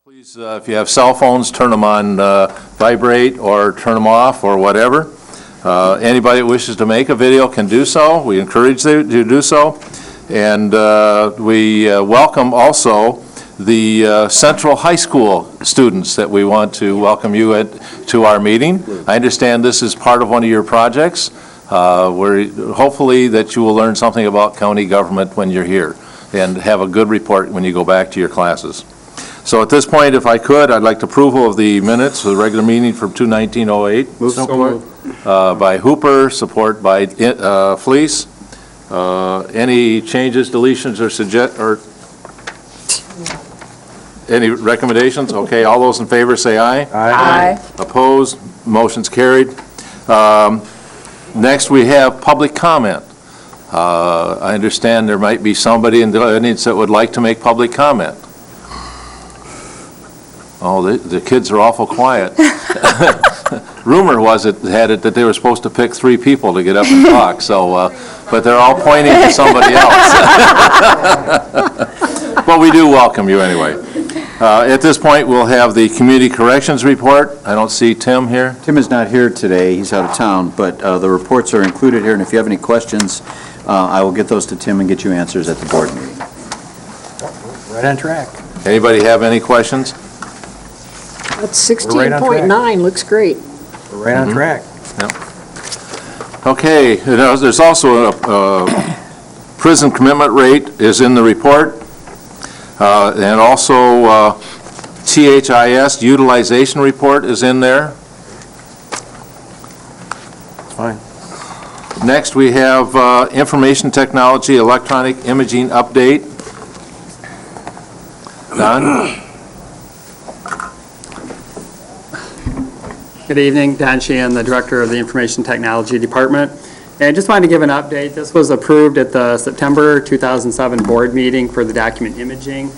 Please, if you have cell phones, turn them on vibrate or turn them off or whatever. Anybody that wishes to make a video can do so. We encourage them to do so. And we welcome also the Central High School students that we want to welcome you to our meeting. I understand this is part of one of your projects. Where hopefully that you will learn something about county government when you're here and have a good report when you go back to your classes. So at this point, if I could, I'd like approval of the minutes for the regular meeting from 2/19/08. Move support. By Hooper, support by Fleece. Any changes, deletions, or any recommendations? Okay, all those in favor say aye. Aye. Opposed? Motion's carried. Next, we have public comment. I understand there might be somebody in the audience that would like to make public comment. Oh, the kids are awful quiet. Rumor was it that they were supposed to pick 3 people to get up and talk, so, but they're all pointing to somebody else. But we do welcome you anyway. At this point, we'll have the community corrections report. I don't see Tim here. Tim is not here today. He's out of town, but the reports are included here, and if you have any questions, I will get those to Tim and get you answers at the board meeting. Right on track. Anybody have any questions? That's 16.9, looks great. We're right on track. Okay, there's also a prison commitment rate is in the report, and also THIS utilization report is in there. Fine. Next, we have information technology, electronic imaging update. Don? Good evening, Don Sheehan, the Director of the Information Technology Department. And I just wanted to give an update. This was approved at the September 2007 board meeting for the document imaging.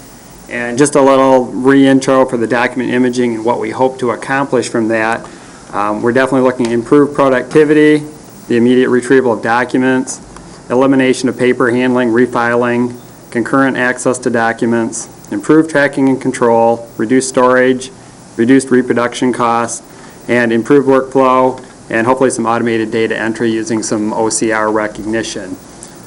And just a little re-intro for the document imaging and what we hope to accomplish from that. We're definitely looking at improved productivity, the immediate retrieval of documents, elimination of paper handling, refiling, concurrent access to documents, improved tracking and control, reduced storage, reduced reproduction costs, and improved workflow, and hopefully some automated data entry using some OCR recognition.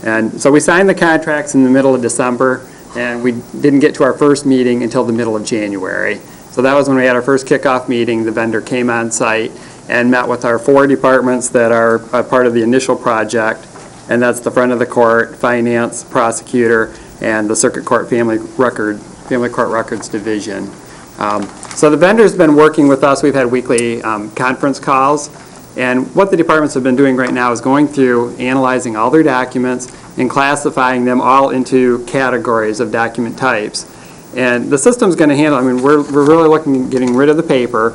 And so we signed the contracts in the middle of December, and we didn't get to our first meeting until the middle of January. So that was when we had our first kickoff meeting. The vendor came on site and met with our 4 departments that are a part of the initial project, and that's the front of the court, finance, prosecutor, and the circuit court family court records division. So the vendor's been working with us. We've had weekly conference calls, and what the departments have been doing right now is going through, analyzing all their documents and classifying them all into categories of document types. And the system's going to handle, I mean, we're really looking at getting rid of the paper,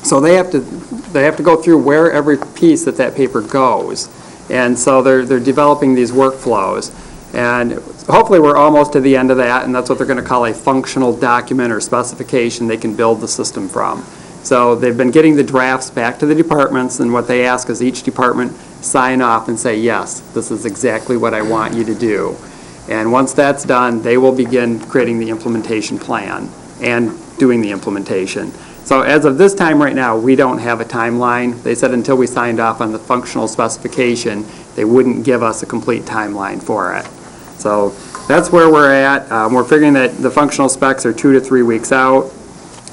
so they have to go through where every piece that paper goes. And so they're developing these workflows. And hopefully we're almost to the end of that, and that's what they're going to call a functional document or specification they can build the system from. So they've been getting the drafts back to the departments, and what they ask is each department sign off and say, yes, this is exactly what I want you to do. And once that's done, they will begin creating the implementation plan and doing the implementation. So as of this time right now, we don't have a timeline. They said until we signed off on the functional specification, they wouldn't give us a complete timeline for it. So that's where we're at. We're figuring that the functional specs are 2 to 3 weeks out.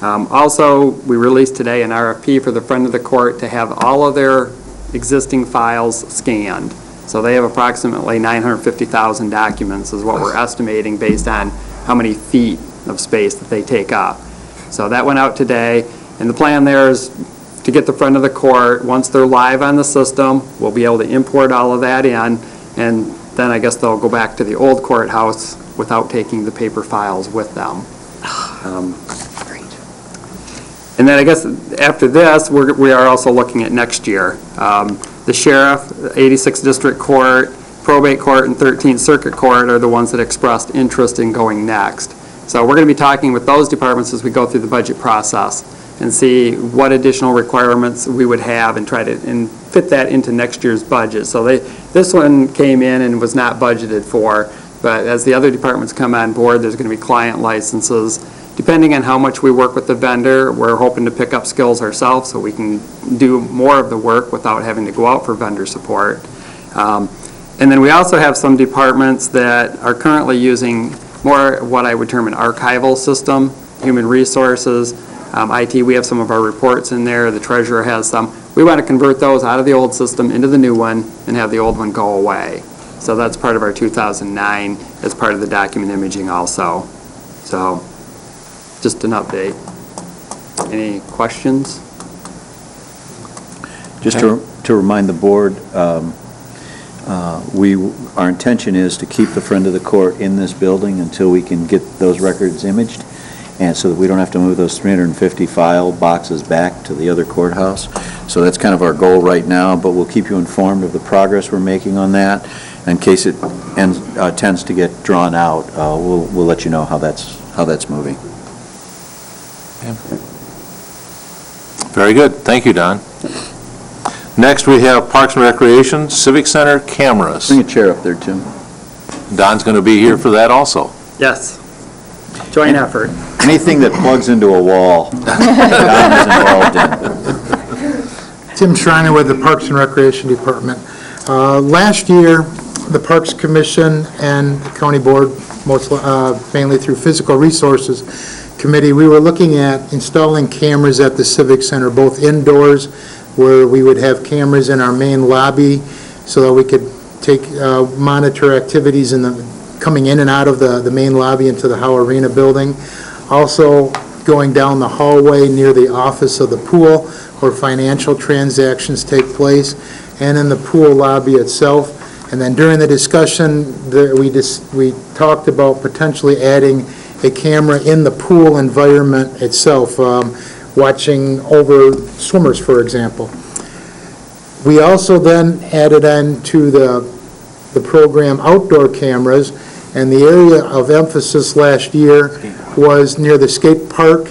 Also, we released today an RFP for the front of the court to have all of their existing files scanned. So they have approximately 950,000 documents is what we're estimating based on how many feet of space that they take up. So that went out today, and the plan there is to get the front of the court. Once they're live on the system, we'll be able to import all of that in, and then I guess they'll go back to the old courthouse without taking the paper files with them. Great. And then I guess after this, we are also looking at next year. The sheriff, 86th District Court, probate court, and 13th Circuit Court are the ones that expressed interest in going next. So we're going to be talking with those departments as we go through the budget process and see what additional requirements we would have and try to fit that into next year's budget. So this one came in and was not budgeted for, but as the other departments come on board, there's going to be client licenses depending on how much we work with the vendor, we're hoping to pick up skills ourselves so we can do more of the work without having to go out for vendor support. And then we also have some departments that are currently using more what I would term an archival system, human resources, IT, we have some of our reports in there, the treasurer has some. We want to convert those out of the old system into the new one and have the old one go away. So that's part of our 2009 as part of the document imaging also. So just an update. Any questions? Just to remind the board, our intention is to keep the friend of the court in this building until we can get those records imaged, and so that we don't have to move those 350 file boxes back to the other courthouse. So that's kind of our goal right now, but we'll keep you informed of the progress we're making on that. In case it tends to get drawn out, we'll let you know how that's moving. Very good. Thank you, Don. Next, we have Parks and Recreation, Civic Center cameras. Bring a chair up there, Tim. Don's going to be here for that also. Yes. Joint effort. Anything that plugs into a wall, Don is involved in. Tim Schreiner with the Parks and Recreation Department. Last year, the Parks Commission and the County Board, mainly through Physical Resources Committee, we were looking at installing cameras at the Civic Center, both indoors, where we would have cameras in our main lobby so that we could monitor activities coming in and out of the main lobby into the Howe Arena building. Also, going down the hallway near the office of the pool where financial transactions take place, and in the pool lobby itself. And then during the discussion, we talked about potentially adding a camera in the pool environment itself, watching over swimmers, for example. We also then added on to the program outdoor cameras, and the area of emphasis last year was near the skate park,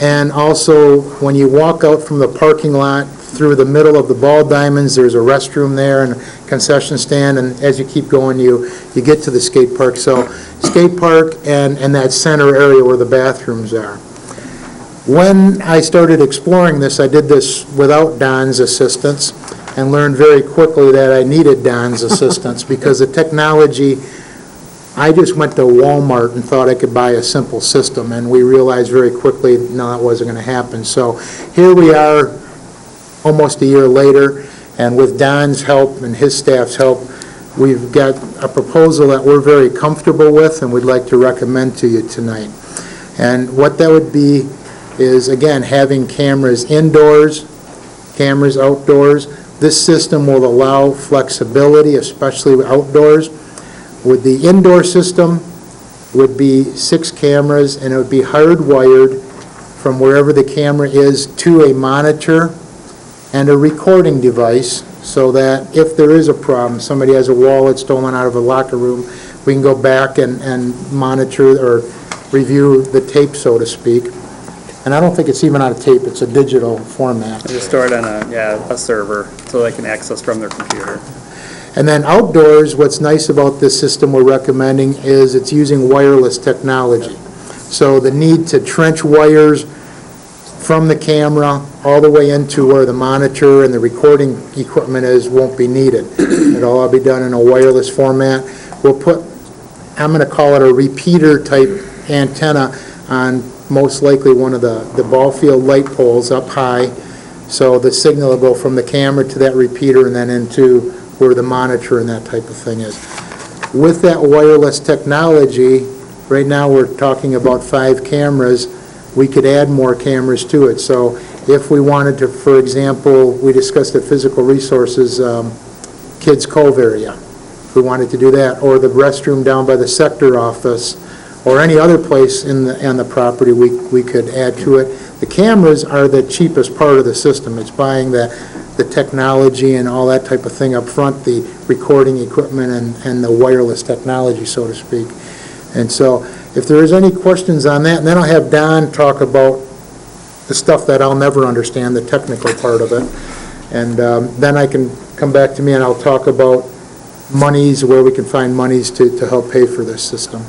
and also when you walk out from the parking lot through the middle of the ball diamonds, there's a restroom there and a concession stand, and as you keep going, you get to the skate park. So skate park and that center area where the bathrooms are. When I started exploring this, I did this without Don's assistance and learned very quickly that I needed Don's assistance because the technology, I just went to Walmart and thought I could buy a simple system, and we realized very quickly, no, that wasn't going to happen. So here we are almost a year later, and with Don's help and his staff's help, we've got a proposal that we're very comfortable with and we'd like to recommend to you tonight. And what that would be is, again, having cameras indoors, cameras outdoors. This system will allow flexibility, especially outdoors. With the indoor system, would be 6 cameras, and it would be hardwired from wherever the camera is to a monitor and a recording device, so that if there is a problem, somebody has a wallet stolen out of a locker room, we can go back and monitor or review the tape, so to speak. And I don't think it's even on a tape, it's a digital format. Just store it on a server so they can access from their computer. And then outdoors, what's nice about this system we're recommending is it's using wireless technology. So the need to trench wires from the camera all the way into where the monitor and the recording equipment is won't be needed. It'll all be done in a wireless format. We'll put, I'm going to call it a repeater type antenna on most likely one of the ball field light poles up high. So the signal will go from the camera to that repeater and then into where the monitor and that type of thing is. With that wireless technology, right now we're talking about 5 cameras. We could add more cameras to it. So if we wanted to, for example, we discussed at Physical Resources, Kids Cove area. If we wanted to do that, or the restroom down by the sector office, or any other place on the property, we could add to it. The cameras are the cheapest part of the system. It's buying the technology and all that type of thing up front, the recording equipment and the wireless technology, so to speak. And so if there is any questions on that, and then I'll have Don talk about the stuff that I'll never understand, the technical part of it. And then I can come back to me and I'll talk about monies, where we can find monies to help pay for this system.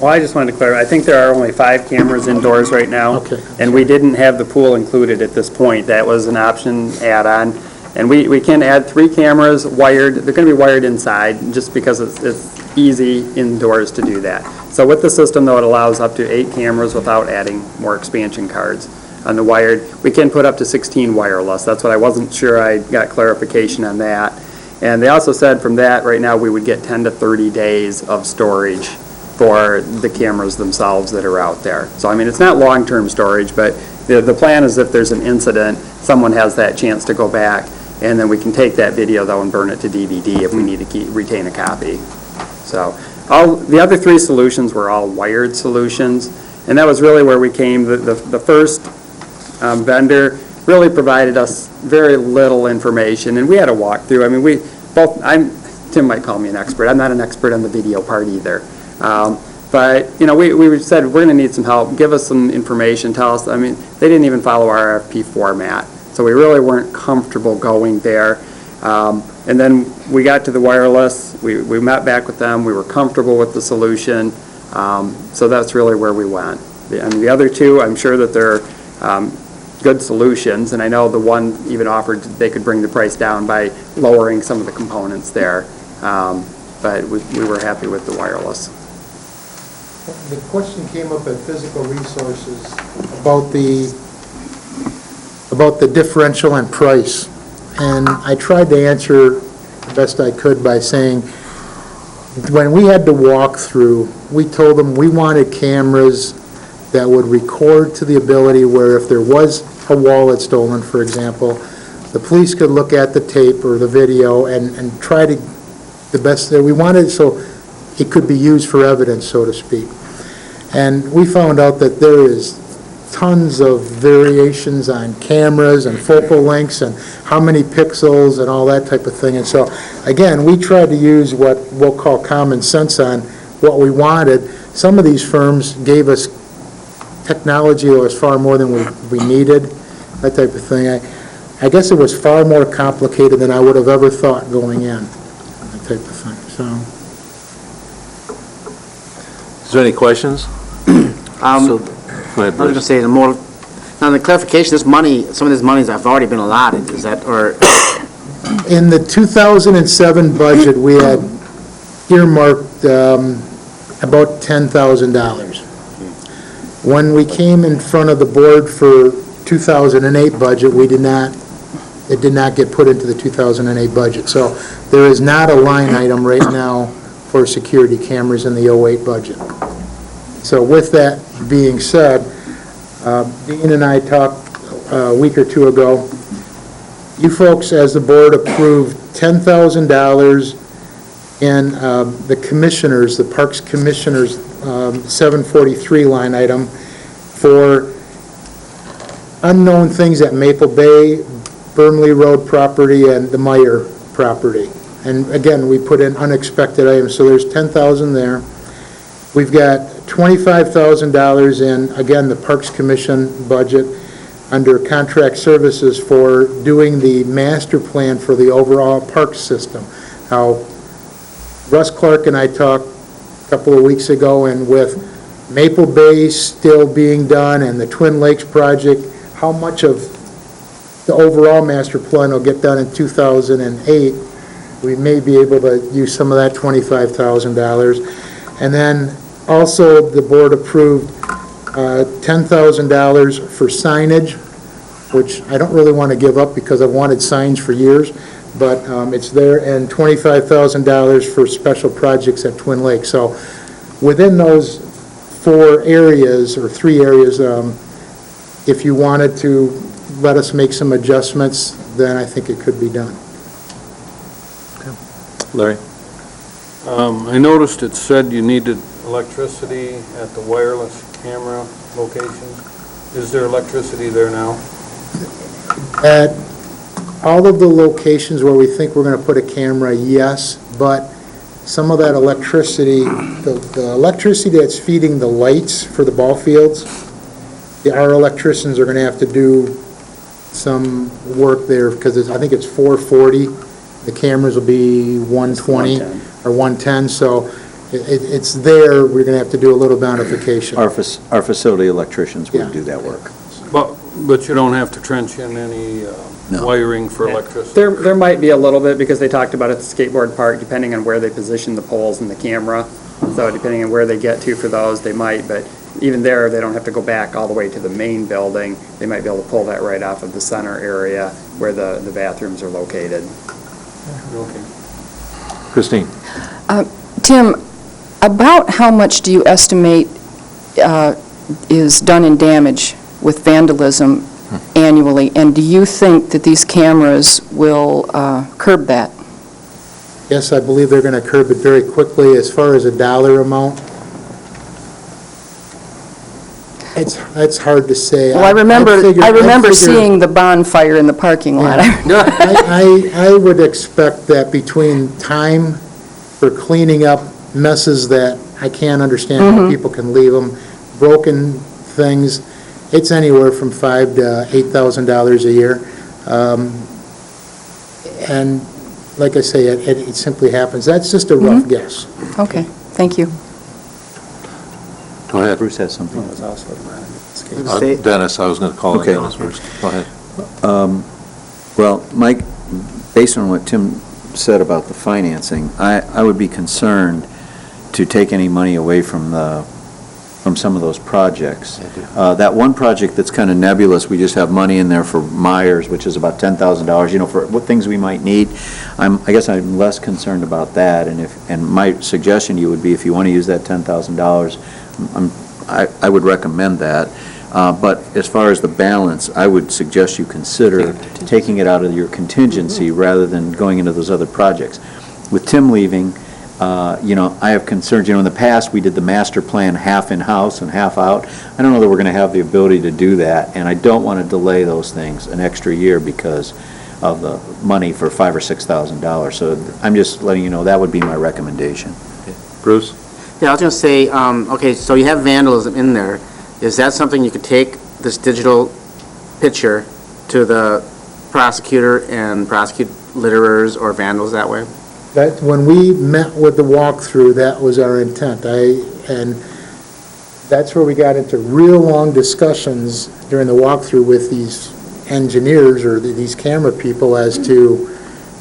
Well, I just wanted to clarify, I think there are only 5 cameras indoors right now. Okay. And we didn't have the pool included at this point. That was an option add-on. And we can add 3 cameras wired, they're going to be wired inside, just because it's easy indoors to do that. So with the system, though, it allows up to 8 cameras without adding more expansion cards on the wired. We can put up to 16 wireless. That's what I wasn't sure, I got clarification on that. And they also said from that, right now, we would get 10 to 30 days of storage for the cameras themselves that are out there. So, I mean, it's not long-term storage, but the plan is if there's an incident, someone has that chance to go back, and then we can take that video, though, and burn it to DVD if we need to retain a copy. So, the other 3 solutions were all wired solutions, and that was really where we came. The first vendor really provided us very little information, and we had a walkthrough. I mean, Tim might call me an expert. I'm not an expert on the video part either. But, you know, we said, we're going to need some help. Give us some information. Tell us. I mean, they didn't even follow our RFP format. So we really weren't comfortable going there. And then we got to the wireless. We met back with them. We were comfortable with the solution. So that's really where we went. And the other 2, I'm sure that they're good solutions. And I know the one even offered they could bring the price down by lowering some of the components there. But we were happy with the wireless. The question came up at Physical Resources about the differential in price. And I tried to answer the best I could by saying, when we had to walk through, we told them we wanted cameras that would record to the ability where if there was a wallet stolen, for example, the police could look at the tape or the video and try to, the best that we wanted, so it could be used for evidence, so to speak. And we found out that there is tons of variations on cameras and focal lengths and how many pixels and all that type of thing. And so, again, we tried to use what we'll call common sense on what we wanted. Some of these firms gave us technology that was far more than we needed, that type of thing. I guess it was far more complicated than I would have ever thought going in, that type of thing, so. Is there any questions? Go ahead, I was going to Bruce. say, now the clarification, this money, some of this monies have already been allotted, is that, or, In the 2007 budget, we had earmarked about $10,000. When we came in front of the board for 2008 budget, it did not get put into the 2008 budget. So there is not a line item right now for security cameras in the 08 budget. So with that being said, Dean and I talked a week or 2 ago. You folks, as the board, approved $10,000 in the commissioners, the Parks Commissioners 743 line item for unknown things at Maple Bay, Burnley Road property, and the Meyer property. And again, we put in unexpected items, so there's $10,000 there. We've got $25,000 in, again, the Parks Commission budget under contract services for doing the master plan for the overall park system. Now, Russ Clark and I talked a couple of weeks ago, and with Maple Bay still being done and the Twin Lakes project, how much of the overall master plan will get done in 2008, we may be able to use some of that $25,000. And then also the board approved $10,000 for signage, which I don't really want to give up because I've wanted signs for years, but it's there, and $25,000 for special projects at Twin Lakes. So within those 4 areas, or 3 areas, if you wanted to let us make some adjustments, then I think it could be done. Larry? I noticed it said you needed electricity at the wireless camera location. Is there electricity there now? At all of the locations where we think we're going to put a camera, yes, but some of that electricity, the electricity that's feeding the lights for the ball fields, our electricians are going to have to do some work there because I think it's 440. The cameras will be 120 or 110, so It's there, we're going to have to do a little modification. Our facility electricians Yeah. would do that work. But you don't have to trench in any No. wiring for electricity? There might be a little bit, because they talked about at the skateboard park, depending on where they position the poles and the camera. So depending on where they get to for those, they might, but even there, they don't have to go back all the way to the main building. They might be able to pull that right off of the center area where the bathrooms are located. Okay. Christine? Tim, about how much do you estimate is done in damage with vandalism annually? And do you think that these cameras will curb that? Yes, I believe they're going to curb it very quickly. As far as a dollar amount, it's hard to say. Well, I remember figure- seeing the bonfire in the parking lot. I would expect that between time for cleaning up messes that I can't understand how people can leave them, broken things, it's anywhere from $5,000 to $8,000 a year. And like I say, it simply happens. That's just a rough guess. Okay, thank you. Go ahead. Bruce has something. Dennis, I was going to call on Okay. Dennis first. Go ahead. Well, Mike, based on what Tim said about the financing, I would be concerned to take any money away from some of those projects. That one project that's kind of nebulous, we just have money in there for Myers, which is about $10,000, for what things we might need. I guess I'm less concerned about that, and my suggestion to you would be, if you want to use that $10,000, I would recommend that. But as far as the balance, I would suggest you consider taking it out of your contingency rather than going into those other projects. With Tim leaving, I have concerns. In the past, we did the master plan half in-house and half out. I don't know that we're going to have the ability to do that, and I don't want to delay those things an extra year because of the money for $5,000 or $6,000. So I'm just letting you know that would be my recommendation. Bruce? Yeah, I was going to say, okay, so you have vandalism in there. Is that something you could take this digital picture to the prosecutor and prosecute litterers or vandals that way? That, when we met with the walkthrough, that was our intent. And that's where we got into real long discussions during the walkthrough with these engineers or these camera people as to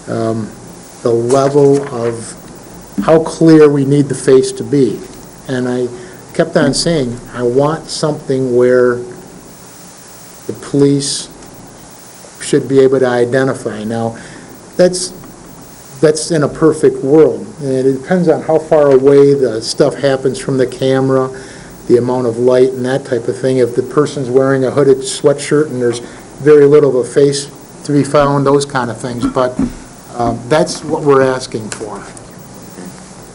the level of how clear we need the face to be. And I kept on saying, I want something where the police should be able to identify. Now, that's in a perfect world. And it depends on how far away the stuff happens from the camera, the amount of light and that type of thing. If the person's wearing a hooded sweatshirt and there's very little of a face to be found, those kind of things. But that's what we're asking for.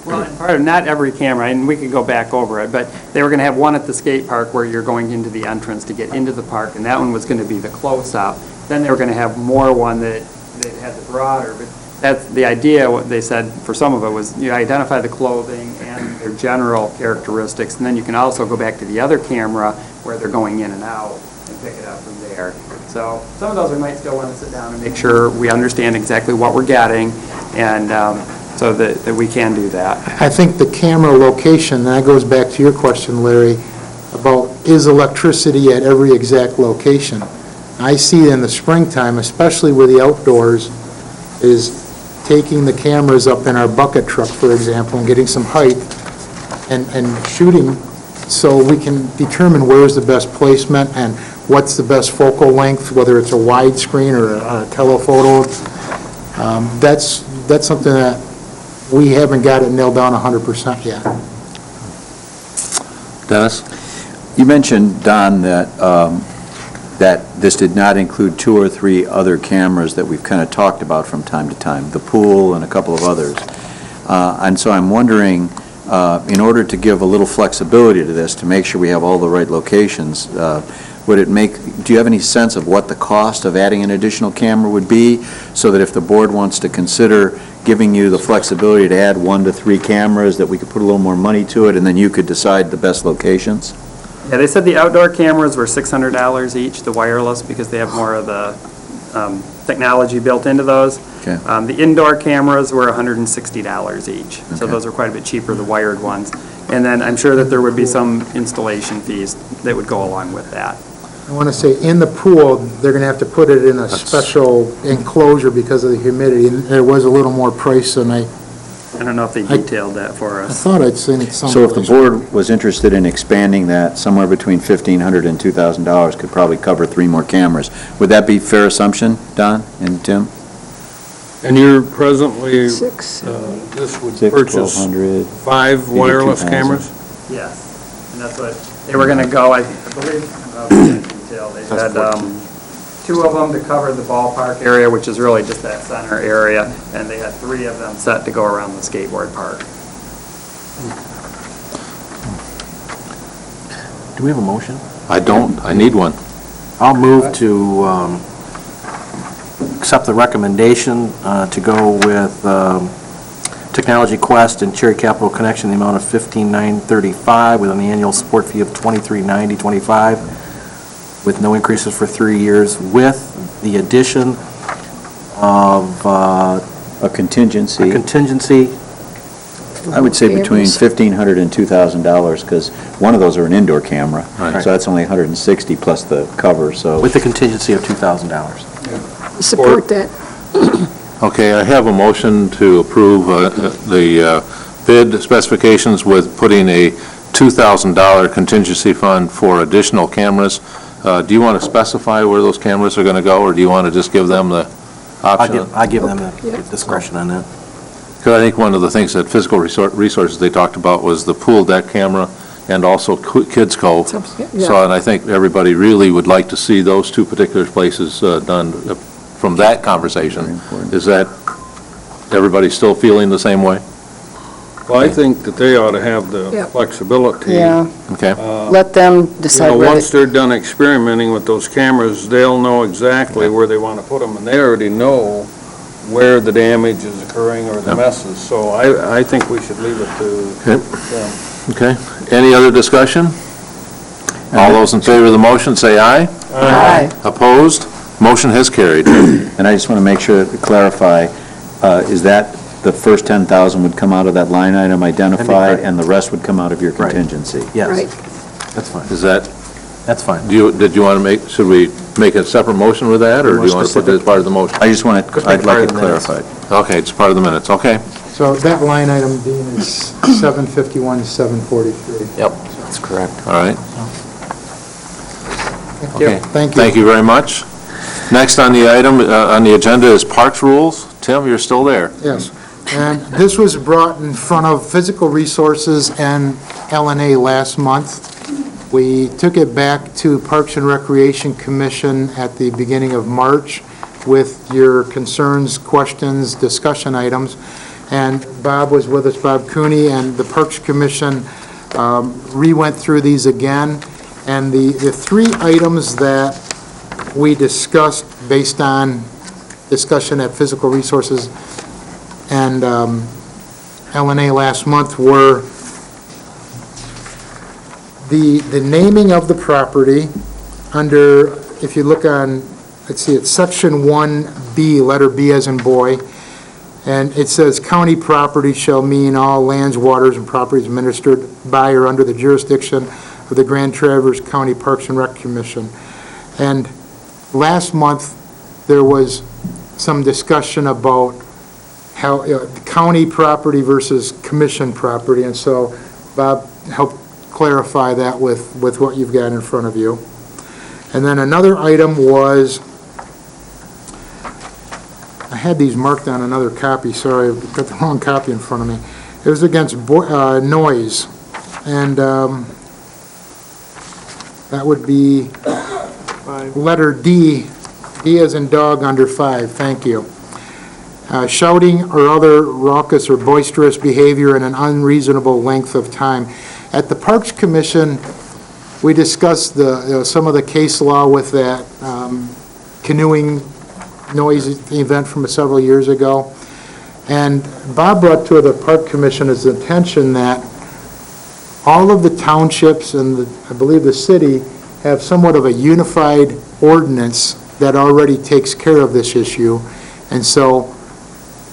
Well, and part of, not every camera, and we could go back over it, but they were going to have one at the skate park where you're going into the entrance to get into the park, and that one was going to be the close-up. Then they were going to have more one that had the broader, but that's the idea. What they said for some of it was you identify the clothing and their general characteristics, and then you can also go back to the other camera where they're going in and out and pick it up from there. So some of those we might still want to sit down and make sure we understand exactly what we're getting, and so that we can do that. I think the camera location, and that goes back to your question, Larry, about is electricity at every exact location. I see in the springtime, especially with the outdoors, is taking the cameras up in our bucket truck, for example, and getting some height and shooting so we can determine where's the best placement and what's the best focal length, whether it's a widescreen or a telephoto. That's something that we haven't got it nailed down 100% yet. Dennis? You mentioned, Don, that this did not include 2 or 3 other cameras that we've kind of talked about from time to time, the pool and a couple of others. And so I'm wondering, in order to give a little flexibility to this, to make sure we have all the right locations, do you have any sense of what the cost of adding an additional camera would be, so that if the board wants to consider giving you the flexibility to add 1 to 3 cameras, that we could put a little more money to it, and then you could decide the best locations? Yeah, they said the outdoor cameras were $600 each, the wireless, because they have more of the technology built into those. Okay. The indoor cameras were $160 each, so Okay. those are quite a bit cheaper, the wired ones. And then I'm sure that there would be some installation fees that would go along with that. I want to say, in the pool, they're going to have to put it in a special enclosure because of the humidity, and it was a little more price than I I don't know if they detailed that for us. thought I'd seen it somewhere. So if the board was interested in expanding that, somewhere between $1,500 and $2,000 could probably cover 3 more cameras. Would that be fair assumption, Don and Tim? And you're presently, Six, this would 6, purchase 1,200. 5 wireless 2,000. cameras? Yes, and that's what, they were gonna go, I believe, detail, they had, 2 of them to cover the ballpark area, which is really just that center area, and they had 3 of them set to go around the skateboard park. Do we have a motion? I don't, I need one. I'll move to accept the recommendation to go with Technology Quest and Cherry Capital Connection, the amount of $15,935 with an annual support fee of $23,925 with no increases for 3 years, with the addition of A contingency, contingency. I would say between Cameras. $1,500 and $2,000, because one of those are an indoor camera. Right. So that's only $160 plus the cover, so. With the contingency of $2,000. support that. Okay, I have a motion to approve the bid specifications with putting a $2,000 contingency fund for additional cameras. Do you want to specify where those cameras are going to go, or do you want to just give them the option? I give them the discretion on that. Because I think one of the things that Physical Resources they talked about was the pool deck camera and also Kids Cove. So, Yeah. and I think everybody really would like to see those 2 particular places done from that Very conversation. important. Is that, everybody still feeling the same way? Well, I think that they ought to have the Yep. flexibility. Yeah, Okay, let them You decide know, where once they... they're done experimenting with those cameras, they'll know exactly where they want to put them, and they already know where the damage is occurring or the Yep. messes. So I think we should leave it to Okay. them. okay. Any other discussion? All those in favor of the motion, say aye. Aye. Opposed? Motion has carried. And I just want to make sure to clarify, is that the first 10,000 would come out of that line item identified, correct. and the rest would come out of your Right. contingency? Yes, Right. that's fine. Is that, That's fine. did you want to make, should we make a separate motion with that, or do you want to put it as part of the motion? I just want it, Just I'd make like part it of the minutes. clarified. Okay, it's part of the minutes, okay. So that line item, Dean, is 751 to 743. Yep, that's correct. All right. Okay. Thank you. Thank you very much. Next on the item, on the agenda is Parks Rules. Tim, you're still there. Yes, and this was brought in front of Physical Resources and LNA last month. We took it back to Parks and Recreation Commission at the beginning of March with your concerns, questions, discussion items, and Bob was with us, Bob Cooney, and the Parks Commission re-went through these again, and the 3 items that we discussed based on discussion at Physical Resources and LNA last month were the naming of the property under, if you look on, let's see, it's section 1B, letter B as in boy, and it says county property shall mean all lands, waters, and properties administered by or under the jurisdiction of the Grand Traverse County Parks and Rec Commission. And last month, there was some discussion about how county property versus commission property, and so Bob helped clarify that with what you've got in front of you. And then another item was, I had these marked on another copy, sorry, I've got the wrong copy in front of me. It was against noise, and that would be letter D, D as in dog under 5, thank you. Shouting or other raucous or boisterous behavior in an unreasonable length of time. At the Parks Commission, we discussed some of the case law with that canoeing noise event from several years ago. And Bob brought to the Park Commission's attention that all of the townships and I believe the city have somewhat of a unified ordinance that already takes care of this issue, and so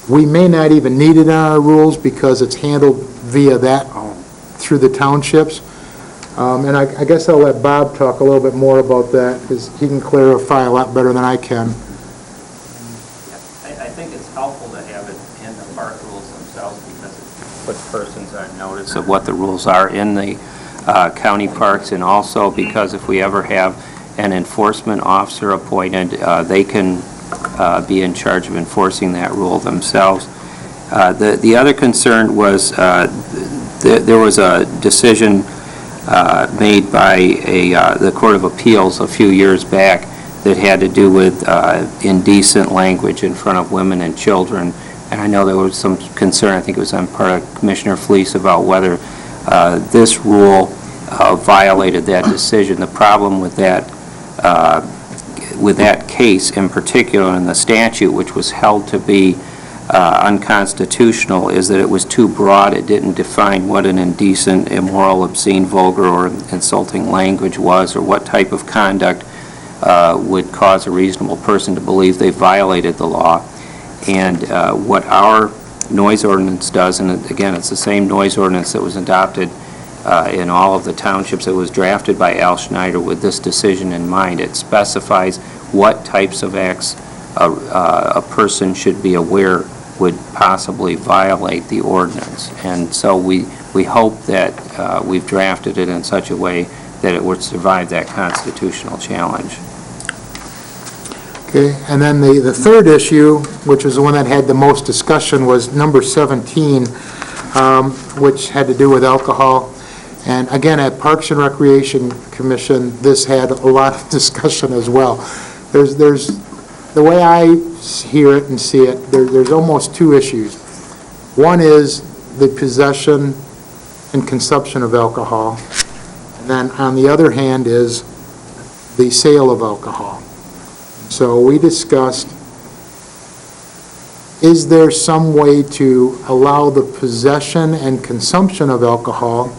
we may not even need it in our rules because it's handled via that, through the townships. And I guess I'll let Bob talk a little bit more about that, because he can clarify a lot better than I can. I think it's helpful to have it in the park rules themselves because it puts persons on notice of what the rules are in the county parks, and also because if we ever have an enforcement officer appointed, they can be in charge of enforcing that rule themselves. The other concern was there was a decision made by the Court of Appeals a few years back that had to do with indecent language in front of women and children. And I know there was some concern, I think it was on part of Commissioner Fleece, about whether this rule violated that decision. The problem with that case in particular, in the statute, which was held to be unconstitutional, is that it was too broad. It didn't define what an indecent, immoral, obscene, vulgar, or insulting language was, or what type of conduct would cause a reasonable person to believe they violated the law. And what our noise ordinance does, and again, it's the same noise ordinance that was adopted in all of the townships. It was drafted by Al Schneider with this decision in mind. It specifies what types of acts a person should be aware would possibly violate the ordinance. And so we hope that we've drafted it in such a way that it would survive that constitutional challenge. Okay, and then the third issue, which is the one that had the most discussion, was number 17, which had to do with alcohol. And again, at Parks and Recreation Commission, this had a lot of discussion as well. There's the way I hear it and see it, there's almost two issues. One is the possession and consumption of alcohol, and then on the other hand is the sale of alcohol. So we discussed, is there some way to allow the possession and consumption of alcohol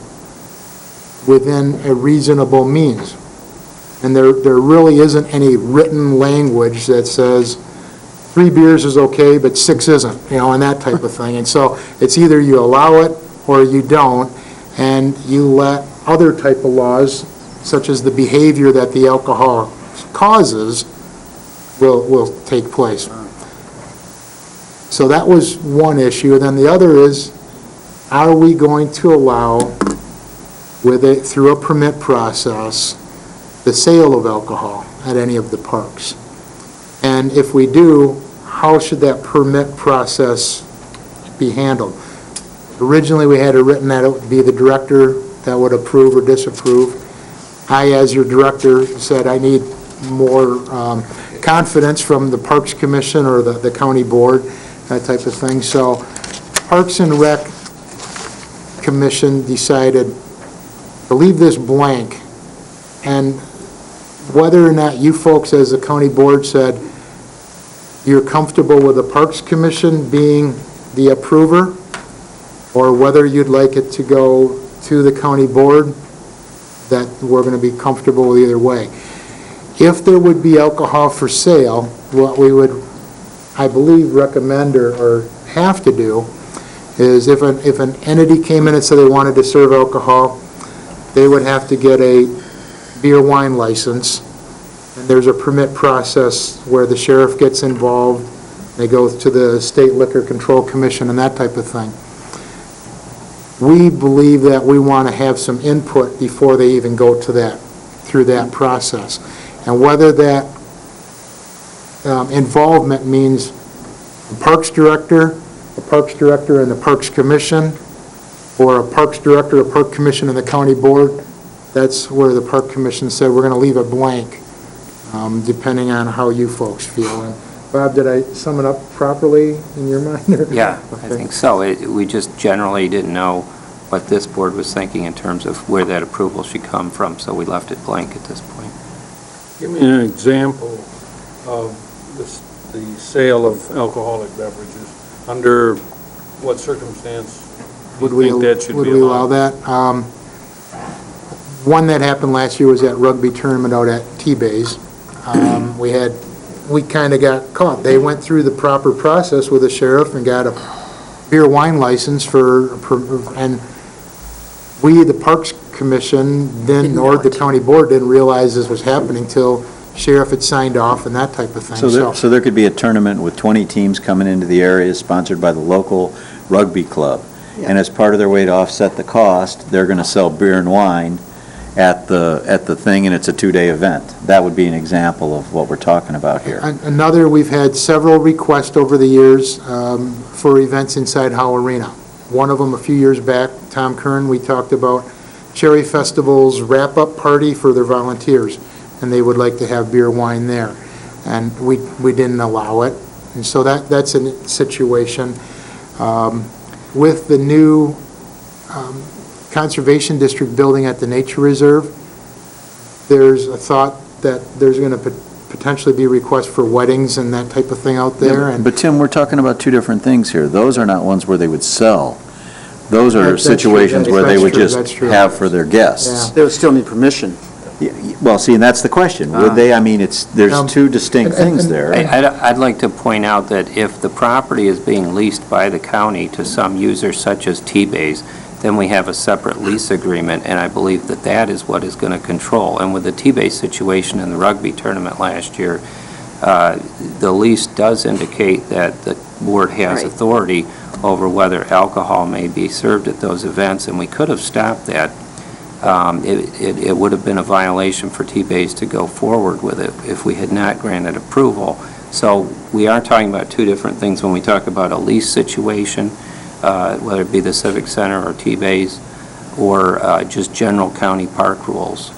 within a reasonable means? And there really isn't any written language that says 3 beers is okay, but 6 isn't, and that type of thing. And so it's either you allow it or you don't, and you let other type of laws, such as the behavior that the alcohol causes, will take place. So that was one issue. Then the other is, are we going to allow, through a permit process, the sale of alcohol at any of the parks? And if we do, how should that permit process be handled? Originally, we had it written that it would be the director that would approve or disapprove. I, as your director, said I need more confidence from the Parks Commission or the county board, that type of thing. So Parks and Rec Commission decided to leave this blank, and whether or not you folks as the county board said you're comfortable with the Parks Commission being the approver, or whether you'd like it to go to the county board, that we're going to be comfortable with either way. If there would be alcohol for sale, what we would, I believe, recommend or have to do is if an entity came in and said they wanted to serve alcohol, they would have to get a beer wine license, and there's a permit process where the sheriff gets involved. They go to the State Liquor Control Commission and that type of thing. We believe that we want to have some input before they even go to through that process. And whether that involvement means the Parks Director and the Parks Commission, or a Parks Director, a Park Commission, and the County Board, that's where the Park Commission said we're going to leave it blank, depending on how you folks feel. And Bob, did I sum it up properly in your mind? Yeah, Okay. I think so. We just generally didn't know what this board was thinking in terms of where that approval should come from, so we left it blank at this point. Give me an example of the sale of alcoholic beverages. Under what circumstance do you think that should be allowed? Would we allow that? One that happened last year was that rugby tournament out at T-Bays. We had we kind of got caught. They went through the proper process with the sheriff and got a beer wine license and we, the Parks Commission, then, or the county board didn't realize this was happening till sheriff had signed off and that type of thing. So there could be a tournament with 20 teams coming into the area sponsored by the local rugby club. And as part of their way to offset the cost, they're going to sell beer and wine at the thing, and it's a 2-day event. That would be an example of what we're talking about here. Another, we've had several requests over the years for events inside Howe Arena. One of them a few years back, Tom Kern, we talked about Cherry Festival's wrap-up party for their volunteers, and they would like to have beer, wine there. And we didn't allow it, and so that's a situation. With the new Conservation District building at the Nature Reserve, there's a thought that there's going to potentially be requests for weddings and that type of thing out there. And But Tim, we're talking about two different things here. Those are not ones where they would sell. Those are That's true. situations where they That's would true. just That's true. have for their guests. Yeah. They would still need permission. Well, see, and that's the question. Would they, I mean, there's two distinct things there. I'd like to point out that if the property is being leased by the county to some user such as T-Bays, then we have a separate lease agreement, and I believe that that is what is going to control. And with the T-Base situation in the rugby tournament last year, the lease does indicate that the board has Right. authority over whether alcohol may be served at those events, and we could have stopped that. It would have been a violation for T-Base to go forward with it if we had not granted approval. So we are talking about two different things when we talk about a lease situation, whether it be the Civic Center or T-Base, or just general county park rules.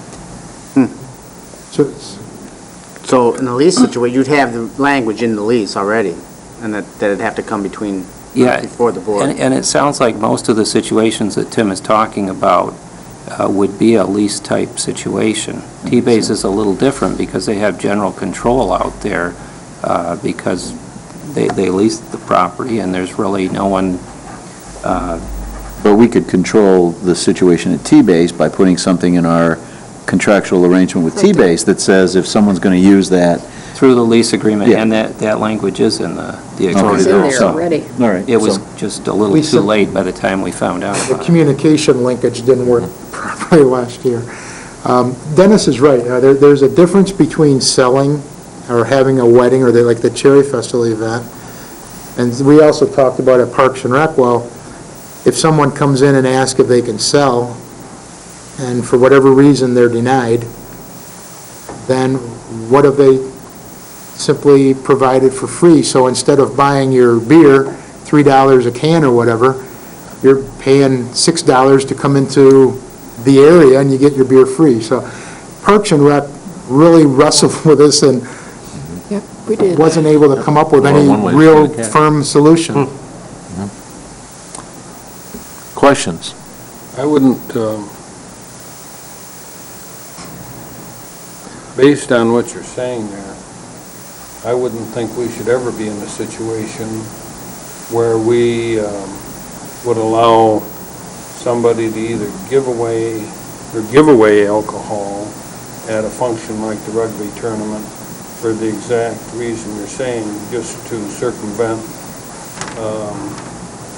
so So in the lease situation, you'd have the language in the lease already, and that'd have to come before the board. And it sounds like most of the situations that Tim is talking about would be a lease-type situation. T-Base is a little different because they have general control out there because they lease the property and there's really no one. But we could control the situation at T-Base by putting something in our contractual arrangement with T-Base that says if someone's going to use that. Through the lease agreement, Yeah. and that language is in the It's agreement. in there So- already. All right. It was so- just a little We too sim- late by the time we found out the about it. communication linkage didn't work properly last year. Dennis is right. There's a difference between selling or having a wedding or like the Cherry Festival event. And we also talked about at Parks and Rec, well, if someone comes in and asks if they can sell, and for whatever reason they're denied, then what have they simply provided for free? So instead of buying your beer, $3 a can or whatever, you're paying $6 to come into the area and you get your beer free. So Parks and Rec really wrestled with this and Yep, we did. wasn't able to come up with any Well, one way to real skin a cat. firm solution. Questions? I wouldn't, based on what you're saying there, I wouldn't think we should ever be in a situation where we would allow somebody to either give away alcohol at a function like the rugby tournament for the exact reason you're saying, just to circumvent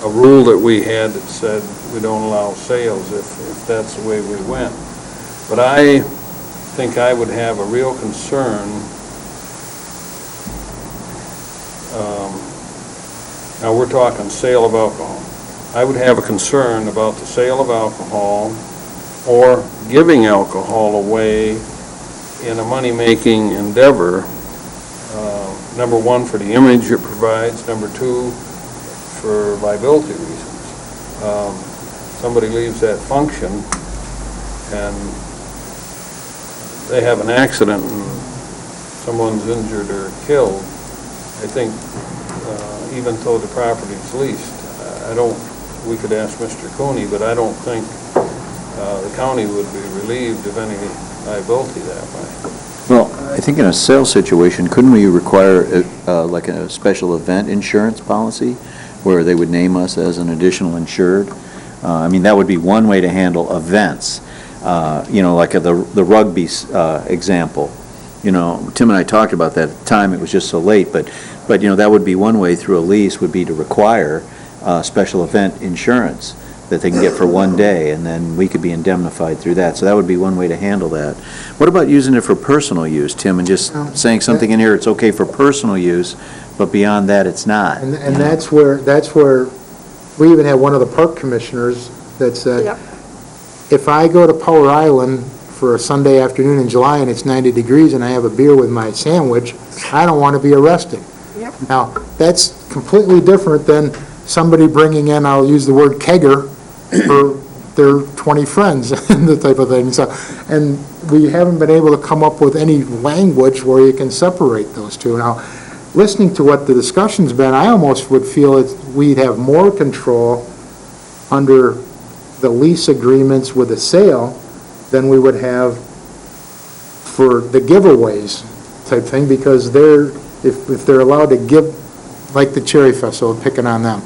a rule that we had that said we don't allow sales if that's the way we went. But I think I would have a real concern, now we're talking sale of alcohol. I would have a concern about the sale of alcohol or giving alcohol away in a money-making endeavor. Number one, for the image it provides. Number two, for liability reasons. Somebody leaves that function and they have an accident and someone's injured or killed. I think even though the property is leased, we could ask Mr. Cooney, but I don't think the county would be relieved of any liability that way. Well, I think in a sales situation, couldn't we require like a special event insurance policy where they would name us as an additional insured? I mean, that would be one way to handle events. Like the rugby example. Tim and I talked about that at the time, it was just so late, but that would be one way through a lease, would be to require special event insurance that they can get for one day, and then we could be indemnified through that. So that would be one way to handle that. What about using it for personal use, Tim, and just saying something in here, it's okay for personal use, but beyond that, it's not? And that's where, we even had one of the park commissioners that said, Yep. if I go to Power Island for a Sunday afternoon in July and it's 90 degrees and I have a beer with my sandwich, I don't want to be arrested. Yep. Now, that's completely different than somebody bringing in, I'll use the word kegger, for their 20 friends, and the type of thing. So, and we haven't been able to come up with any language where you can separate those two. Now, listening to what the discussion's been, I almost would feel that we'd have more control under the lease agreements with the sale than we would have for the giveaways type thing, because if they're allowed to give, like the Cherry Festival, picking on them,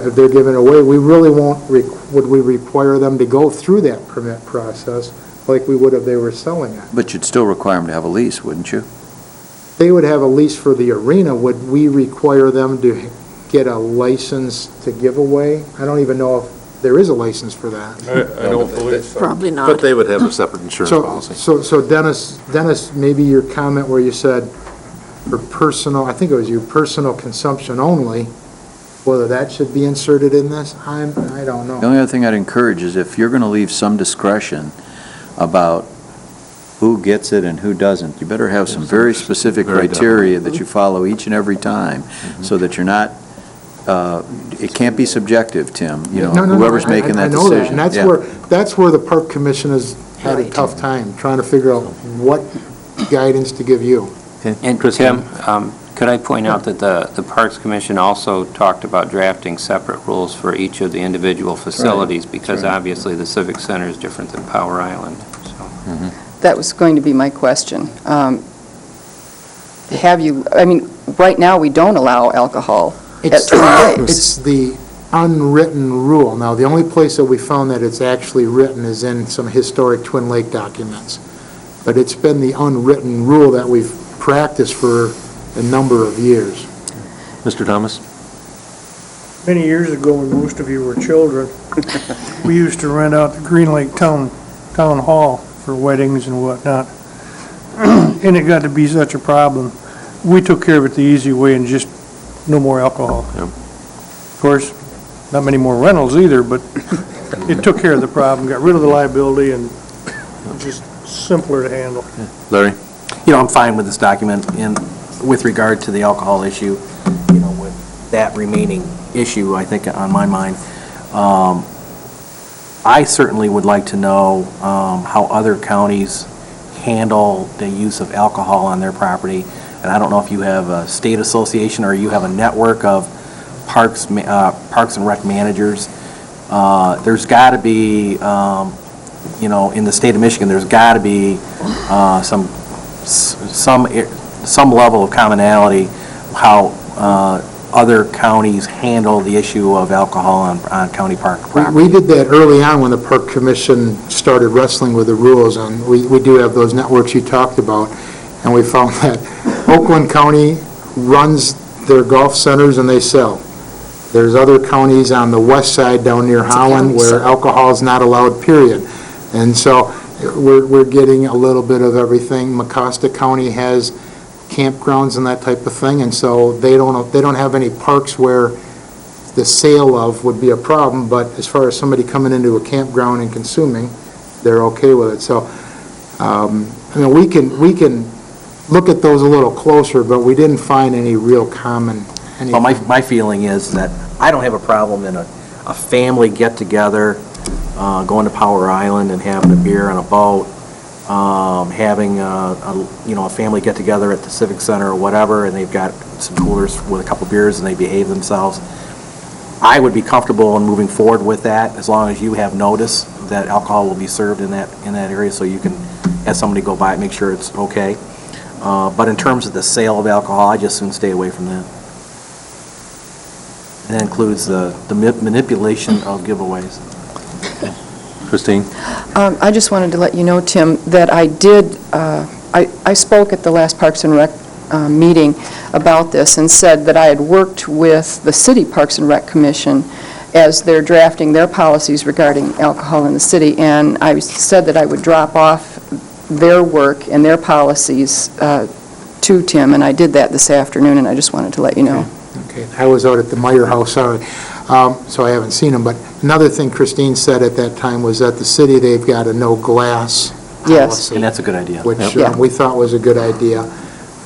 if they're giving away, we really would we require them to go through that permit process like we would if they were selling it? But you'd still require them to have a lease, wouldn't you? They would have a lease for the arena. Would we require them to get a license to give away? I don't even know if there is a license for that. I don't believe so. Probably not. But they would have a separate insurance policy. So Dennis, maybe your comment where you said for personal, I think it was you, personal consumption only, whether that should be inserted in this, I don't know. The only other thing I'd encourage is if you're going to leave some discretion about who gets it and who doesn't, you better have some very specific Very criteria that you follow each and every time, so that you're not, it can't be subjective, Tim, No, whoever's making that I know that, decision. and Yeah. that's where the park commission has had a tough time, trying to figure out what guidance to give you. And Tim, could I point out that the Parks Commission also talked about drafting separate rules for each of the individual facilities, because right. obviously the Civic Center is different than Power Island, so. That was going to be my question. Right now, we don't allow alcohol at Twin Lakes. It's the unwritten rule. Now, the only place that we found that it's actually written is in some historic Twin Lake documents. But it's been the unwritten rule that we've practiced for a number of years. Mr. Thomas? Many years ago, when most of you were children, we used to rent out the Green Lake Town Hall for weddings and whatnot. And it got to be such a problem. We took care of it the easy way and just no more alcohol. Yep. Of course, not many more rentals either, but it took care of the problem, got rid of the liability, and just simpler to handle. Larry? I'm fine with this document with regard to the alcohol issue, with that remaining issue, I think, on my mind. I certainly would like to know how other counties handle the use of alcohol on their property. And I don't know if you have a state association or you have a network of parks and rec managers. There's got to be, in the state of Michigan, there's got to be some level of commonality how other counties handle the issue of alcohol on county park property. We did that early on when the Park Commission started wrestling with the rules, and we do have those networks you talked about, and we found that Oakland County runs their golf centers and they sell. There's other counties on the west side down near Holland where alcohol is not allowed, period. And so we're getting a little bit of everything. Mecosta County has campgrounds and that type of thing, and so they don't have any parks where the sale of would be a problem, but as far as somebody coming into a campground and consuming, they're okay with it. So, we can look at those a little closer, but we didn't find any real common anything. Well, my feeling is that I don't have a problem in a family get-together, going to Power Island and having a beer on a boat, having a family get-together at the Civic Center or whatever, and they've got some coolers with a couple beers and they behave themselves. I would be comfortable in moving forward with that as long as you have notice that alcohol will be served in that area, so you can have somebody go by it, make sure it's okay. But in terms of the sale of alcohol, I just soon stay away from that. And that includes the manipulation of giveaways. Christine? I just wanted to let you know, Tim, that I did I spoke at the last Parks and Rec meeting about this and said that I had worked with the City Parks and Rec Commission as they're drafting their policies regarding alcohol in the city, and I said that I would drop off their work and their policies to Tim, and I did that this afternoon, and I just wanted to let you know. Okay, I was out at the Meyer House, sorry, so I haven't seen them, but another thing Christine said at that time was that the city, they've got a no glass Yes. policy, And that's a good idea. which Yeah. we thought was a good idea.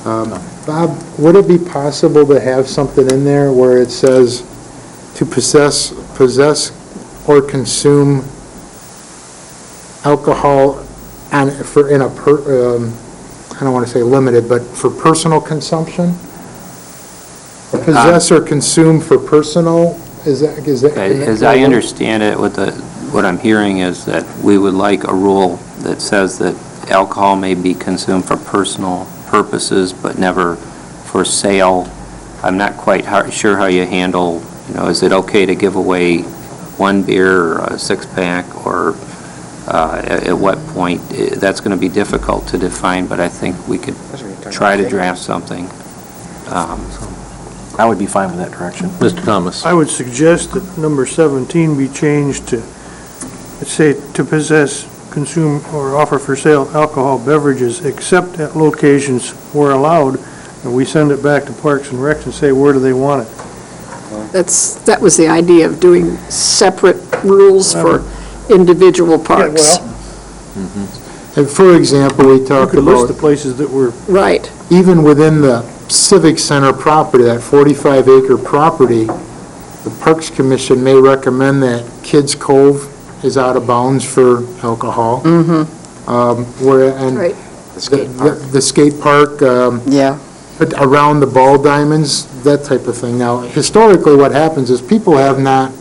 Bob, would it be possible to have something in there where it says to possess or consume alcohol I don't want to say limited, but for personal consumption? Or possess or consume for personal, is that? As I understand it, what I'm hearing is that we would like a rule that says that alcohol may be consumed for personal purposes, but never for sale. I'm not quite sure how you handle, is it okay to give away one beer or a six-pack, or at what point? That's going to be difficult to define, but I think we could try to draft something. I would be fine with that direction. Mr. Thomas? I would suggest that number 17 be changed to, let's say, to possess, consume, or offer for sale alcohol beverages except at locations where allowed, and we send it back to Parks and Recs and say, where do they want it? That was the idea of doing separate rules for individual parks. And for example, we You talked could list the about, places that were, Right. even within the Civic Center property, that 45-acre property, the Parks Commission may recommend that Kids Cove is out of bounds for alcohol. Right. The skate park, Yeah. but around the ball diamonds, that type of thing. Now, historically, what happens is people have not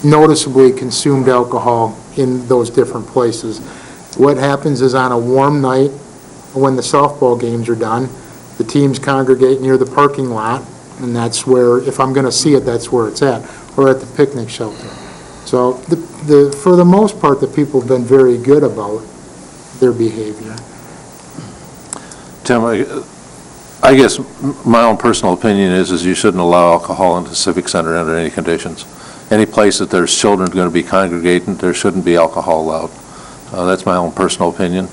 noticeably consumed alcohol in those different places. What happens is on a warm night, when the softball games are done, the teams congregate near the parking lot, and that's where, if I'm going to see it, that's where it's at, or at the picnic shelter. So for the most part, the people have been very good about their behavior. Tim, I guess my own personal opinion is you shouldn't allow alcohol into the Civic Center under any conditions. Any place that there's children going to be congregating, there shouldn't be alcohol allowed. That's my own personal opinion.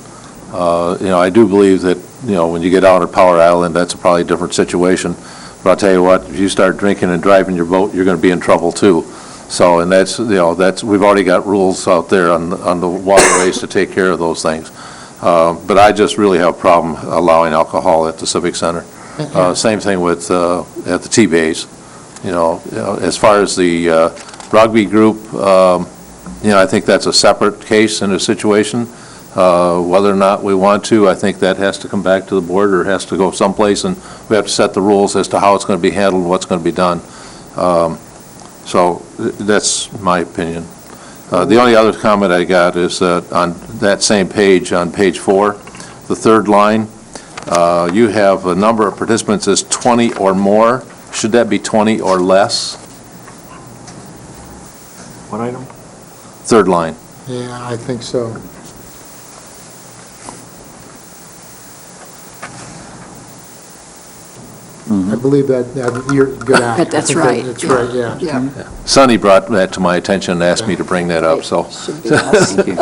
I do believe that, when you get out at Power Island, that's probably a different situation. But I'll tell you what, if you start drinking and driving your boat, you're going to be in trouble too. So, and that's, we've already got rules out there on the waterways to take care of those things. But I just really have a problem allowing alcohol at the Civic Center. Same thing with, at the T-Bays. As far as the rugby group, I think that's a separate case in a situation. Whether or not we want to, I think that has to come back to the board or has to go someplace, and we have to set the rules as to how it's going to be handled and what's going to be done. So that's my opinion. The only other comment I got is that on that same page, on page 4, the third line, you have a number of participants as 20 or more. Should that be 20 or less? What item? Third line. Yeah, I think so. I believe that you're good at. But that's right. That's right, yeah. Yeah. Sonny brought that to my attention and asked me to bring that up, so. Should be less. Thank you.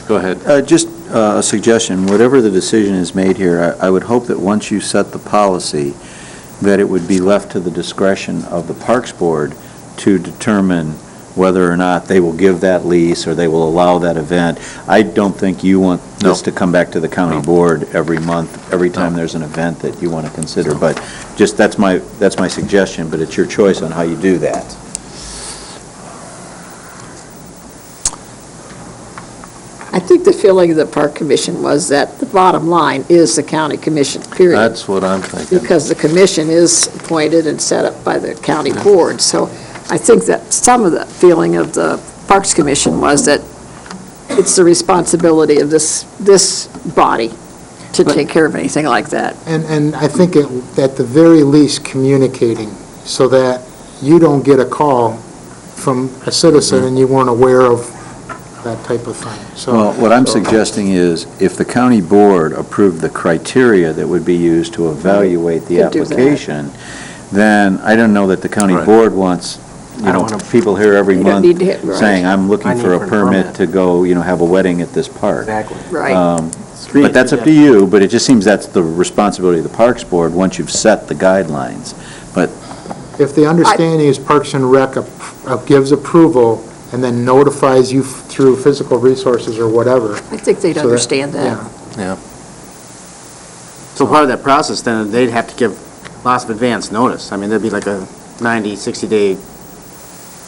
Go ahead. Just a suggestion, whatever the decision is made here, I would hope that once you set the policy, that it would be left to the discretion of the Parks Board to determine whether or not they will give that lease or they will allow that event. I don't think you want this to come back to the county board every month, every time there's an event that you want to consider, but just, that's my suggestion, but it's your choice on how you do that. I think the feeling of the Park Commission was that the bottom line is the county commission, period. That's what I'm thinking. Because the commission is appointed and set up by the county board. So I think that some of the feeling of the Parks Commission was that it's the responsibility of this body to take care of anything like that. And I think at the very least, communicating so that you don't get a call from a citizen and you weren't aware of that type of thing, so. Well, what I'm suggesting is, if the county board approved the criteria that would be used to evaluate the Could do that. application, then I don't know that the county Right. board wants, I don't wanna- people here every You don't month need to hit- right. saying, I'm I looking need for a for a permit permit. to go, have a wedding at this park. Exactly. Right. But that's up to you, but it just seems that's the responsibility of the Parks Board, once you've set the guidelines. If the understanding is Parks and Rec gives approval and then notifies you through physical resources or whatever. I think they'd so understand that. yeah. So part of that process, then, they'd have to give lots of advance notice. I mean, there'd be like a 90, 60-day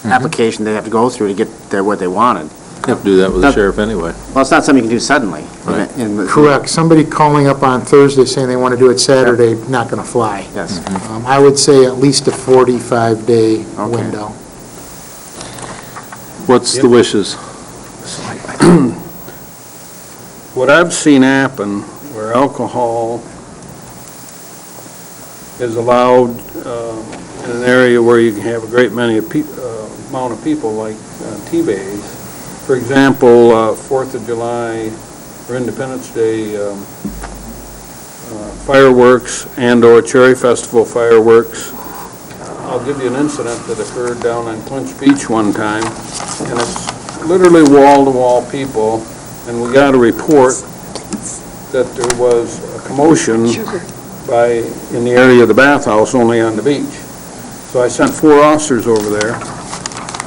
application they'd have to go through to get what they wanted. You have to do that with the sheriff anyway. Well, it's not something you can do suddenly. Right. Correct. Somebody calling up on Thursday saying they want to do it Saturday, not going to fly. Yes. I would say at least a 45-day Okay. window. What's the wishes? What I've seen happen where alcohol is allowed in an area where you can have a great many amount of people, like T-Bays. For example, 4th of July or Independence Day fireworks and/or Cherry Festival fireworks. I'll give you an incident that occurred down on Clinch Beach one time, and it's literally wall-to-wall people, and we got a report that there was a commotion in the area of the bathhouse, only on the beach. So I sent 4 officers over there,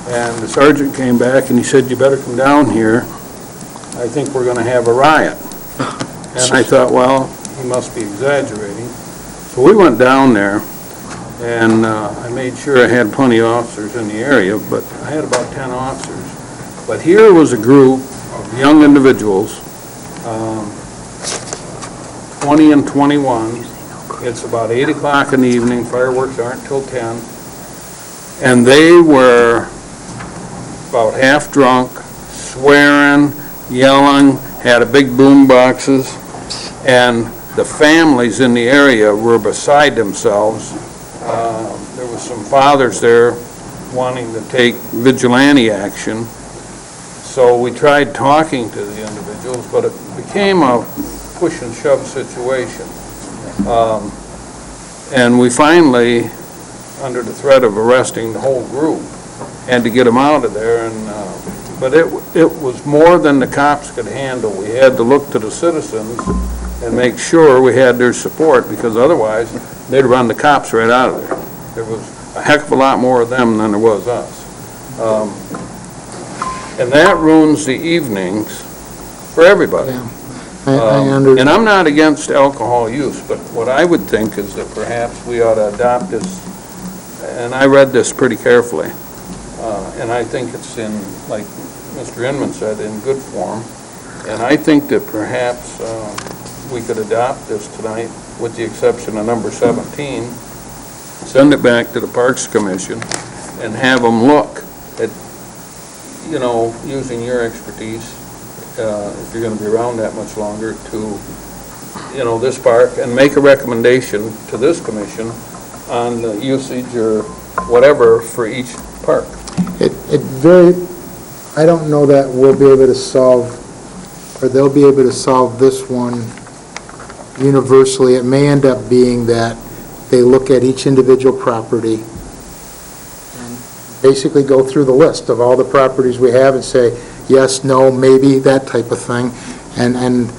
and the sergeant came back and he said, "You better come down here. I think we're going to have a riot." And I thought, well, he must be exaggerating. So we went down there, and I made sure I had plenty of officers in the area, but I had about 10 officers. But here was a group of young individuals, 20 and 21. It's about 8 o'clock in the evening, fireworks aren't till 10. And they were about half drunk, swearing, yelling, had a big boom boxes, and the families in the area were beside themselves. There was some fathers there wanting to take vigilante action. So we tried talking to the individuals, but it became a push and shove situation. And we finally, under the threat of arresting the whole group, had to get them out of there. But it was more than the cops could handle. We had to look to the citizens and make sure we had their support, because otherwise they'd run the cops right out of there. There was a heck of a lot more of them than there was us. And that ruins the evenings for everybody. Yeah. I under- And I'm not against alcohol use, but what I would think is that perhaps we ought to adopt this, and I read this pretty carefully, and I think it's in, like Mr. Inman said, in good form, and I think that perhaps we could adopt this tonight, with the exception of number 17, send it back to the Parks Commission, and have them look at, using your expertise, if you're going to be around that much longer, to, this park, and make a recommendation to this commission on the usage or whatever for each park. I don't know that we'll be able to solve, or they'll be able to solve this one universally. It may end up being that they look at each individual property and basically go through the list of all the properties we have and say, yes, no, maybe, that type of thing. And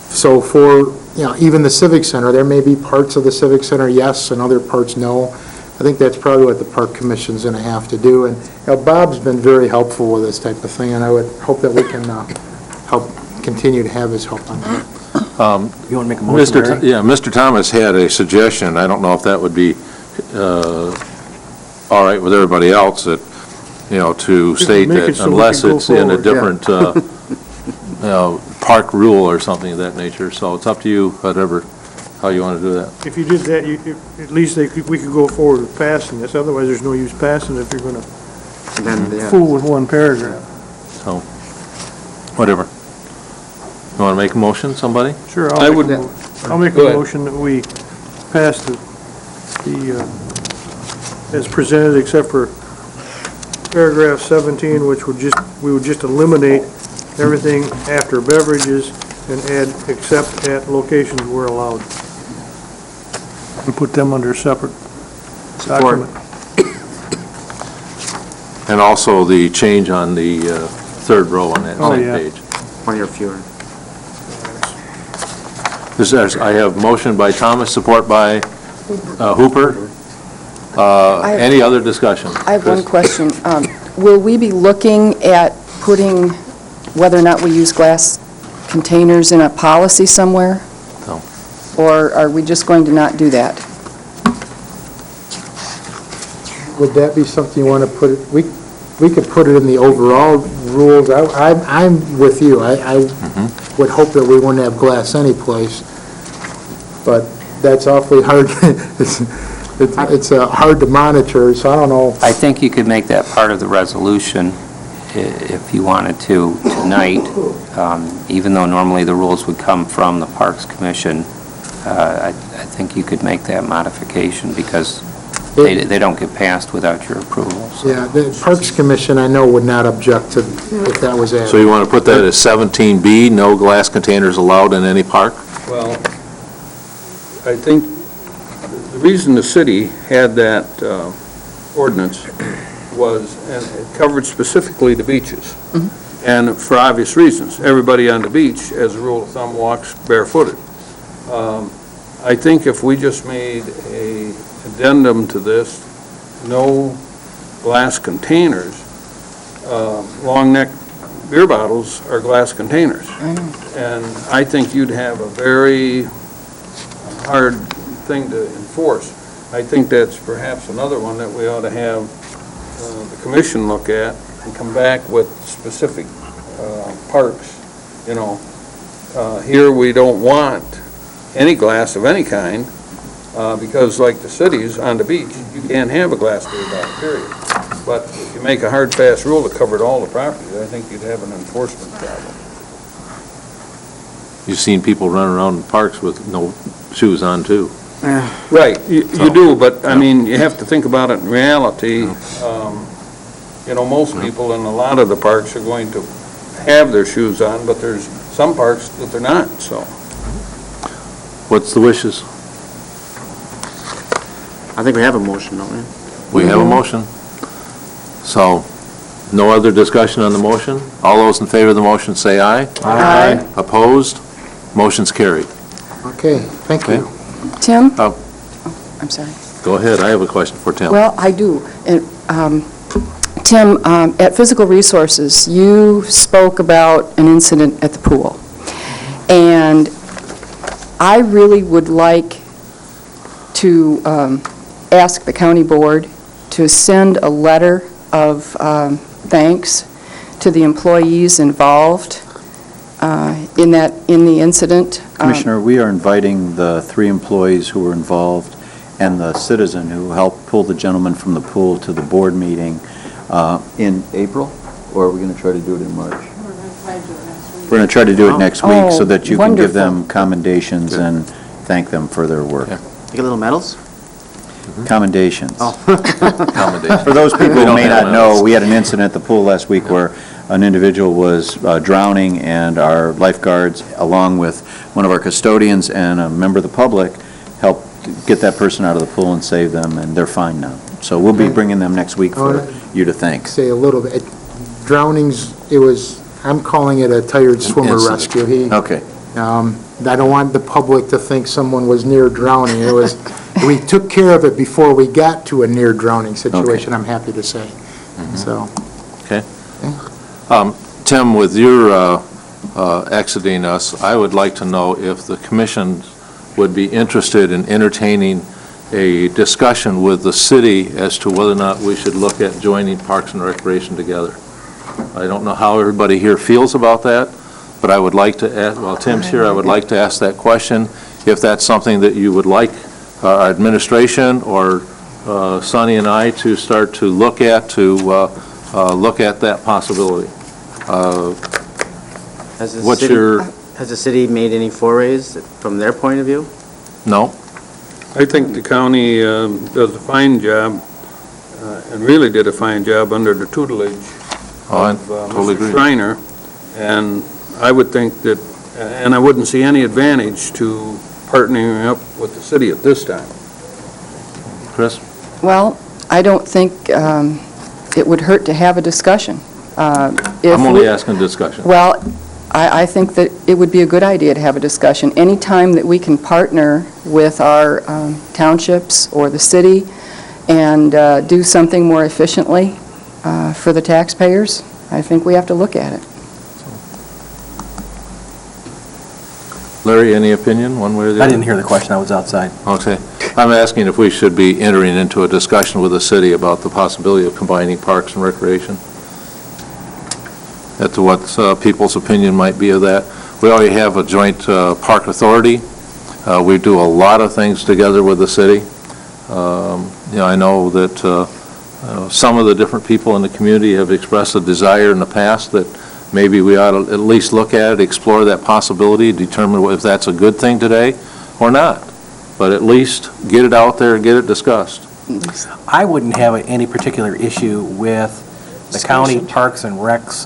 so for, even the Civic Center, there may be parts of the Civic Center yes and other parts no. I think that's probably what the Park Commission's going to have to do. And Bob's been very helpful with this type of thing, and I would hope that we can help continue to have his help on that. You want to make a motion, Larry? Mr. Thomas had a suggestion. I don't know if that would be all right with everybody else, that, to state make it that so we unless can go it's in a forward, different park rule or something of that nature. So it's up to you, how you want to do that. If you did that, at least we could go forward with passing this, otherwise there's no use passing it if you're gonna fool with one paragraph. So, whatever. You want to make a motion, somebody? Sure, I would- I'll make a Go ahead. motion that we pass the as presented, except for paragraph 17, which we would just eliminate everything after beverages, and add except at locations where allowed. And put them under separate document. And also the change on the third row on that Oh, same yeah. page. One or fewer. I have motion by Thomas, support by Hooper. Any other discussion? I have one Chris? question. Will we be looking at putting whether or not we use glass containers in a policy somewhere? No. Or are we just going to not do that? Would that be something you want to put, we could put it in the overall rules. I'm with you. I would hope that we wouldn't have glass anyplace, but that's awfully hard. It's hard to monitor, so I don't know. I think you could make that part of the resolution if you wanted to tonight, even though normally the rules would come from the Parks Commission. I think you could make that modification because they don't get passed without your approval. So. Yeah, the Parks Commission, I know, would not object to if that was added. So you want to put that as 17B, no glass containers allowed in any park? Well, I think the reason the city had that ordinance was, and it covered specifically the beaches. And for obvious reasons. Everybody on the beach, as a rule of thumb, walks barefooted. I think if we just made a addendum to this, no glass containers, long neck beer bottles are glass containers. And I think you'd have a very hard thing to enforce. I think that's perhaps another one that we ought to have the commission look at and come back with specific parks. You know, here we don't want any glass of any kind, because like the cities on the beach, you can't have a glass beer bottle, period. But if you make a hard, fast rule that covered all the properties, I think you'd have an enforcement problem. You've seen people run around in parks with no shoes on, too. Right, you do, but, I mean, you have to think about it in reality. You know, most people in a lot of the parks are going to have their shoes on, but there's some parks that they're not, so. What's the wishes? I think we have a motion, don't we? We have a motion. So, no other discussion on the motion? All those in favor of the motion say aye. Aye. Opposed? Motion's carried. Okay, thank you. Tim? Oh. I'm sorry. Go ahead, I have a question for Tim. Well, I do. And, Tim, at Physical Resources, you spoke about an incident at the pool. And I really would like to ask the county board to send a letter of thanks to the employees involved in the incident. Commissioner, we are inviting the 3 employees who were involved and the citizen who helped pull the gentleman from the pool to the board meeting in April, or are we going to try to do it in March? We're going to try to do it next week so that you can give them commendations and thank them for their work. You get little medals? Commendations. Accommodation. For those people We who don't may have not medals. know, we had an incident at the pool last week where an individual was drowning, and our lifeguards, along with one of our custodians and a member of the public, helped get that person out of the pool and save them, and they're fine now. So we'll be bringing them next week for you to thank. Say a little bit. Drownings, I'm calling it a tired swimmer Incident. rescue. Okay. I don't want the public to think someone was near drowning. We took care of it before we got to a near drowning situation, I'm happy to say. So, Tim, with your exiting us, I would like to know if the commission would be interested in entertaining a discussion with the city as to whether or not we should look at joining Parks and Recreation together. I don't know how everybody here feels about that, but I would like to ask, while Tim's here, I would like to ask that question, if that's something that you would like our administration or Sonny and I to start to look at, that possibility. Has the city made any forays from their point of view? No? I think the county does a fine job, and really did a fine job under the tutelage Oh, I of totally agree. Mr. Schreiner, And I would think that, and I wouldn't see any advantage to partnering up with the city at this time. Chris? Well, I don't think it would hurt to have a discussion. I'm only asking discussion. Well, I think that it would be a good idea to have a discussion. Anytime that we can partner with our townships or the city and do something more efficiently for the taxpayers, I think we have to look at it. Larry, any opinion, one way or the I other? didn't hear the question, I was outside. Okay. I'm asking if we should be entering into a discussion with the city about the possibility of combining parks and recreation. As to what people's opinion might be of that. We already have a joint park authority. We do a lot of things together with the city. I know that some of the different people in the community have expressed a desire in the past that maybe we ought to at least look at it, explore that possibility, determine if that's a good thing today or not. But at least get it out there and get it discussed. I wouldn't have any particular issue with the County Parks and Recs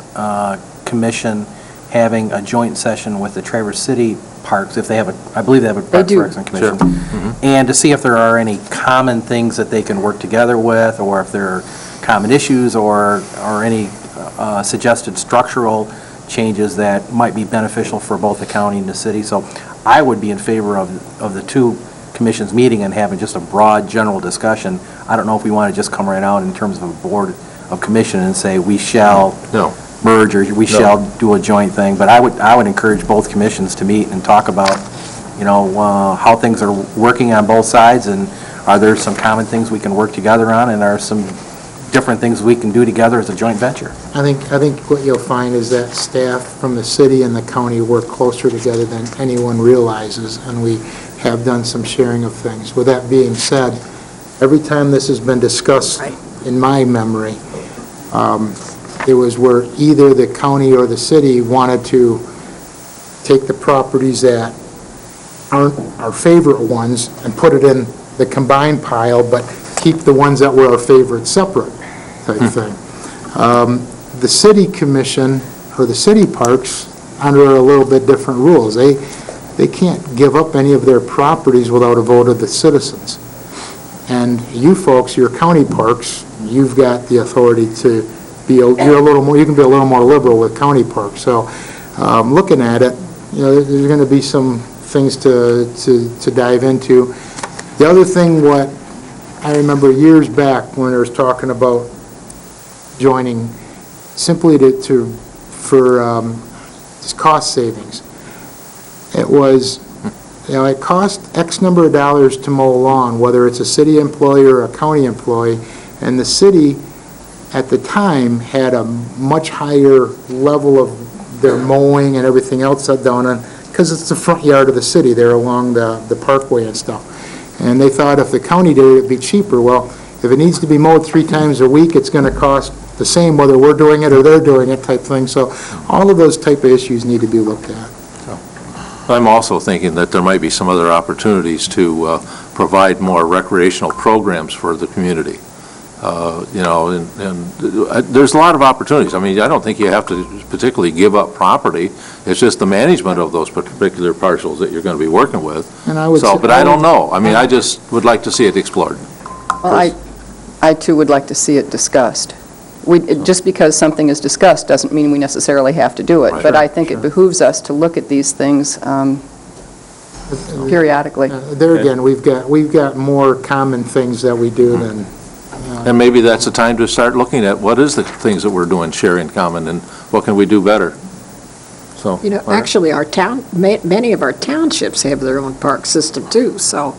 Commission having a joint session with the Traverse City Parks, if they have I believe they have a Parks and Recs Commission. And to see if there are any common things that they can work together with, or if there are common issues, or any suggested structural changes that might be beneficial for both the county and the city. So I would be in favor of the two commissions meeting and having just a broad, general discussion. I don't know if we want to just come right out in terms of a board of commission and say we shall merge, or we shall do a joint thing, but I would encourage both commissions to meet and talk about, how things are working on both sides, and are there some common things we can work together on, and are some different things we can do together as a joint venture. I think what you'll find is that staff from the city and the county work closer together than anyone realizes, and we have done some sharing of things. With that being said, every time this has been discussed, in my memory, it was where either the county or the city wanted to take the properties that aren't our favorite ones and put it in the combined pile, but keep the ones that were our favorite separate type thing. The city commission, or the city parks, under a little bit different rules. They can't give up any of their properties without a vote of the citizens. And you folks, your county parks, you've got the authority to be, you can be a little more liberal with county parks. So, looking at it, there's going to be some things to dive into. The other thing, what I remember years back when I was talking about joining, simply for cost savings. It was, it cost X number of dollars to mow a lawn, whether it's a city employee or a county employee, and the city at the time had a much higher level of their mowing and everything else done on, because it's the front yard of the city there along the parkway and stuff. And they thought if the county did it, it'd be cheaper. Well, if it needs to be mowed 3 times a week, it's going to cost the same whether we're doing it or they're doing it type thing. So all of those type of issues need to be looked at. I'm also thinking that there might be some other opportunities to provide more recreational programs for the community. And there's a lot of opportunities. I mean, I don't think you have to particularly give up property. It's just the management of those particular parcels that you're going to be working with. And I would But I don't know. I mean, I just would like to see it explored. Well, I too would like to see it discussed. Just because something is discussed doesn't mean we necessarily have to do it, Right. but I think it behooves us to look at these things periodically. There again, we've got more common things that we do than. And maybe that's the time to start looking at what is the things that we're doing, share in common, and what can we do better? So. Actually, many of our townships have their own park system too, so,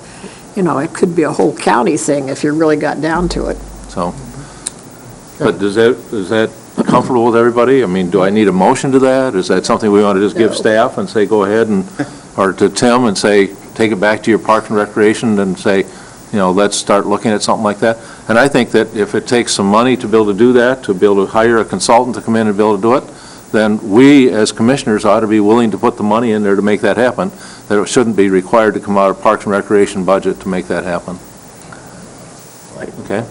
it could be a whole county thing if you really got down to it. So, but is that comfortable with everybody? I mean, do I need a motion to that? Is that something we want to just give No. staff and say, go ahead or to Tim and say, take it back to your Park and Recreation and say, let's start looking at something like that? And I think that if it takes some money to be able to do that, to be able to hire a consultant to come in and be able to do it, then we as commissioners ought to be willing to put the money in there to make that happen, that it shouldn't be required to come out of Parks and Recreation budget to make that happen. Okay?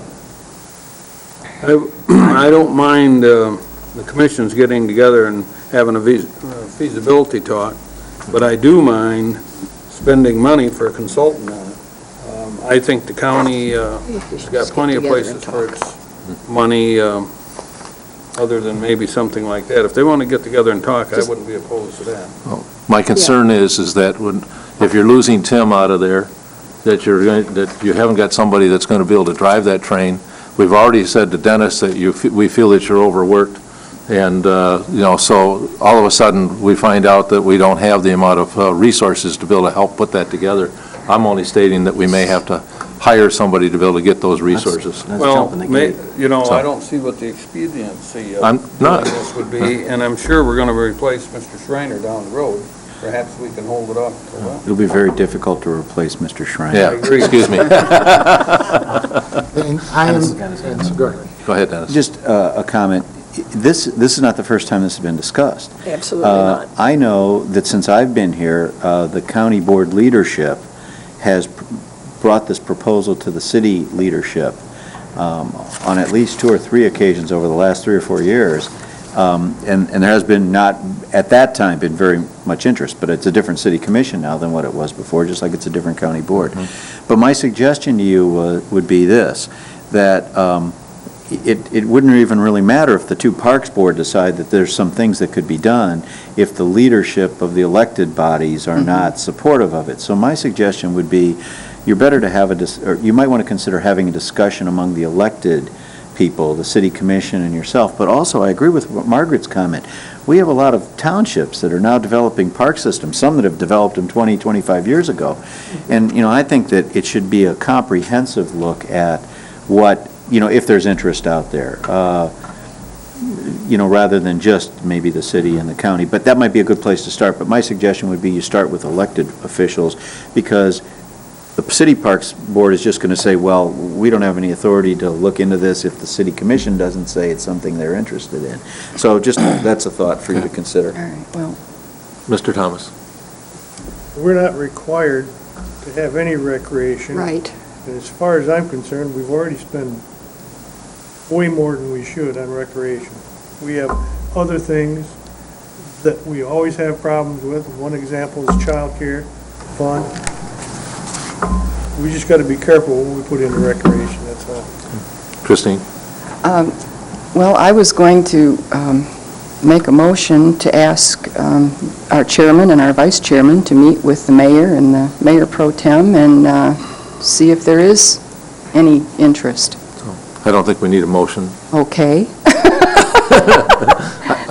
I don't mind the commissions getting together and having a feasibility talk, but I do mind spending money for a consultant on it. I think the county has got plenty of places for its money, other than maybe something like that. If they want to get together and talk, I wouldn't be opposed to that. My concern is that if you're losing Tim out of there, that you haven't got somebody that's going to be able to drive that train. We've already said to Dennis that we feel that you're overworked, and, so all of a sudden, we find out that we don't have the amount of resources to be able to help put that together. I'm only stating that we may have to hire somebody to be able to get those resources. Well, I don't see what the expediency I'm of not. doing this would be, and I'm sure we're going to replace Mr. Schreiner down the road. Perhaps we can hold it off until then. It'll be very difficult to replace Mr. Schreiner. Yeah, excuse me. And I am, go ahead. Go ahead, Dennis. Just a comment. This is not the first time this has been discussed. Absolutely not. I know that since I've been here, the county board leadership has brought this proposal to the city leadership on at least 2 or 3 occasions over the last 3 or 4 years. And there has been not, at that time, been very much interest, but it's a different city commission now than what it was before, just like it's a different county board. But my suggestion to you would be this, that it wouldn't even really matter if the 2 parks board decide that there's some things that could be done if the leadership of the elected bodies are not supportive of it. So my suggestion would be, you're better to have or you might want to consider having a discussion among the elected people, the city commission and yourself. But also, I agree with Margaret's comment. We have a lot of townships that are now developing park systems, some that have developed them 20, 25 years ago. And, I think that it should be a comprehensive look at what, if there's interest out there, rather than just maybe the city and the county. But that might be a good place to start. But my suggestion would be you start with elected officials, because the city parks board is just going to say, well, we don't have any authority to look into this if the city commission doesn't say it's something they're interested in. So just, that's a thought for you to consider. All right, well, Mr. Thomas. We're not required to have any recreation. Right. And as far as I'm concerned, we've already spent way more than we should on recreation. We have other things that we always have problems with. One example is childcare, fun. We just got to be careful when we put into recreation, that's all. Christine? well, I was going to make a motion to ask our chairman and our vice chairman to meet with the mayor and the mayor pro tem and see if there is any interest. I don't think we need a motion. Okay.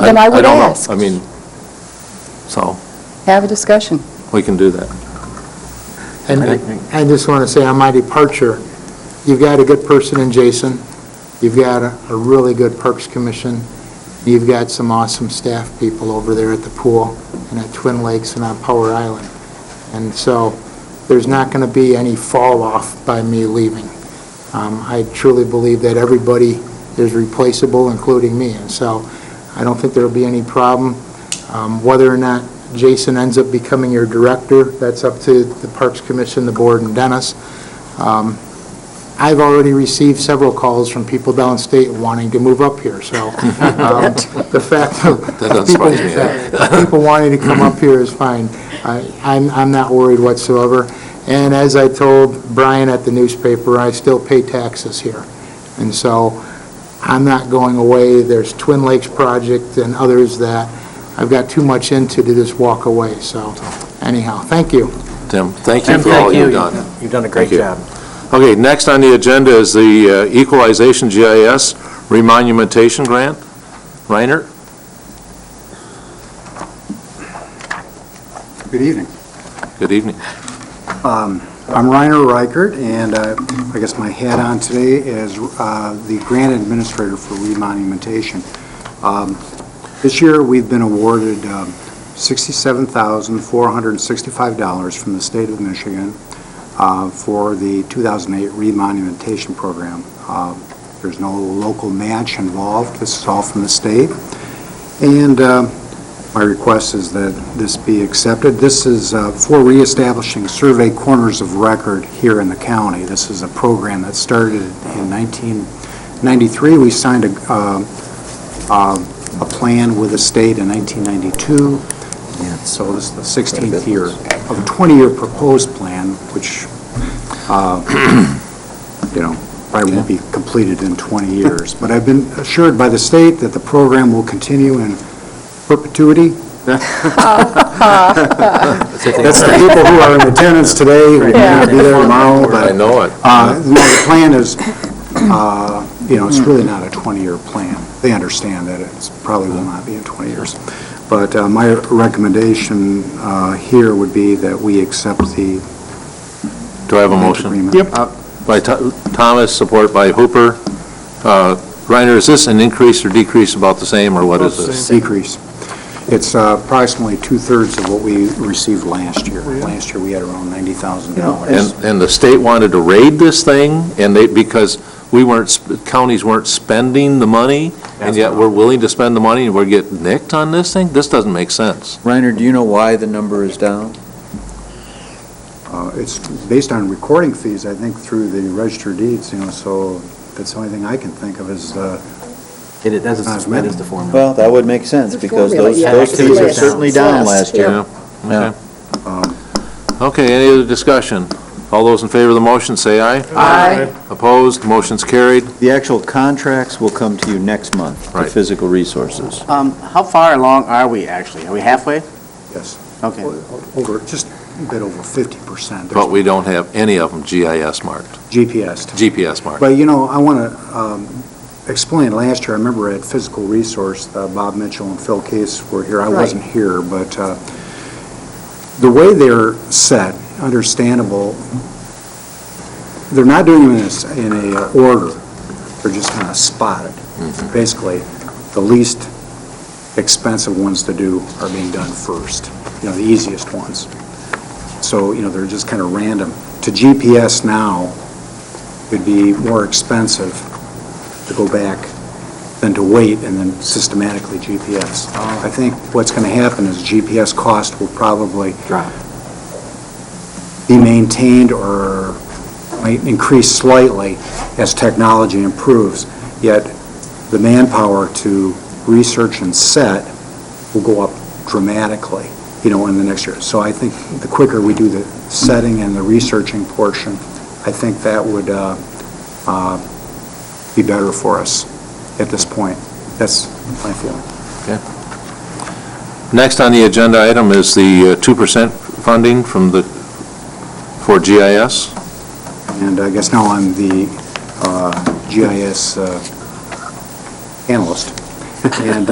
Then I would ask. I mean, so, Have a discussion. we can do that. And I just want to say on my departure, you've got a good person in Jason, you've got a really good Parks Commission, you've got some awesome staff people over there at the pool and at Twin Lakes and on Power Island. And so there's not going to be any fall off by me leaving. I truly believe that everybody is replaceable, including me, and so I don't think there'll be any problem. Whether or not Jason ends up becoming your director, that's up to the Parks Commission, the board, and Dennis. I've already received several calls from people downstate wanting to move up here, so the fact of people wanting to come up here is fine. I'm not worried whatsoever. And as I told Brian at the newspaper, I still pay taxes here. And so I'm not going away. There's Twin Lakes Project and others that I've got too much into to just walk away. So anyhow, thank you. Tim, thank you Tim, for all thank you. you've done. You've done a great Thank you. job. Okay, next on the agenda is the Equalization GIS Remonumentation Grant. Reiner? Good evening. Good evening. I'm Reiner Reichert, and I guess my hat on today is the grant administrator for remonumentation. This year, we've been awarded $67,465 from the state of Michigan for the 2008 remonumentation program. There's no local match involved. This is all from the state. And my request is that this be accepted. This is for reestablishing survey corners of record here in the county. This is a program that started in 1993. We signed a a plan with the state in 1992. So this is the 16th year of a 20-year proposed plan, which, probably won't be completed in 20 years. But I've been assured by the state that the program will continue in perpetuity. That's the people who are in attendance today, who may not be there tomorrow, but... I know it. The plan is, it's really not a 20-year plan. They understand that it probably will not be in 20 years. But my recommendation here would be that we accept the Do I have a motion? agreement. By Thomas, support by Hooper. Reiner, is this an increase or decrease, about the same, or what is this? Decrease. It's approximately two-thirds of what we received last year. Last year, we had around $90,000. And the state wanted to raid this thing, and because counties weren't spending the money, and yet we're willing to spend the money, and we're getting nicked on this thing? This doesn't make sense. Reiner, do you know why the number is down? It's based on recording fees, I think, through the register of deeds, so that's the only thing I can think of is, That is the formula. Well, that would make sense, The because formula, yeah, those fees are less. certainly It's down less, last year. Okay. Okay, any other discussion? All those in favor of the motion, say aye. Aye. Opposed, motion's carried. The actual contracts will come to you next month, Right. the physical resources. How far along are we actually? Are we halfway? yes, Okay. just a bit over 50%. But we don't have any of them GIS marked, GPS. GPS marked. But, I want to explain, last year, I remember at Physical Resource, Bob Mitchell and Phil Case were here. I wasn't here, but the way they're set, understandable, they're not doing them in a order. They're just kind of spotted. Basically, the least expensive ones to do are being done first, the easiest ones. So, they're just kind of random. To GPS now, it'd be more expensive to go back than to wait and then systematically GPS. I think what's going to happen is GPS cost will probably be maintained or might increase slightly as technology improves, yet the manpower to research and set will go up dramatically, in the next year. So I think the quicker we do the setting and the researching portion, I think that would be better for us at this point. That's my feeling. Next on the agenda item is the 2% funding for GIS. And I guess now I'm the GIS analyst. And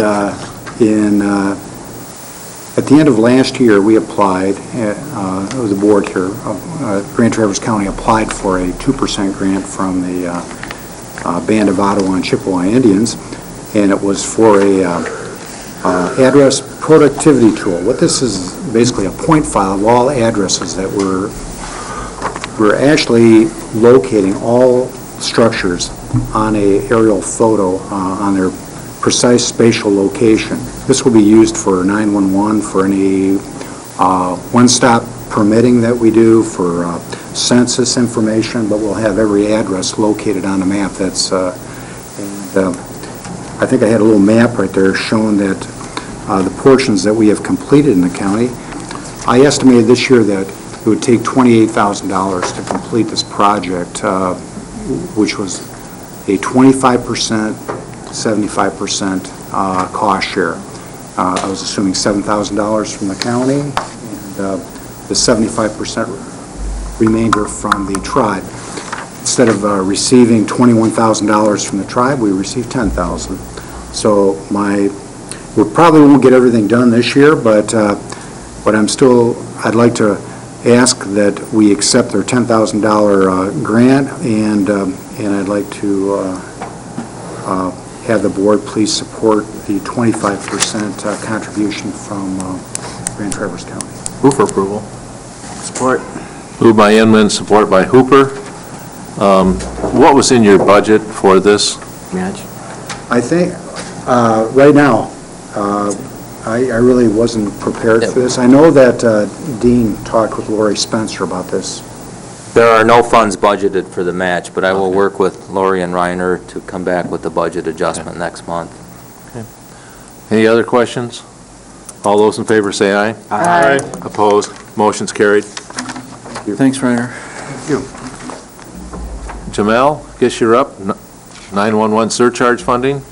at the end of last year, we applied, the board here, Grand Traverse County applied for a 2% grant from the Band of Ottawa and Chippewa Indians, and it was for a address productivity tool. What this is basically a point file of all addresses that we're actually locating all structures on a aerial photo on their precise spatial location. This will be used for 911, for any one-stop permitting that we do, for census information, but we'll have every address located on a map. That's, I think I had a little map right there showing that the portions that we have completed in the county. I estimated this year that it would take $28,000 to complete this project, which was a 25%, 75% cost share. I was assuming $7,000 from the county, and the 75% remainder from the tribe. Instead of receiving $21,000 from the tribe, we received $10,000. So we probably won't get everything done this year, but I'd like to ask that we accept their $10,000 grant, and I'd like to have the board please support the 25% contribution from Grand Traverse County. Move for approval. Support. Moved by Inman, support by Hooper. What was in your budget for this? Match. I think, right now, I really wasn't prepared for this. I know that Dean talked with Lori Spencer about this. There are no funds budgeted for the match, but I will work with Lori and Reiner to come back with the budget adjustment next month. Any other questions? All those in favor say aye. Aye. Opposed? Motion's carried. Thanks, Reiner. Jamel, guess you're up. 911 surcharge funding.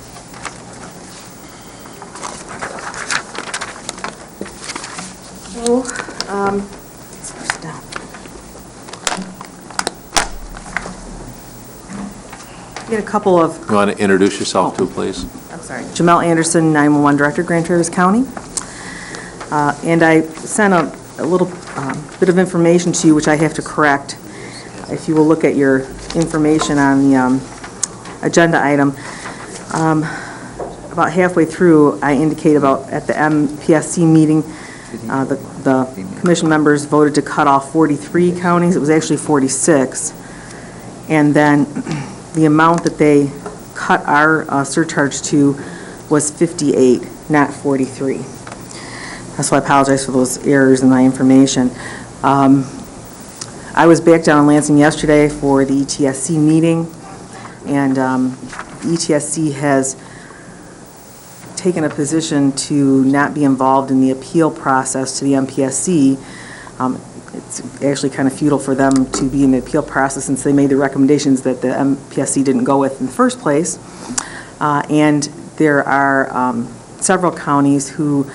Get a couple of, You want to introduce yourself too, please? I'm sorry, Jamel Anderson, 911 Director, Grand Traverse County. And I sent a little bit of information to you, which I have to correct. If you will look at your information on the agenda item, about halfway through, I indicate about at the MPSC meeting, the commission members voted to cut off 43 counties. It was actually 46. And then the amount that they cut our surcharge to was 58, not 43. So I apologize for those errors in my information. I was back down in Lansing yesterday for the ETSC meeting, and ETSC has taken a position to not be involved in the appeal process to the MPSC. It's actually kind of futile for them to be in the appeal process since they made the recommendations that the MPSC didn't go with in the first place. And there are several counties who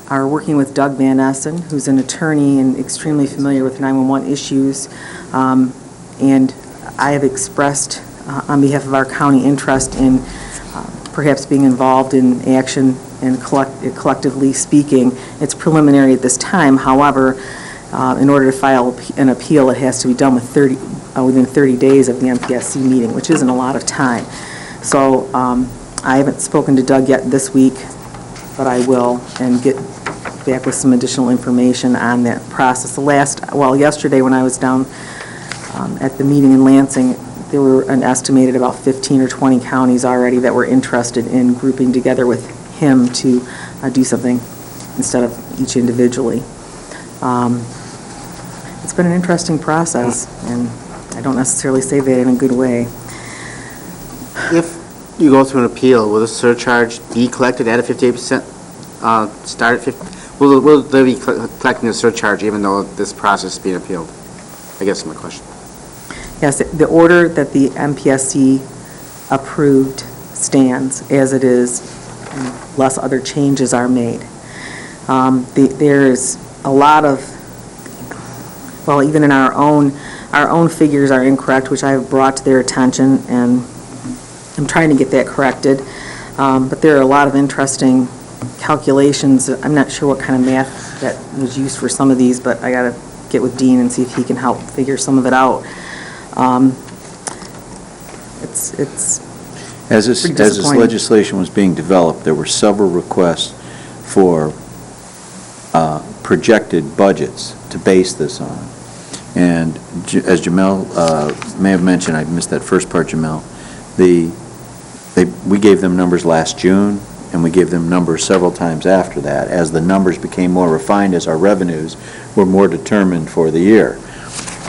are working with Doug Van Essen, who's an attorney and extremely familiar with 911 issues. And I have expressed on behalf of our county interest in perhaps being involved in action and collectively speaking. It's preliminary at this time. However, in order to file an appeal, it has to be done within 30 days of the MPSC meeting, which isn't a lot of time. So I haven't spoken to Doug yet this week, but I will, and get back with some additional information on that process. Yesterday when I was down at the meeting in Lansing, there were an estimated about 15 or 20 counties already that were interested in grouping together with him to do something instead of each individually. It's been an interesting process, and I don't necessarily say that in a good way. If you go through an appeal, will the surcharge be collected at a 58%, start at 50? Will they be collecting the surcharge even though this process is being appealed? I guess is my question. Yes, the order that the MPSC approved stands as it is, unless other changes are made. There's a lot of, even in our own figures are incorrect, which I have brought to their attention, and I'm trying to get that corrected. But there are a lot of interesting calculations. I'm not sure what kind of math that was used for some of these, but I got to get with Dean and see if he can help figure some of it out. It's As this disappointing. legislation was being developed, there were several requests for projected budgets to base this on. And as Jamel may have mentioned, I missed that first part, Jamel, we gave them numbers last June, and we gave them numbers several times after that, as the numbers became more refined, as our revenues were more determined for the year.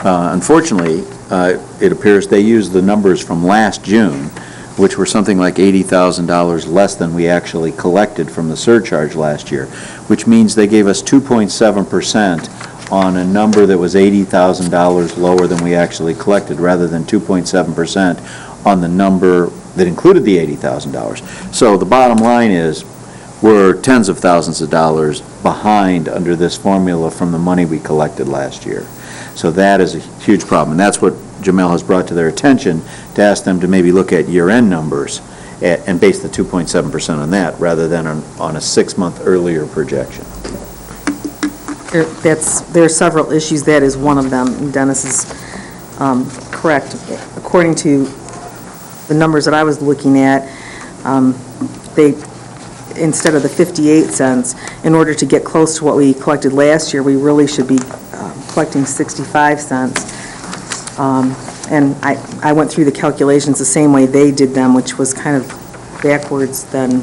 Unfortunately, it appears they used the numbers from last June, which were something like $80,000 less than we actually collected from the surcharge last year, which means they gave us 2.7% on a number that was $80,000 lower than we actually collected, rather than 2.7% on the number that included the $80,000. So the bottom line is, we're tens of thousands of dollars behind under this formula from the money we collected last year. So that is a huge problem, and that's what Jamel has brought to their attention, to ask them to maybe look at year-end numbers and base the 2.7% on that, rather than on a 6-month earlier projection. There are several issues. That is one of them. And Dennis is correct. According to the numbers that I was looking at, they, instead of the 58 cents, in order to get close to what we collected last year, we really should be collecting 65 cents. And I went through the calculations the same way they did them, which was kind of backwards than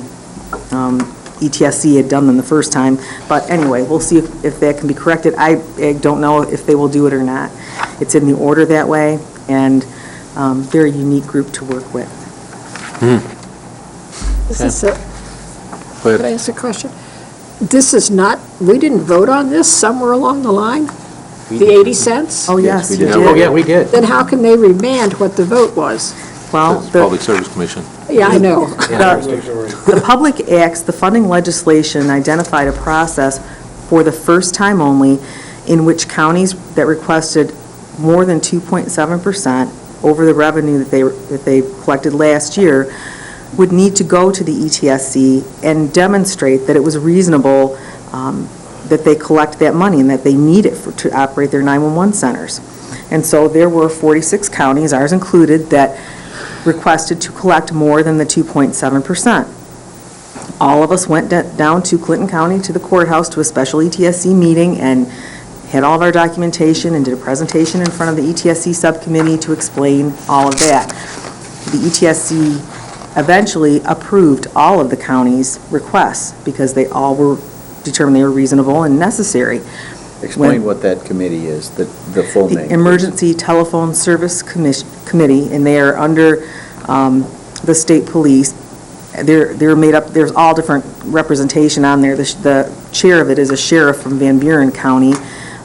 ETSC had done them the first time. But anyway, we'll see if that can be corrected. I don't know if they will do it or not. It's in the order that way, and they're a unique group to work with. This is Go Could I ahead. ask a question? This is not, we didn't vote on this somewhere along the line? The 80 cents? Oh, yes, we you did. did. Oh, yeah, we did. Then how can they remand what the vote was? Well, It's Public Service Commission. Yeah, I know. the Public Acts, the funding legislation identified a process for the first time only in which counties that requested more than 2.7% over the revenue that they collected last year would need to go to the ETSC and demonstrate that it was reasonable that they collect that money and that they need it to operate their 911 centers. And so there were 46 counties, ours included, that requested to collect more than the 2.7%. All of us went down to Clinton County to the courthouse to a special ETSC meeting and had all of our documentation and did a presentation in front of the ETSC subcommittee to explain all of that. The ETSC eventually approved all of the county's requests because they all were determined they were reasonable and necessary. Explain what that committee is, the full name. The Emergency Telephone Service Committee, and they are under the state police. They're made up, there's all different representation on there. The chair of it is a sheriff from Van Buren County.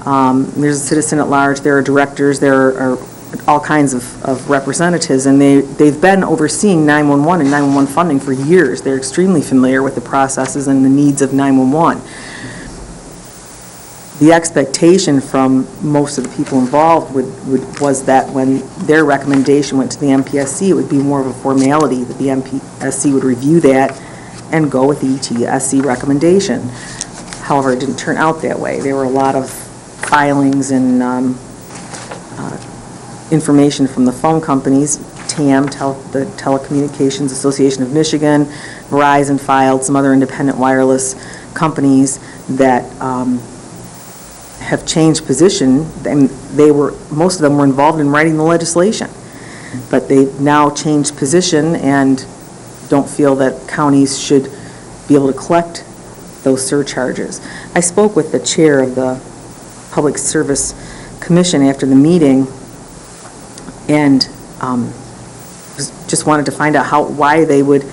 There's a citizen at large, there are directors, there are all kinds of representatives, and they've been overseeing 911 and 911 funding for years. They're extremely familiar with the processes and the needs of 911. The expectation from most of the people involved was that when their recommendation went to the MPSC, it would be more of a formality, that the MPSC would review that and go with the ETSC recommendation. However, it didn't turn out that way. There were a lot of filings and information from the phone companies, TAM, the Telecommunications Association of Michigan, Verizon filed, some other independent wireless companies that have changed position, and most of them were involved in writing the legislation. But they've now changed position and don't feel that counties should be able to collect those surcharges. I spoke with the chair of the Public Service Commission after the meeting and just wanted to find out why they would,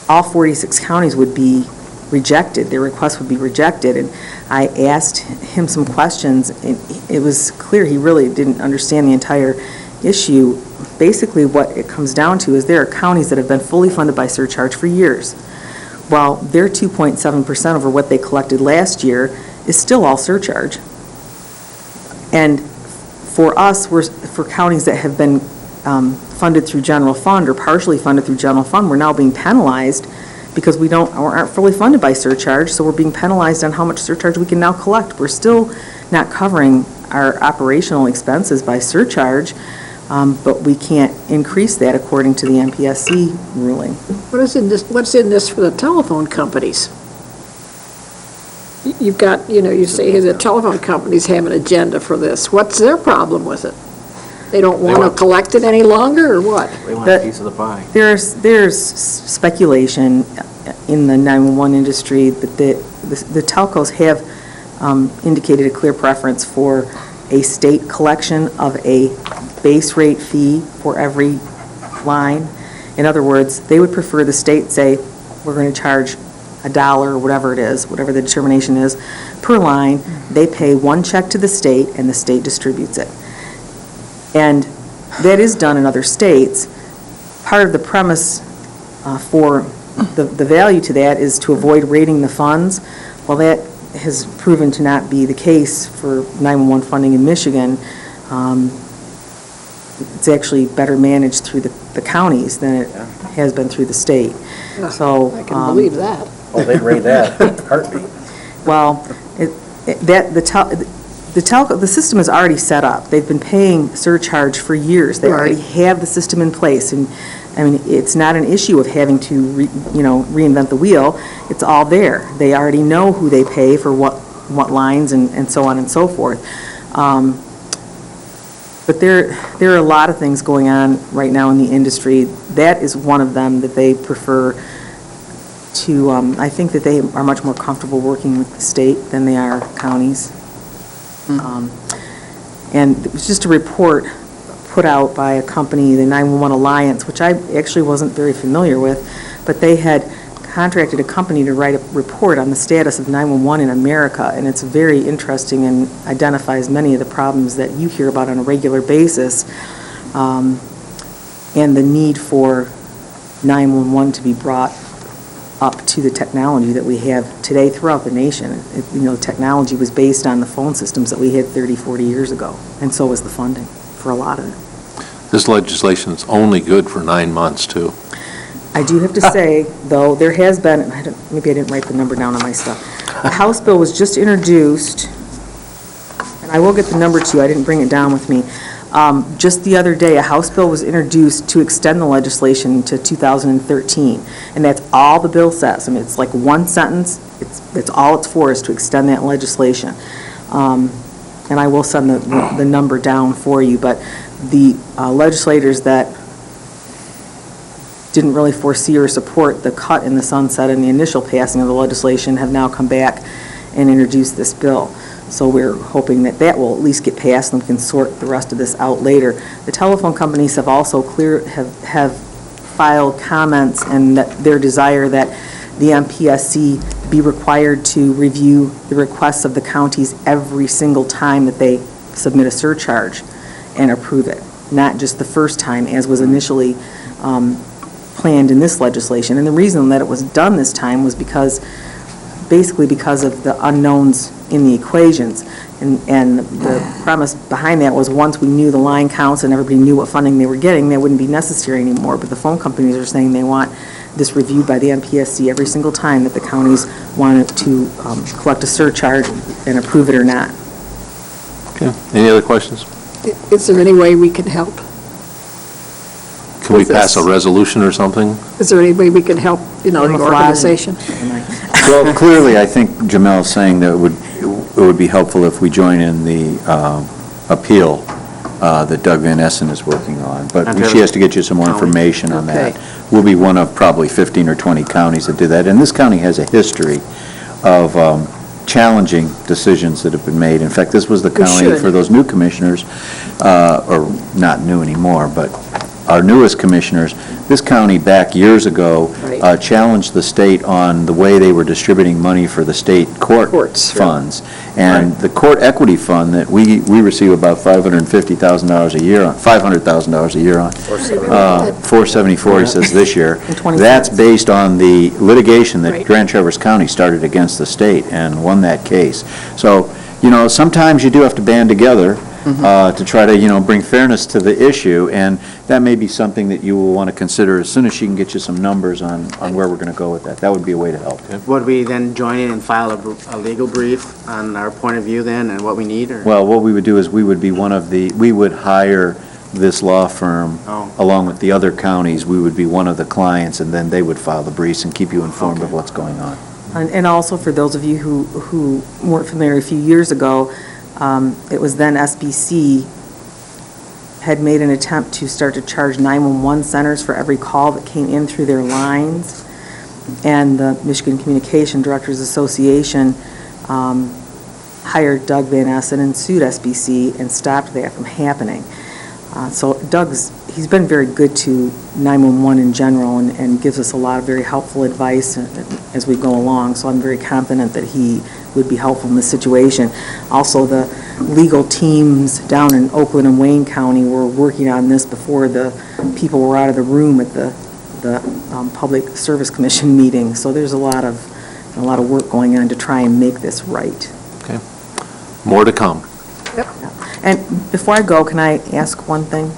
all 46 counties would be rejected, their request would be rejected. And I asked him some questions, and it was clear he really didn't understand the entire issue. Basically, what it comes down to is there are counties that have been fully funded by surcharge for years. While their 2.7% over what they collected last year is still all surcharge. And for us, for counties that have been funded through general fund or partially funded through general fund, we're now being penalized because we aren't fully funded by surcharge, so we're being penalized on how much surcharge we can now collect. We're still not covering our operational expenses by surcharge, but we can't increase that according to the MPSC ruling. What's in this for the telephone companies? You've got, you say the telephone companies have an agenda for this. What's their problem with it? They don't want to collect it any longer, or what? They want a piece of the pie. There's speculation in the 911 industry that the telcos have indicated a clear preference for a state collection of a base rate fee for every line. In other words, they would prefer the state say, we're going to charge $1 or whatever it is, whatever the determination is, per line. They pay one check to the state, and the state distributes it. And that is done in other states. Part of the premise for the value to that is to avoid raiding the funds. Well, that has proven to not be the case for 911 funding in Michigan. It's actually better managed through the counties than it has been through the state. So I can believe that. Oh, they'd rate that in a heartbeat. Well, the system is already set up. They've been paying surcharge for years. They already have the system in place, and I mean, it's not an issue of having to reinvent the wheel. It's all there. They already know who they pay for what lines and so on and so forth. But there are a lot of things going on right now in the industry. That is one of them that they prefer to, I think that they are much more comfortable working with the state than they are counties. And it was just a report put out by a company, the 911 Alliance, which I actually wasn't very familiar with, but they had contracted a company to write a report on the status of 911 in America, and it's very interesting and identifies many of the problems that you hear about on a regular basis, and the need for 911 to be brought up to the technology that we have today throughout the nation. Technology was based on the phone systems that we had 30, 40 years ago, and so was the funding for a lot of it. This legislation is only good for 9 months, too. I do have to say, though, there has been, maybe I didn't write the number down on my stuff. A House bill was just introduced, and I will get the number to you, I didn't bring it down with me. Just the other day, a House bill was introduced to extend the legislation to 2013, and that's all the bill says. I mean, it's like one sentence, that's all it's for, is to extend that legislation. And I will send the number down for you, but the legislators that didn't really foresee or support the cut in the sunset and the initial passing of the legislation have now come back and introduced this bill. So we're hoping that that will at least get passed and we can sort the rest of this out later. The telephone companies have also have filed comments and that their desire that the MPSC be required to review the requests of the counties every single time that they submit a surcharge and approve it, not just the first time as was initially planned in this legislation. And the reason that it was done this time was basically because of the unknowns in the equations. And the premise behind that was once we knew the line counts and everybody knew what funding they were getting, that wouldn't be necessary anymore. But the phone companies are saying they want this reviewed by the MPSC every single time that the counties wanted to collect a surcharge and approve it or not. Okay. Any other questions? Is there any way we can help? Can we pass a resolution or something? Is there any way we can help, the organization? Well, clearly, I think Jamel is saying that it would be helpful if we join in the appeal that Doug Van Essen is working on. But she has to get you some more information on that. We'll be one of probably 15 or 20 counties that do that. And this county has a history of challenging decisions that have been made. In fact, this was the county for those new commissioners, or not new anymore, but our newest commissioners. This county back years ago challenged the state on the way they were distributing money for the state courts funds. And the court equity fund that we receive about $550,000 a year on, $500,000 a year on. 474, he says, this year. That's based on the litigation that Grand Traverse County started against the state and won that case. So, sometimes you do have to band together to try to, bring fairness to the issue, and that may be something that you will want to consider as soon as she can get you some numbers on where we're going to go with that. That would be a way to help. Would we then join in and file a legal brief on our point of view then and what we need? Or? Well, what we would do is we would be we would hire this law firm along with the other counties. We would be one of the clients, and then they would file the briefs and keep you informed of what's going on. And also for those of you who weren't familiar, a few years ago, it was then SBC had made an attempt to start to charge 911 centers for every call that came in through their lines. And the Michigan Communication Directors Association hired Doug Van Essen and sued SBC and stopped that from happening. So he's been very good to 911 in general and gives us a lot of very helpful advice as we go along. So I'm very confident that he would be helpful in this situation. Also, the legal teams down in Oakland and Wayne County were working on this before the people were out of the room at the Public Service Commission meeting. So there's a lot of work going on to try and make this right. Okay. More to come. Yep. And before I go, can I ask one thing?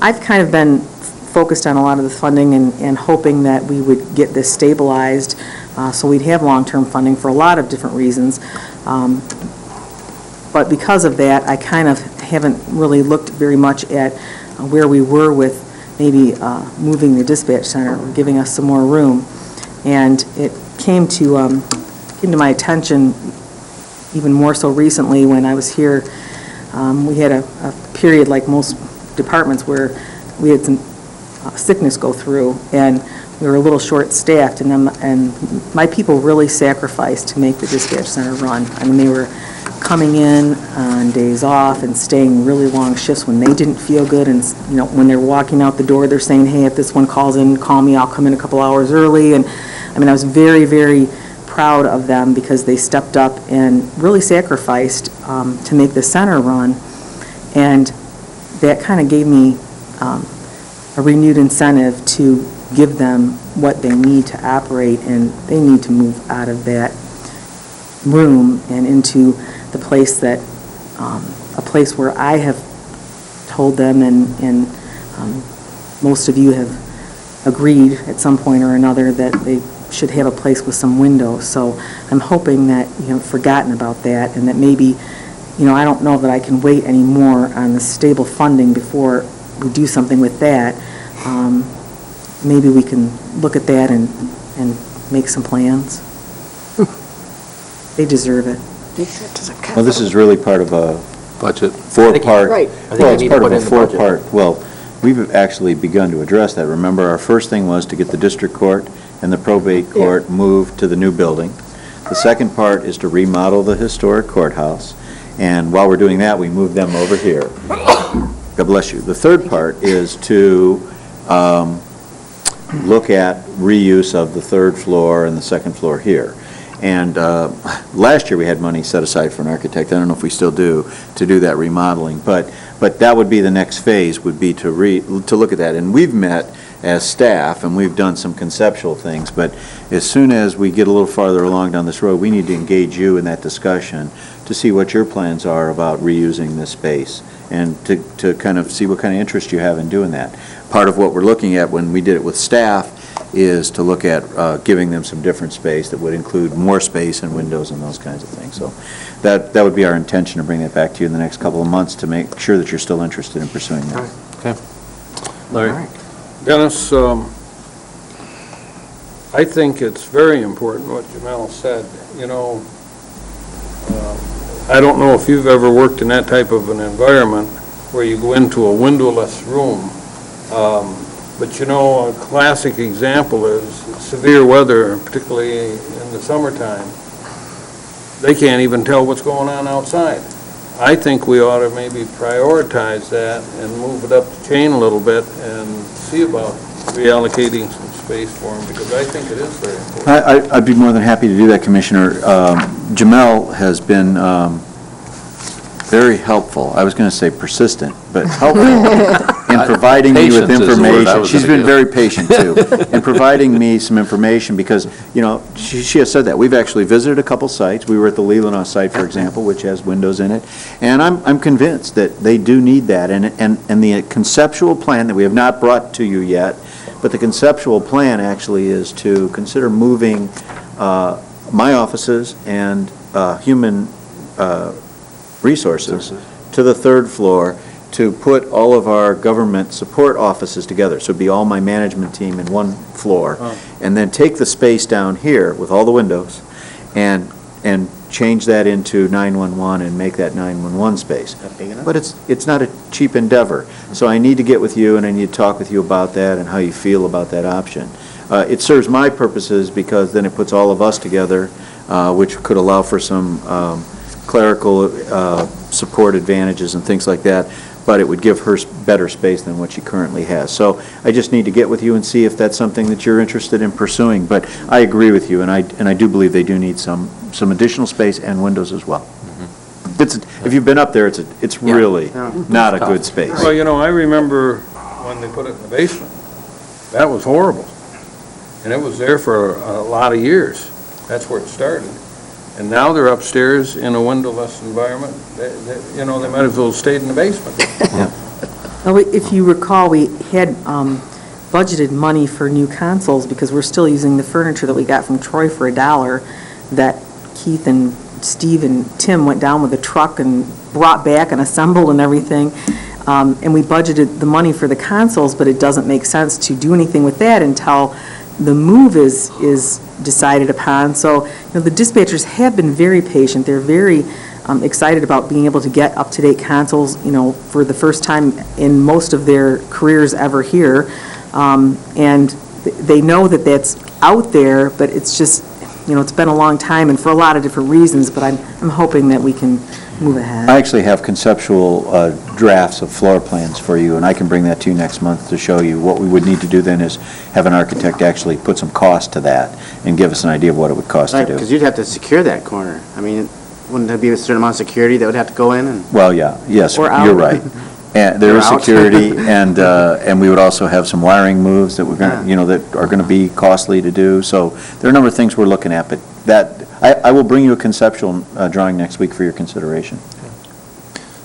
I've kind of been focused on a lot of the funding and hoping that we would get this stabilized so we'd have long-term funding for a lot of different reasons. But because of that, I kind of haven't really looked very much at where we were with maybe moving the dispatch center or giving us some more room. And it came to my attention even more so recently when I was here. We had a period like most departments where we had some sickness go through and we were a little short-staffed, and my people really sacrificed to make the dispatch center run. I mean, they were coming in on days off and staying really long shifts when they didn't feel good, and when they're walking out the door, they're saying, hey, if this one calls in, call me, I'll come in a couple hours early. And I mean, I was very, very proud of them because they stepped up and really sacrificed to make the center run. And that kind of gave me a renewed incentive to give them what they need to operate, and they need to move out of that room and into the place that, a place where I have told them and most of you have agreed at some point or another that they should have a place with some windows. So I'm hoping that you haven't forgotten about that, and that maybe, I don't know that I can wait anymore on the stable funding before we do something with that. Maybe we can look at that and make some plans. They deserve it. Well, this is really part of a Budget. four-part, Right. well, it's part of a four-part, well, we've actually begun to address that. Remember, our first thing was to get the district court and the probate court moved to the new building. The second part is to remodel the historic courthouse, and while we're doing that, we move them over here. God bless you. The third part is to look at reuse of the third floor and the second floor here. And last year, we had money set aside for an architect, I don't know if we still do, to do that remodeling, but that would be the next phase, would be to look at that. And we've met as staff, and we've done some conceptual things, but as soon as we get a little farther along down this road, we need to engage you in that discussion to see what your plans are about reusing this space, and to kind of see what kind of interest you have in doing that. Part of what we're looking at when we did it with staff is to look at giving them some different space that would include more space and windows and those kinds of things. So that would be our intention, to bring that back to you in the next couple of months to make sure that you're still interested in pursuing that. Okay. Larry? Dennis, I think it's very important what Jamel said. I don't know if you've ever worked in that type of an environment where you go into a windowless room. But a classic example is severe weather, particularly in the summertime. They can't even tell what's going on outside. I think we ought to maybe prioritize that and move it up the chain a little bit and see about reallocating some space for them, because I think it is very important. I'd be more than happy to do that, Commissioner. Jamel has been very helpful. I was going to say persistent, but helpful in providing me with Patience is the word I information. was She's gonna been very patient, too, in providing me some information, because, she has said that. We've actually visited a couple sites. We were at the Leelanau site, for example, which has windows in it, and I'm convinced that they do need that, and the conceptual plan that we have not brought to you yet, but the conceptual plan actually is to consider moving my offices and human resources to the third floor to put all of our government support offices together. So it'd be all my management team in one floor. And then take the space down here with all the windows and change that into 911 and make that 911 space. But it's not a cheap endeavor. So I need to get with you, and I need to talk with you about that and how you feel about that option. It serves my purposes because then it puts all of us together, which could allow for some clerical support advantages and things like that, but it would give her better space than what she currently has. So I just need to get with you and see if that's something that you're interested in pursuing. But I agree with you, and I do believe they do need some additional space and windows as well. If you've been up there, it's really not a good space. Well, I remember when they put it in the basement. That was horrible. And it was there for a lot of years. That's where it started. And now they're upstairs in a windowless environment. They might as well have stayed in the basement. Now, if you recall, we had budgeted money for new consoles because we're still using the furniture that we got from Troy for $1 that Keith and Steve and Tim went down with a truck and brought back and assembled and everything. And we budgeted the money for the consoles, but it doesn't make sense to do anything with that until the move is decided upon. So, the dispatchers have been very patient. They're very excited about being able to get up-to-date consoles, for the first time in most of their careers ever here. And they know that that's out there, but it's just, it's been a long time and for a lot of different reasons, but I'm hoping that we can move ahead. I actually have conceptual drafts of floor plans for you, and I can bring that to you next month to show you. What we would need to do then is have an architect actually put some cost to that and give us an idea of what it would cost to Right, do. because you'd have to secure that corner. I mean, wouldn't there be a certain amount of security that would have to go in and? Well, yeah, yes, Or you're out. right. And there Or is out. security, and we would also have some wiring moves that we're going to, that are going to be costly to do. So there are a number of things we're looking at, but I will bring you a conceptual drawing next week for your consideration.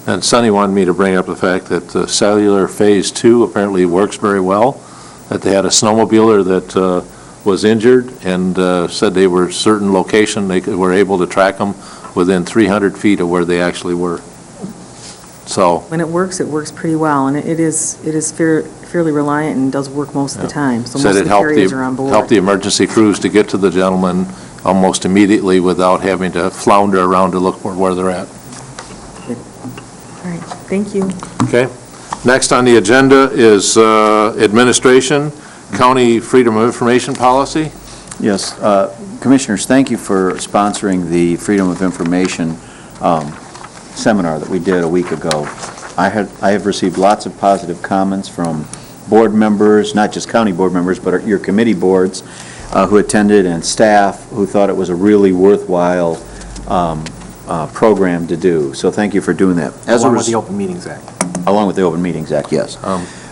And Sonny wanted me to bring up the fact that Cellular Phase 2 apparently works very well, that they had a snowmobiler that was injured and said they were a certain location, they were able to track them within 300 feet of where they actually were. So, When it works pretty well, and it is fairly reliant and does work most of the time. So most said of it the helped carriers are on board. helped the emergency crews to get to the gentleman almost immediately without having to flounder around to look for where they're at. All right, thank you. Okay. Next on the agenda is administration, county freedom of information policy. Yes, Commissioners, thank you for sponsoring the Freedom of Information seminar that we did a week ago. I have received lots of positive comments from board members, not just county board members, but your committee boards who attended, and staff who thought it was a really worthwhile program to do. So thank you for doing that. Along with the Open Meetings Act. Along with the Open Meetings Act, yes.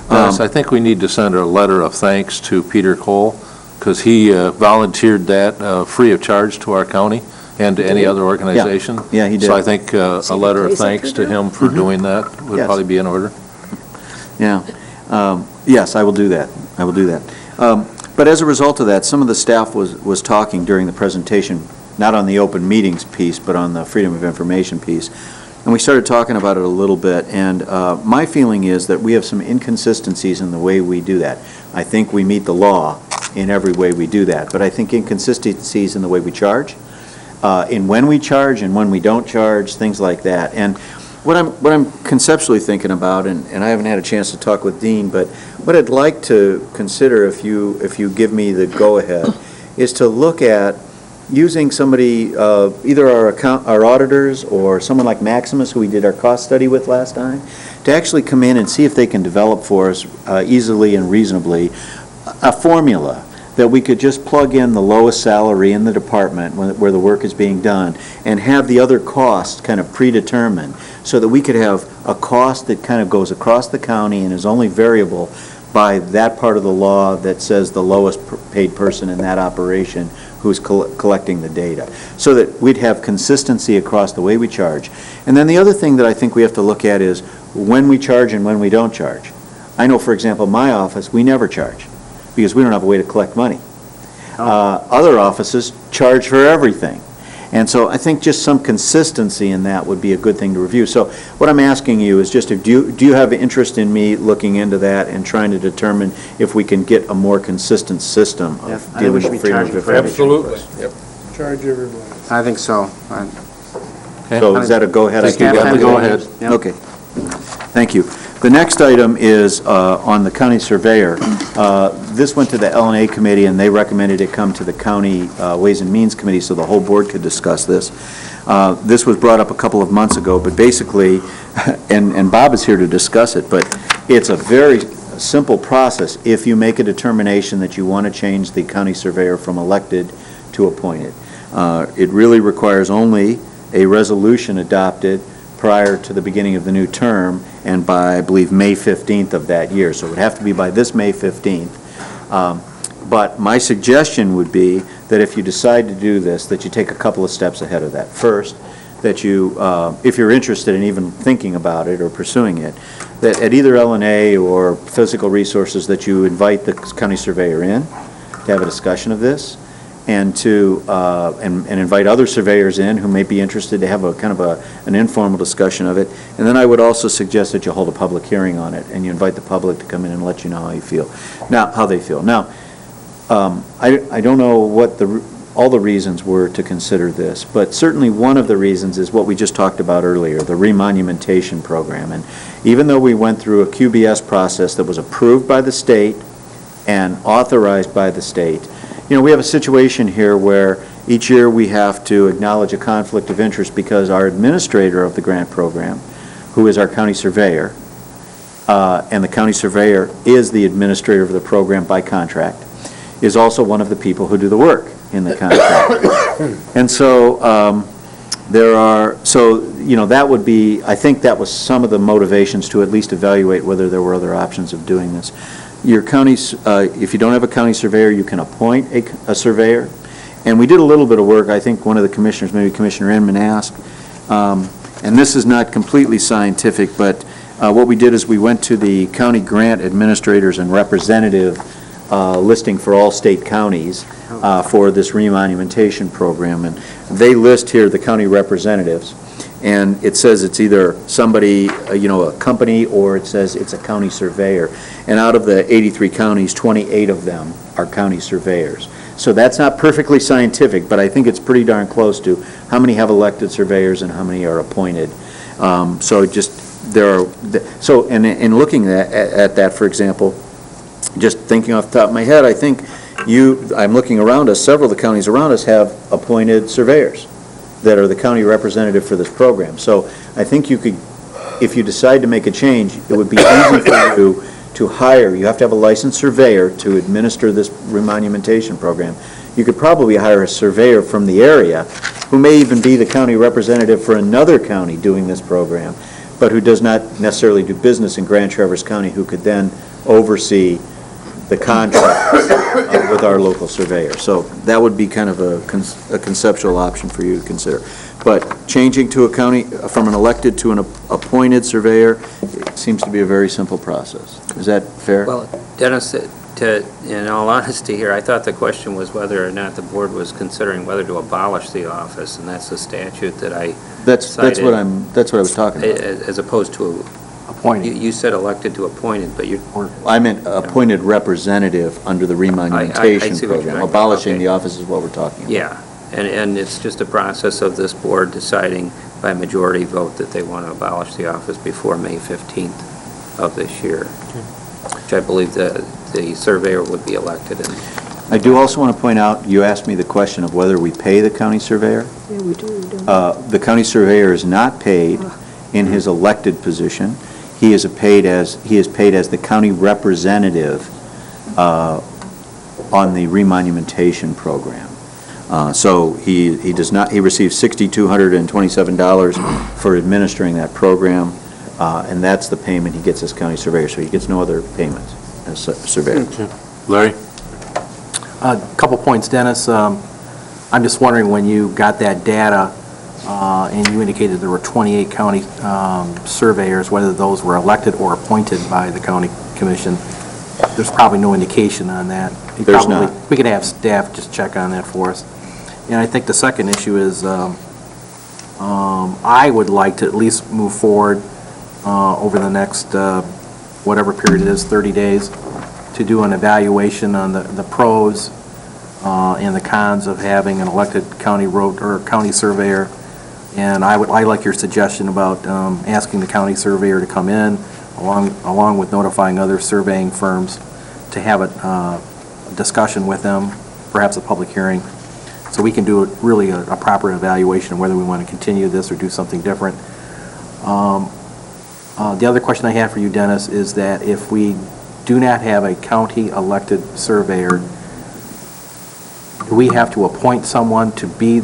Dennis, I think we need to send a letter of thanks to Peter Cole, because he volunteered that free of charge to our county and to any other organization. Yeah, he did. So I think a letter of thanks to him for doing that would Yes. probably be in order. Yeah. Yes, I will do that. I will do that. But as a result of that, some of the staff was talking during the presentation, not on the open meetings piece, but on the freedom of information piece. And we started talking about it a little bit, and my feeling is that we have some inconsistencies in the way we do that. I think we meet the law in every way we do that, but I think inconsistencies in the way we charge, in when we charge and when we don't charge, things like that. And what I'm conceptually thinking about, and I haven't had a chance to talk with Dean, but what I'd like to consider, if you give me the go-ahead, is to look at using somebody, either our auditors or someone like Maximus, who we did our cost study with last time, to actually come in and see if they can develop for us easily and reasonably a formula that we could just plug in the lowest salary in the department where the work is being done and have the other costs kind of predetermined so that we could have a cost that kind of goes across the county and is only variable by that part of the law that says the lowest paid person in that operation who's collecting the data, so that we'd have consistency across the way we charge. And then the other thing that I think we have to look at is when we charge and when we don't charge. I know, for example, my office, we never charge because we don't have a way to collect money. Other offices charge for everything. And so I think just some consistency in that would be a good thing to review. So what I'm asking you is just, do you have interest in me looking into that and trying to determine if we can get a more consistent system Yeah, of I think we dealing should be with freedom of charging for information? Absolutely. Yep. Charge everybody. I think so. So is that a go-ahead? I Just can have have to the go go-ahead? ahead. Yep. Okay. Thank you. The next item is on the county surveyor. This went to the L&A committee, and they recommended it come to the county Ways and Means Committee so the whole board could discuss this. This was brought up a couple of months ago, but basically, and Bob is here to discuss it, but it's a very simple process if you make a determination that you want to change the county surveyor from elected to appointed. It really requires only a resolution adopted prior to the beginning of the new term and by, I believe, May 15th of that year. So it would have to be by this May 15th. But my suggestion would be that if you decide to do this, that you take a couple of steps ahead of that. First, that you, if you're interested in even thinking about it or pursuing it, that at either L&A or Physical Resources, that you invite the county surveyor in to have a discussion of this, and to and invite other surveyors in who may be interested to have a kind of an informal discussion of it. And then I would also suggest that you hold a public hearing on it, and you invite the public to come in and let you know how you feel. Now, how they feel. Now, I don't know what all the reasons were to consider this, but certainly one of the reasons is what we just talked about earlier, the remonumentation program. And even though we went through a QBS process that was approved by the state and authorized by the state, we have a situation here where each year we have to acknowledge a conflict of interest because our administrator of the grant program, who is our county surveyor, and the county surveyor is the administrator of the program by contract, is also one of the people who do the work in the contract. And so that would be, I think that was some of the motivations to at least evaluate whether there were other options of doing this. Your counties, if you don't have a county surveyor, you can appoint a surveyor. And we did a little bit of work, I think one of the commissioners, maybe Commissioner Inman, asked, and this is not completely scientific, but what we did is we went to the county grant administrators and representative listing for all state counties for this remonumentation program, and they list here the county representatives, and it says it's either somebody, a company, or it says it's a county surveyor. And out of the 83 counties, 28 of them are county surveyors. So that's not perfectly scientific, but I think it's pretty darn close to how many have elected surveyors and how many are appointed. So in looking at that, for example, just thinking off the top of my head, I think I'm looking around us, several of the counties around us have appointed surveyors that are the county representative for this program. So I think you could, if you decide to make a change, it would be easy for you to hire, you have to have a licensed surveyor to administer this remonumentation program. You could probably hire a surveyor from the area who may even be the county representative for another county doing this program, but who does not necessarily do business in Grand Traverse County, who could then oversee the contract with our local surveyor. So that would be kind of a conceptual option for you to consider. But changing to a county, from an elected to an appointed surveyor, seems to be a very simple process. Is that fair? Well, Dennis, in all honesty here, I thought the question was whether or not the board was considering whether to abolish the office, and that's the statute that I That's cited. what I was talking about. As opposed to, Appointed. you said elected to appointed, but you, I meant appointed representative under the I see remonumentation what you're program. talking Abolishing about. the office is what we're talking about. yeah. And it's just a process of this board deciding by majority vote that they want to abolish the office before May 15th of this year, which I believe the surveyor would be elected in. I do also want to point out, you asked me the question of whether we pay the county surveyor. Yeah, we do. The county surveyor is not paid in his elected position. He is paid as the county representative on the remonumentation program. So he receives $6,227 for administering that program, and that's the payment he gets as county surveyor. So he gets no other payments as surveyor. Larry? A couple points, Dennis. I'm just wondering, when you got that data, and you indicated there were 28 county surveyors, whether those were elected or appointed by the county commission. There's probably no indication on that. There's not. We could have staff just check on that for us. And I think the second issue is, I would like to at least move forward over the next, whatever period it is, 30 days, to do an evaluation on the pros and the cons of having an elected county road or county surveyor. And I like your suggestion about asking the county surveyor to come in, along with notifying other surveying firms, to have a discussion with them, perhaps a public hearing, so we can do really a proper evaluation of whether we want to continue this or do something different. The other question I have for you, Dennis, is that if we do not have a county elected surveyor, do we have to appoint someone to be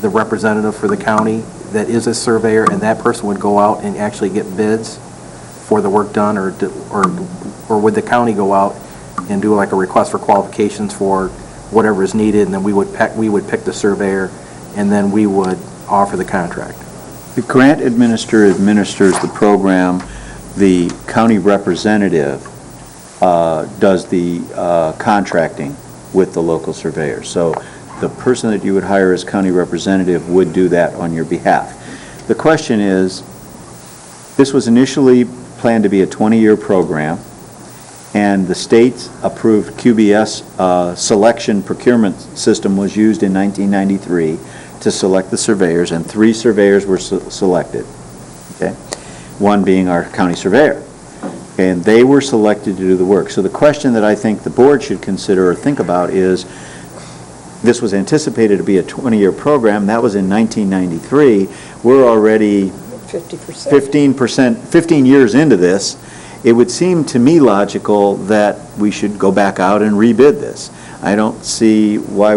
the representative for the county that is a surveyor, and that person would go out and actually get bids for the work done, or would the county go out and do like a request for qualifications for whatever is needed, and then we would pick the surveyor, and then we would offer the contract? The grant administrator administers the program. The county representative does the contracting with the local surveyor. So the person that you would hire as county representative would do that on your behalf. The question is, this was initially planned to be a 20-year program, and the state's approved QBS selection procurement system was used in 1993 to select the surveyors, and 3 surveyors were selected, okay? One being our county surveyor. And they were selected to do the work. So the question that I think the board should consider or think about is, this was anticipated to be a 20-year program. That was in 1993. We're already 50%. 15 years into this. It would seem to me logical that we should go back out and rebid this. I don't see why,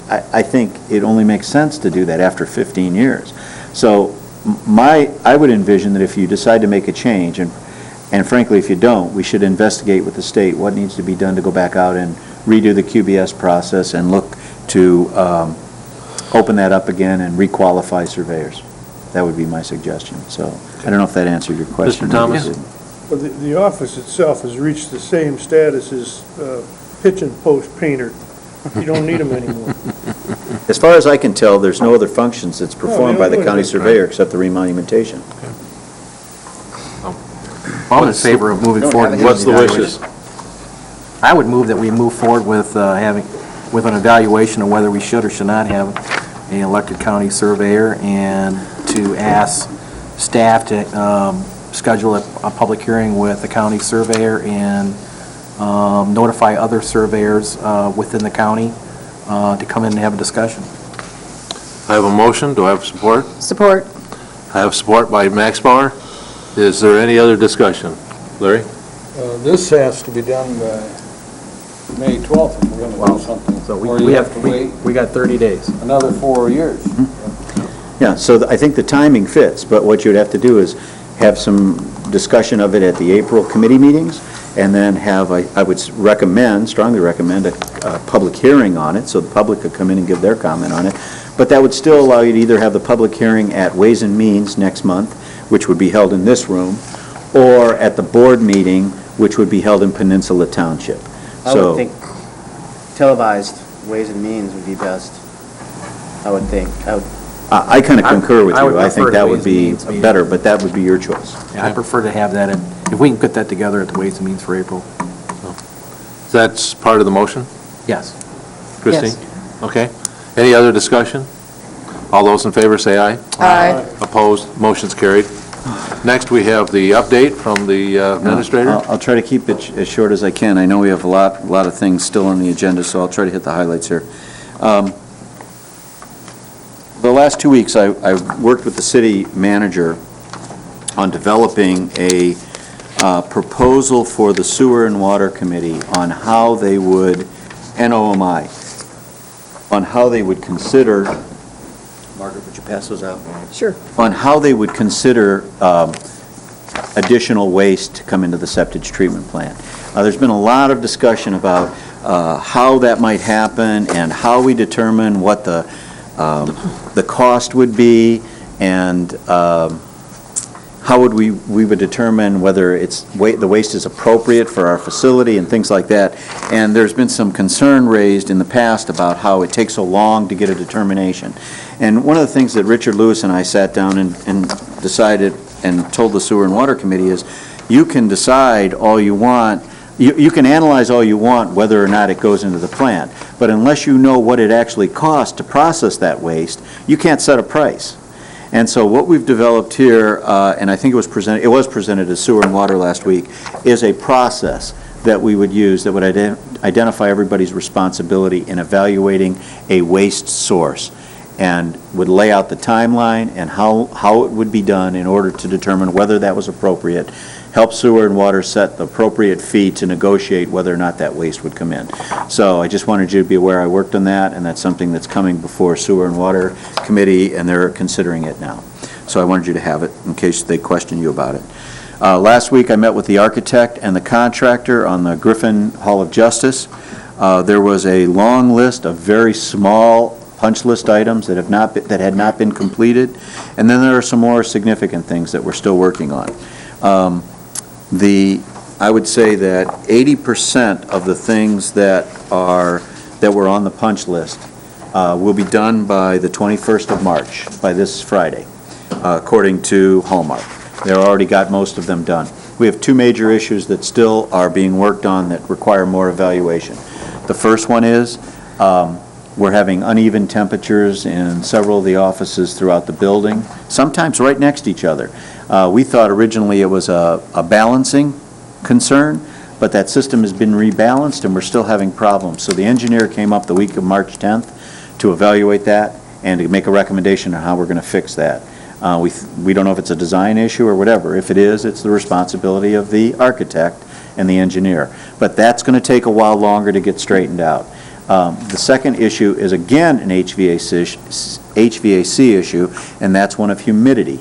I think it only makes sense to do that after 15 years. So I would envision that if you decide to make a change, and frankly, if you don't, we should investigate with the state what needs to be done to go back out and redo the QBS process and look to open that up again and requalify surveyors. That would be my suggestion. So I don't know if that answered your question. Mr. Thomas? Well, the office itself has reached the same status as pitch and post painter. You don't need them anymore. As far as I can tell, there's no other functions that's performed by the county surveyor except the remonumentation. I'm in favor of moving forward. with What's the evaluation. wishes? I would move that we move forward with with an evaluation of whether we should or should not have an elected county surveyor, and to ask staff to schedule a public hearing with the county surveyor and notify other surveyors within the county to come in and have a discussion. I have a motion. Do I have support? Support. I have support by Max Bauer. Is there any other discussion? Larry? This has to be done by May 12th if we're going to do something. So Or we you have, to wait we got 30 days. another 4 years. Yeah, so I think the timing fits, but what you'd have to do is have some discussion of it at the April committee meetings, and then have, I would recommend, strongly recommend, a public hearing on it, so the public could come in and give their comment on it. But that would still allow you to either have the public hearing at Ways and Means next month, which would be held in this room, or at the board meeting, which would be held in Peninsula Township. I So- would think televised Ways and Means would be best, I would think. I kind of concur with I would you. I prefer think the that Ways would and be Means meeting. better, but that would be your choice. Yeah, I prefer to have that, if we can put that together at the Ways and Means for April. That's part of the motion? Yes. Christine? Okay. Any other discussion? All those in favor say aye. Aye. Opposed? Motion's carried. Next, we have the update from the administrator. I'll try to keep it as short as I can. I know we have a lot of things still on the agenda, so I'll try to hit the highlights here. The last 2 weeks, I worked with the city manager on developing a proposal for the Sewer and Water Committee on how they would, NOMI, on how they would consider, Margaret, would you pass those out? Sure. On how they would consider additional waste to come into the septic treatment plant. There's been a lot of discussion about how that might happen and how we determine what the cost would be, and how would we would determine whether the waste is appropriate for our facility and things like that. And there's been some concern raised in the past about how it takes so long to get a determination. And one of the things that Richard Lewis and I sat down and decided and told the Sewer and Water Committee is, you can decide all you want, you can analyze all you want whether or not it goes into the plant, but unless you know what it actually costs to process that waste, you can't set a price. And so what we've developed here, and I think it was presented as Sewer and Water last week, is a process that we would use that would identify everybody's responsibility in evaluating a waste source, and would lay out the timeline and how it would be done in order to determine whether that was appropriate, help Sewer and Water set the appropriate fee to negotiate whether or not that waste would come in. So I just wanted you to be aware I worked on that, and that's something that's coming before Sewer and Water Committee, and they're considering it now. So I wanted you to have it in case they question you about it. Last week I met with the architect and the contractor on the Griffin Hall of Justice. There was a long list of very small punch list items that had not been completed, and then there are some more significant things that we're still working on. I would say that 80% of the things that were on the punch list will be done by the 21st of March, by this Friday, according to Hallmark. They've already got most of them done. We have two major issues that still are being worked on that require more evaluation. The first one is, we're having uneven temperatures in several of the offices throughout the building, sometimes right next to each other. We thought originally it was a balancing concern, but that system has been rebalanced and we're still having problems. So the engineer came up the week of March 10th to evaluate that and to make a recommendation on how we're going to fix that. We don't know if it's a design issue or whatever. If it is, it's the responsibility of the architect and the engineer. But that's going to take a while longer to get straightened out. The second issue is again an HVAC issue, and that's one of humidity.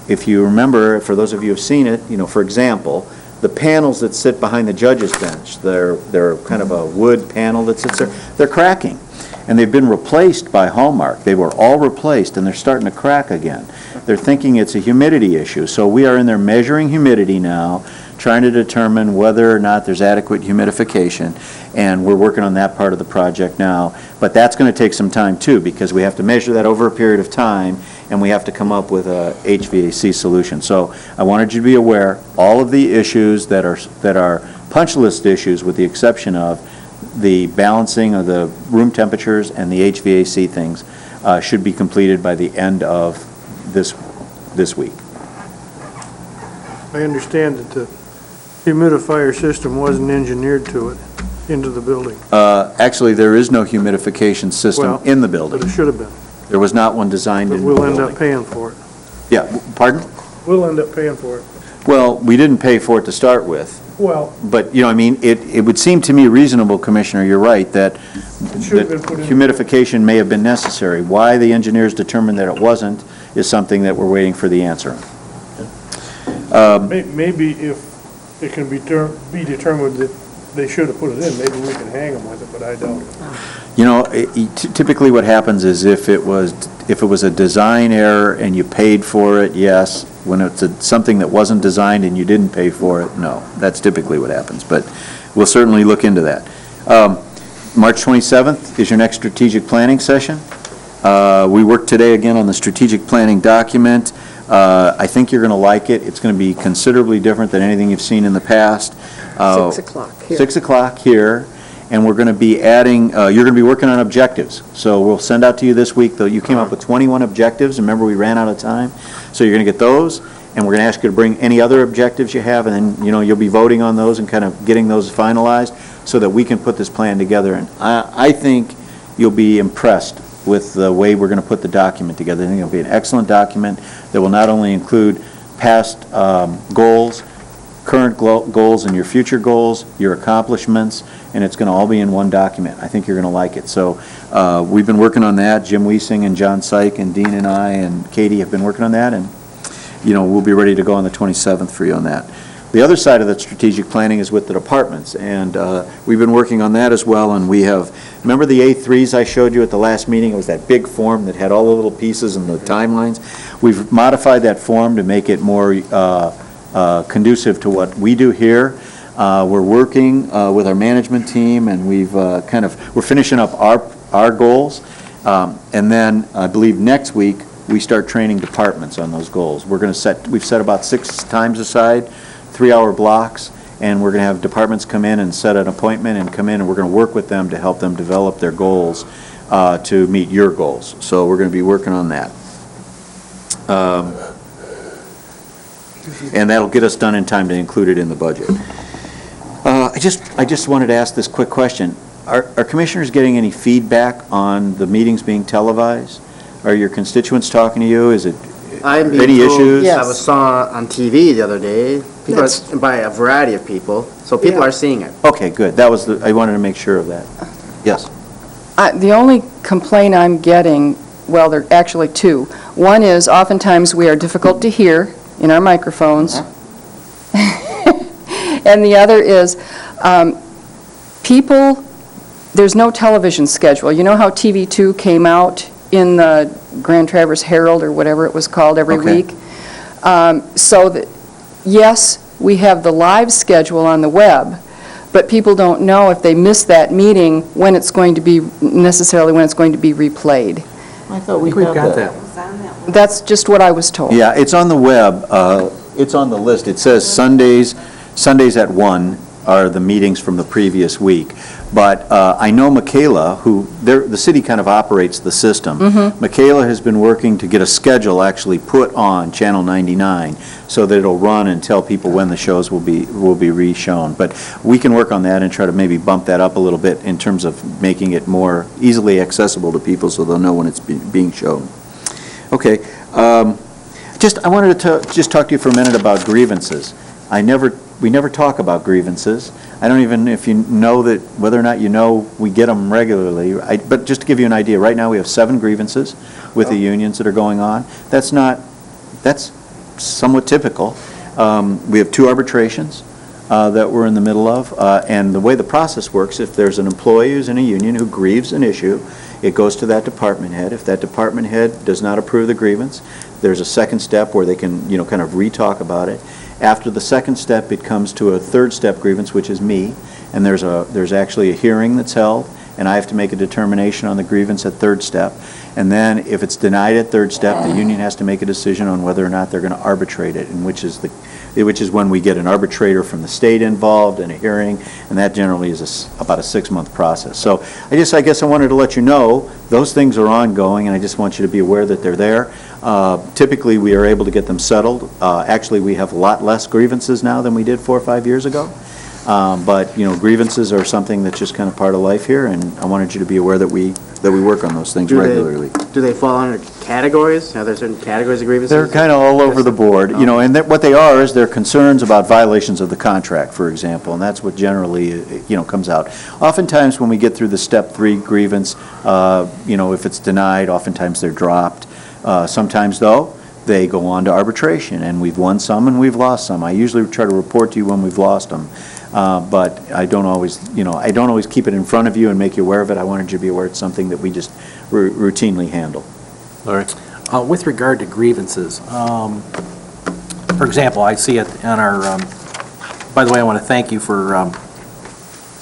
If you remember, for those of you who have seen it, for example, the panels that sit behind the judge's bench, they're kind of a wood panel that sits there, they're cracking. And they've been replaced by Hallmark. They were all replaced, and they're starting to crack again. They're thinking it's a humidity issue. So we are in there measuring humidity now, trying to determine whether or not there's adequate humidification, and we're working on that part of the project now. But that's going to take some time, too, because we have to measure that over a period of time, and we have to come up with a HVAC solution. So I wanted you to be aware, all of the issues that are punch list issues, with the exception of the balancing of the room temperatures and the HVAC things, should be completed by the end of this week. I understand that the humidifier system wasn't engineered to it, into the building. Actually, there is no humidification system Well, in the building. But it should have been. There was not one designed But in the we'll building. end up paying for it. Yeah, pardon? We'll end up paying for it. Well, we didn't pay for it to start with, Well, but, it would seem to me reasonable, Commissioner, you're right, that it should have been put in. humidification may have been necessary. Why the engineers determined that it wasn't is something that we're waiting for the answer on. Maybe if it can be determined that they should have put it in, maybe we can hang them with it, but I doubt it. Typically what happens is if it was a design error and you paid for it, yes. When it's something that wasn't designed and you didn't pay for it, no. That's typically what happens, but we'll certainly look into that. March 27th is your next strategic planning session. We worked today again on the strategic planning document. I think you're going to like it. It's going to be considerably different than anything you've seen in the past. 6 o'clock here. 6 o'clock here, and we're going to be adding, you're going to be working on objectives. So we'll send out to you this week, though, you came up with 21 objectives. Remember, we ran out of time. So you're going to get those, and we're going to ask you to bring any other objectives you have, and then, you'll be voting on those and kind of getting those finalized so that we can put this plan together. And I think you'll be impressed with the way we're going to put the document together. I think it'll be an excellent document that will not only include past goals, current goals, and your future goals, your accomplishments, and it's going to all be in one document. I think you're going to like it. So we've been working on that. Jim Wiesing and John Syke and Dean and I and Katie have been working on that, and we'll be ready to go on the 27th for you on that. The other side of that strategic planning is with the departments, and we've been working on that as well, and we have, remember the A3s I showed you at the last meeting? It was that big form that had all the little pieces and the timelines. We've modified that form to make it more conducive to what we do here. We're working with our management team, and we're finishing up our goals, and then I believe next week we start training departments on those goals. We've set about 6 times aside, 3-hour blocks, and we're going to have departments come in and set an appointment and come in, and we're going to work with them to help them develop their goals to meet your goals. So we're going to be working on that. And that'll get us done in time to include it in the budget. I just wanted to ask this quick question. Are commissioners getting any feedback on the meetings being televised? Are your constituents talking to you? Is it I'm being any told- issues? I saw on TV the other day, by a variety of people, so people are seeing it. Okay, good. I wanted to make sure of that. Yes. The only complaint I'm getting, well, there are actually two. One is oftentimes we are difficult to hear in our microphones. And the other is there's no television schedule. You know how TV2 came out in the Grand Traverse Herald or whatever it was called every Okay. week? Yes, we have the live schedule on the web, but people don't know if they miss that meeting when it's going to be replayed. I thought we've got that. That's just what I was told. Yeah, it's on the web. It's on the list. It says Sundays at 1 are the meetings from the previous week. But I know Michaela, the city kind of operates the system. Michaela has been working to get a schedule actually put on Channel 99 so that it'll run and tell people when the shows will be re-shown. But we can work on that and try to maybe bump that up a little bit in terms of making it more easily accessible to people so they'll know when it's being shown. Okay. I wanted to just talk to you for a minute about grievances. We never talk about grievances. I don't even, if you know that, whether or not you know, we get them regularly. But just to give you an idea, right now we have 7 grievances with the unions that are going on. That's somewhat typical. We have 2 arbitrations that we're in the middle of. And the way the process works, if there's an employee who's in a union who grieves an issue, it goes to that department head. If that department head does not approve the grievance, there's a second step where they can, kind of re-talk about it. After the second step, it comes to a third step grievance, which is me, and there's actually a hearing that's held, and I have to make a determination on the grievance at third step. And then if it's denied at third step, the union has to make a decision on whether or not they're going to arbitrate it, and which is when we get an arbitrator from the state involved in a hearing, and that generally is about a 6-month process. So I guess I wanted to let you know those things are ongoing, and I just want you to be aware that they're there. Typically, we are able to get them settled. Actually, we have a lot less grievances now than we did 4 or 5 years ago. But grievances are something that's just kind of part of life here, and I wanted you to be aware that we work on those things regularly. Do they fall under categories? Are there certain categories of grievances? They're kind of all over the board, and what they are is they're concerns about violations of the contract, for example, and that's what generally, comes out. Oftentimes, when we get through the step 3 grievance, if it's denied, oftentimes they're dropped. Sometimes, though, they go on to arbitration, and we've won some and we've lost some. I usually try to report to you when we've lost them, but I don't always keep it in front of you and make you aware of it. I wanted you to be aware it's something that we just routinely handle. Larry? With regard to grievances, for example, I see it on our, by the way, I want to thank you for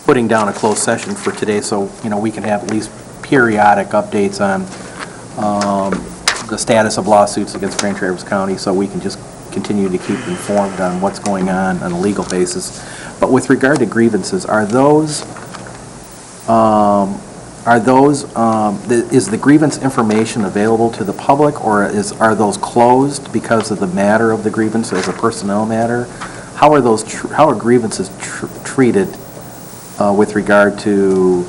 putting down a closed session for today so, we can have at least periodic updates on the status of lawsuits against Grand Traverse County, so we can just continue to keep informed on what's going on a legal basis. But with regard to grievances, is the grievance information available to the public, or are those closed because of the matter of the grievance as a personnel matter? How are grievances treated with regard to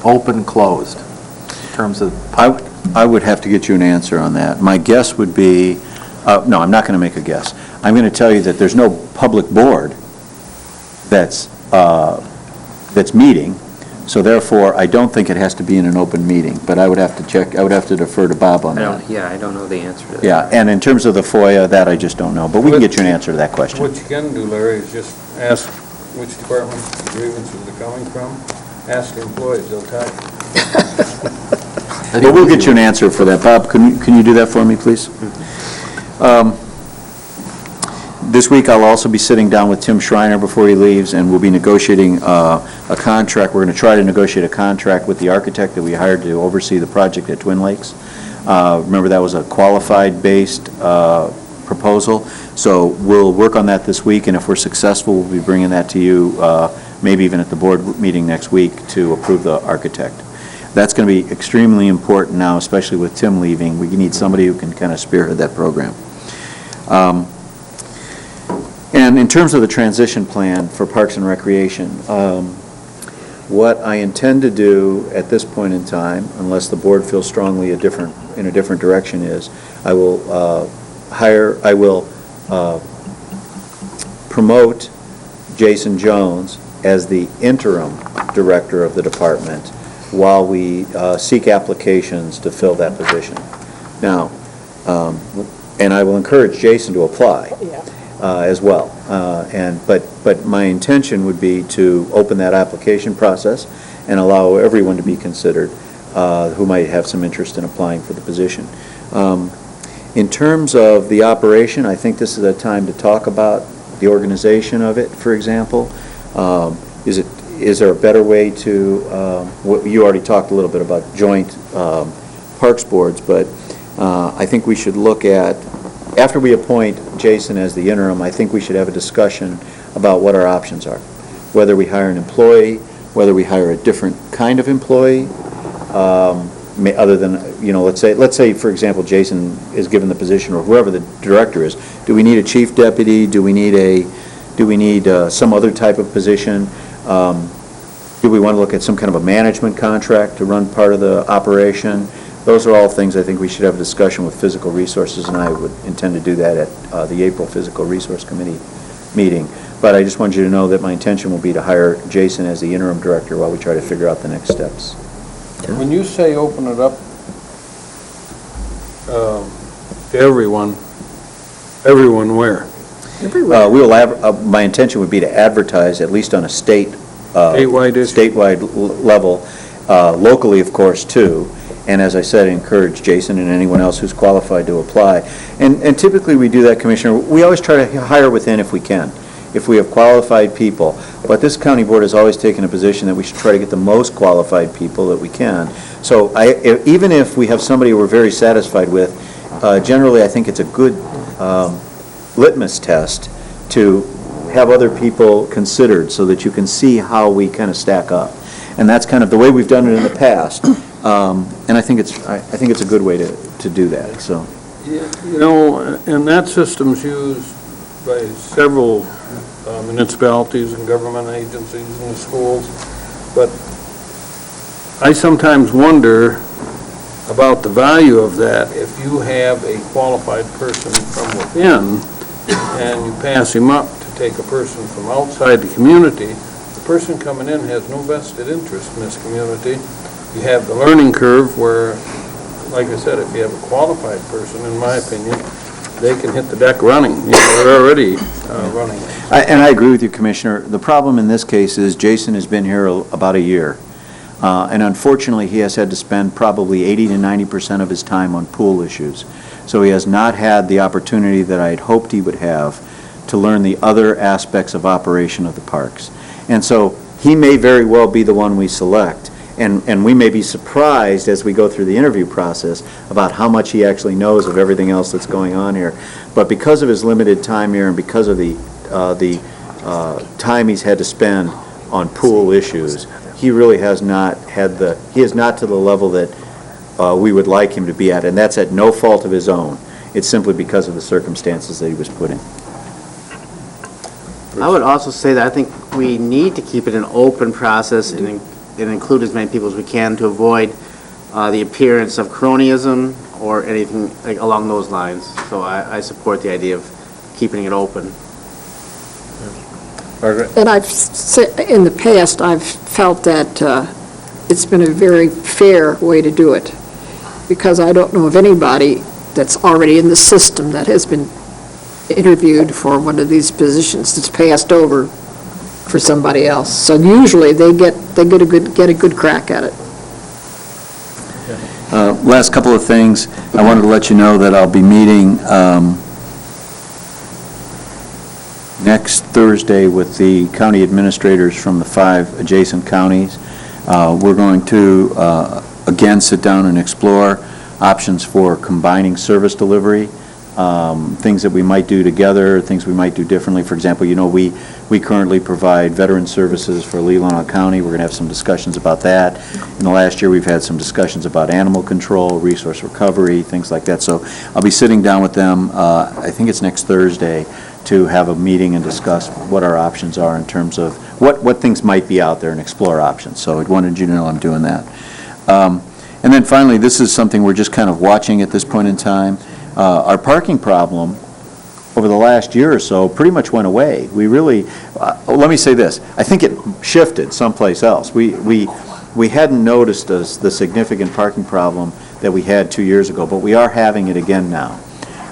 open, closed, in terms of public? I would have to get you an answer on that. My guess would be, no, I'm not going to make a guess. I'm going to tell you that there's no public board that's meeting, so therefore I don't think it has to be in an open meeting, but I would have to check, I would have to defer to Bob on that. I don't know the answer to that. Yeah, and in terms of the FOIA, that I just don't know, but we can get you an answer to that question. What you can do, Larry, is just ask which department the grievances are coming from. Ask the employees, they'll tell you. But we'll get you an answer for that. Bob, can you do that for me, please? This week, I'll also be sitting down with Tim Schreiner before he leaves, and we'll be negotiating a contract. We're going to try to negotiate a contract with the architect that we hired to oversee the project at Twin Lakes. Remember, that was a qualified-based proposal, so we'll work on that this week, and if we're successful, we'll be bringing that to you, maybe even at the board meeting next week, to approve the architect. That's going to be extremely important now, especially with Tim leaving. We need somebody who can kind of spearhead that program. And in terms of the transition plan for Parks and Recreation, what I intend to do at this point in time, unless the board feels strongly in a different direction, is I will promote Jason Jones as the interim director of the department while we seek applications to fill that position. Now, and I will encourage Jason to apply as well. But my intention would be to open that application process and allow everyone to be considered who might have some interest in applying for the position. In terms of the operation, I think this is a time to talk about the organization of it, for example. Is there a better way to, you already talked a little bit about joint parks boards, but I think we should look at, after we appoint Jason as the interim, I think we should have a discussion about what our options are. Whether we hire an employee, whether we hire a different kind of employee, other than, let's say, for example, Jason is given the position, or whoever the director is. Do we need a chief deputy? Do we need some other type of position? Do we want to look at some kind of a management contract to run part of the operation? Those are all things I think we should have a discussion with Physical Resources, and I would intend to do that at the April Physical Resource Committee meeting. But I just want you to know that my intention will be to hire Jason as the interim director while we try to figure out the next steps. When you say open it up to everyone where? Everywhere. My intention would be to advertise, at least on a statewide level, locally, of course, too. And as I said, encourage Jason and anyone else who's qualified to apply. And typically we do that, Commissioner. We always try to hire within if we can, if we have qualified people. But this county board has always taken a position that we should try to get the most qualified people that we can. So even if we have somebody we're very satisfied with, generally I think it's a good litmus test to have other people considered so that you can see how we kind of stack up. And that's kind of the way we've done it in the past. And I think it's a good way to do that, so. And that system's used by several municipalities and government agencies and schools, but I sometimes wonder about the value of that if you have a qualified person from within and you pass him up to take a person from outside the community. The person coming in has no vested interest in this community. You have the learning curve where, like I said, if you have a qualified person, in my opinion, they can hit the deck running. They're already running. And I agree with you, Commissioner. The problem in this case is Jason has been here about a year. And unfortunately, he has had to spend probably 80 to 90% of his time on pool issues. So he has not had the opportunity that I had hoped he would have to learn the other aspects of operation of the parks. And so he may very well be the one we select. And we may be surprised as we go through the interview process about how much he actually knows of everything else that's going on here. But because of his limited time here and because of the time he's had to spend on pool issues, he really has not he is not to the level that we would like him to be at. And that's at no fault of his own. It's simply because of the circumstances that he was put in. I would also say that I think we need to keep it an open process and include as many people as we can to avoid the appearance of cronyism or anything like along those lines. So I support the idea of keeping it open. And in the past, I've felt that it's been a very fair way to do it, because I don't know of anybody that's already in the system that has been interviewed for one of these positions that's passed over for somebody else. So usually they get a good crack at it. Last couple of things. I wanted to let you know that I'll be meeting next Thursday with the county administrators from the 5 adjacent counties. We're going to, again, sit down and explore options for combining service delivery, things that we might do together, things we might do differently. For example, we currently provide veteran services for Leelanau County. We're going to have some discussions about that. In the last year, we've had some discussions about animal control, resource recovery, things like that. So I'll be sitting down with them, I think it's next Thursday, to have a meeting and discuss what our options are in terms of what things might be out there and explore options. So I wanted you to know I'm doing that. And then finally, this is something we're just kind of watching at this point in time. Our parking problem over the last year or so pretty much went away. We really, let me say this, I think it shifted someplace else. We hadn't noticed the significant parking problem that we had 2 years ago, but we are having it again now.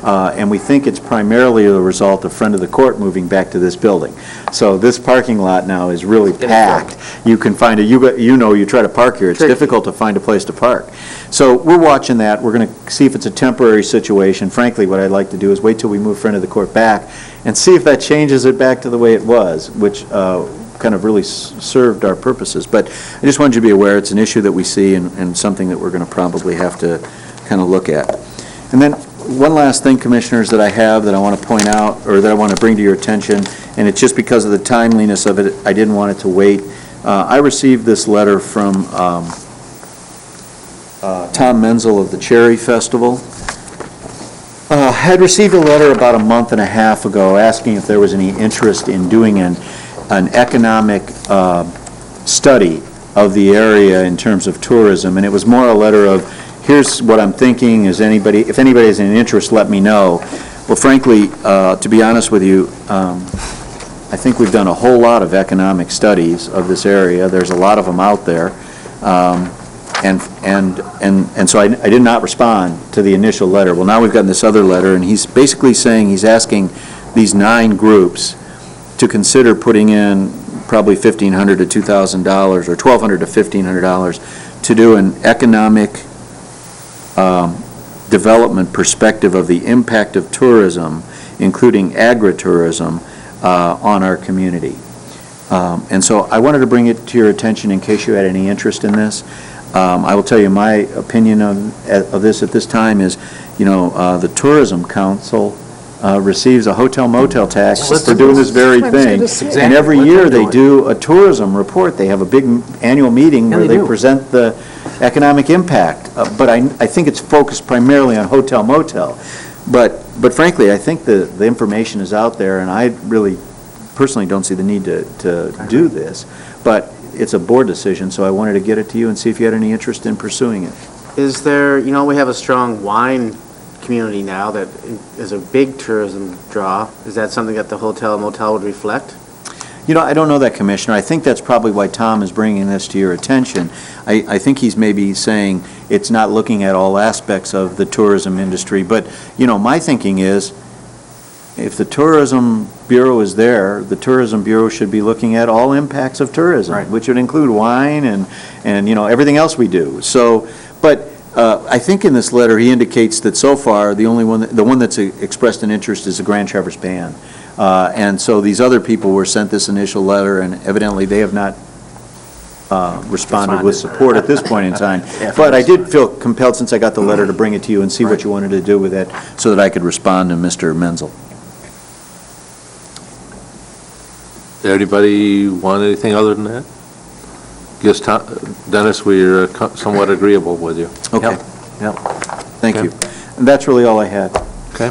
And we think it's primarily the result of Friend of the Court moving back to this building. So this parking lot now is really packed. You can find you try to park here, it's difficult to find a place to park. So we're watching that. We're going to see if it's a temporary situation. Frankly, what I'd like to do is wait till we move Friend of the Court back and see if that changes it back to the way it was, which kind of really served our purposes. But I just wanted you to be aware it's an issue that we see and something that we're going to probably have to kind of look at. And then one last thing, Commissioners, that I have that I want to point out, or that I want to bring to your attention, and it's just because of the timeliness of it, I didn't want it to wait I received this letter from Tom Menzel of the Cherry Festival. Had received a letter about a month and a half ago asking if there was any interest in doing an economic study of the area in terms of tourism, and it was more a letter of, here's what I'm thinking, if anybody has any interest, let me know. Well, frankly, to be honest with you, I think we've done a whole lot of economic studies of this area. There's a lot of them out there. And so I did not respond to the initial letter. Well, now we've gotten this other letter, and he's basically saying, he's asking these 9 groups to consider putting in probably $1,500 to $2,000, or $1,200 to $1,500, to do an economic development perspective of the impact of tourism, including agritourism, on our community. And so I wanted to bring it to your attention in case you had any interest in this. I will tell you my opinion of this at this time is, the Tourism Council receives a hotel motel tax for doing this very thing. And every year they do a tourism report. They have a big annual meeting where they present the economic impact. But I think it's focused primarily on hotel motel. But frankly, I think the information is out there, and I really personally don't see the need to do this. But it's a board decision, so I wanted to get it to you and see if you had any interest in pursuing it. Is there, we have a strong wine community now that is a big tourism draw. Is that something that the hotel motel would reflect? I don't know that, Commissioner. I think that's probably why Tom is bringing this to your attention. I think he's maybe saying it's not looking at all aspects of the tourism industry. But, my thinking is, if the Tourism Bureau is there, the Tourism Bureau should be looking at all impacts of tourism, which would include wine and everything else we do. So, but I think in this letter he indicates that so far the one that's expressed an interest is the Grand Traverse Band. And so these other people were sent this initial letter, and evidently they have not responded with support at this point in time. But I did feel compelled, since I got the letter, to bring it to you and see what you wanted to do with it, so that I could respond to Mr. Menzel. Anybody want anything other than that? Guess, Dennis, we're somewhat agreeable with you. Okay. Yep. Thank you. And that's really all I had. Okay,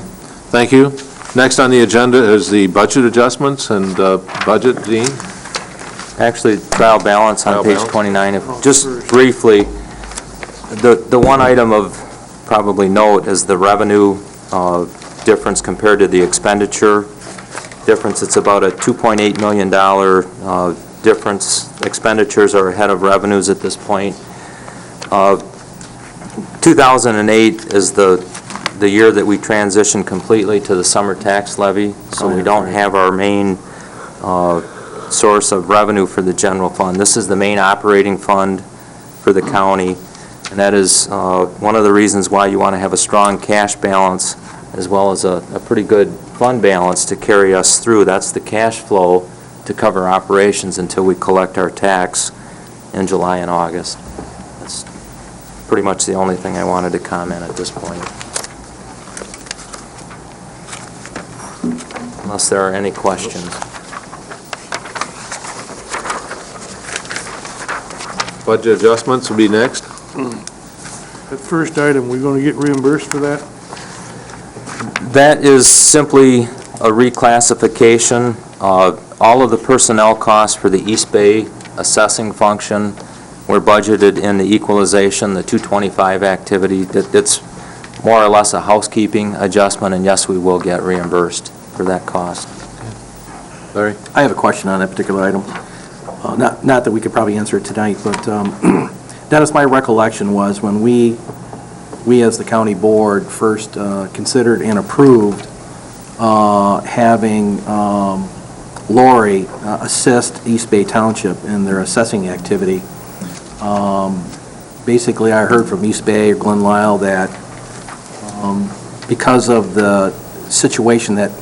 thank you. Next on the agenda is the budget adjustments and budget, Dean? Actually, trial balance on Trial page balance. 29. Just briefly, the one item of probably note is the revenue difference compared to the expenditure difference. It's about a $2.8 million difference. Expenditures are ahead of revenues at this point. 2008 is the year that we transitioned completely to the summer tax levy, so we don't have our main source of revenue for the general fund. This is the main operating fund for the county, and that is one of the reasons why you want to have a strong cash balance as well as a pretty good fund balance to carry us through. That's the cash flow to cover operations until we collect our tax in July and August. That's pretty much the only thing I wanted to comment at this point. Unless there are any questions. Budget adjustments will be next. That first item, we going to get reimbursed for that? That is simply a reclassification. All of the personnel costs for the East Bay assessing function were budgeted in the equalization, the 225 activity. It's more or less a housekeeping adjustment, and yes, we will get reimbursed for that cost. Larry? I have a question on that particular item. Not that we could probably answer it tonight, but Dennis, my recollection was when we as the county board first considered and approved having Lori assist East Bay Township in their assessing activity. Basically, I heard from East Bay or Glen Lyle that because of the situation that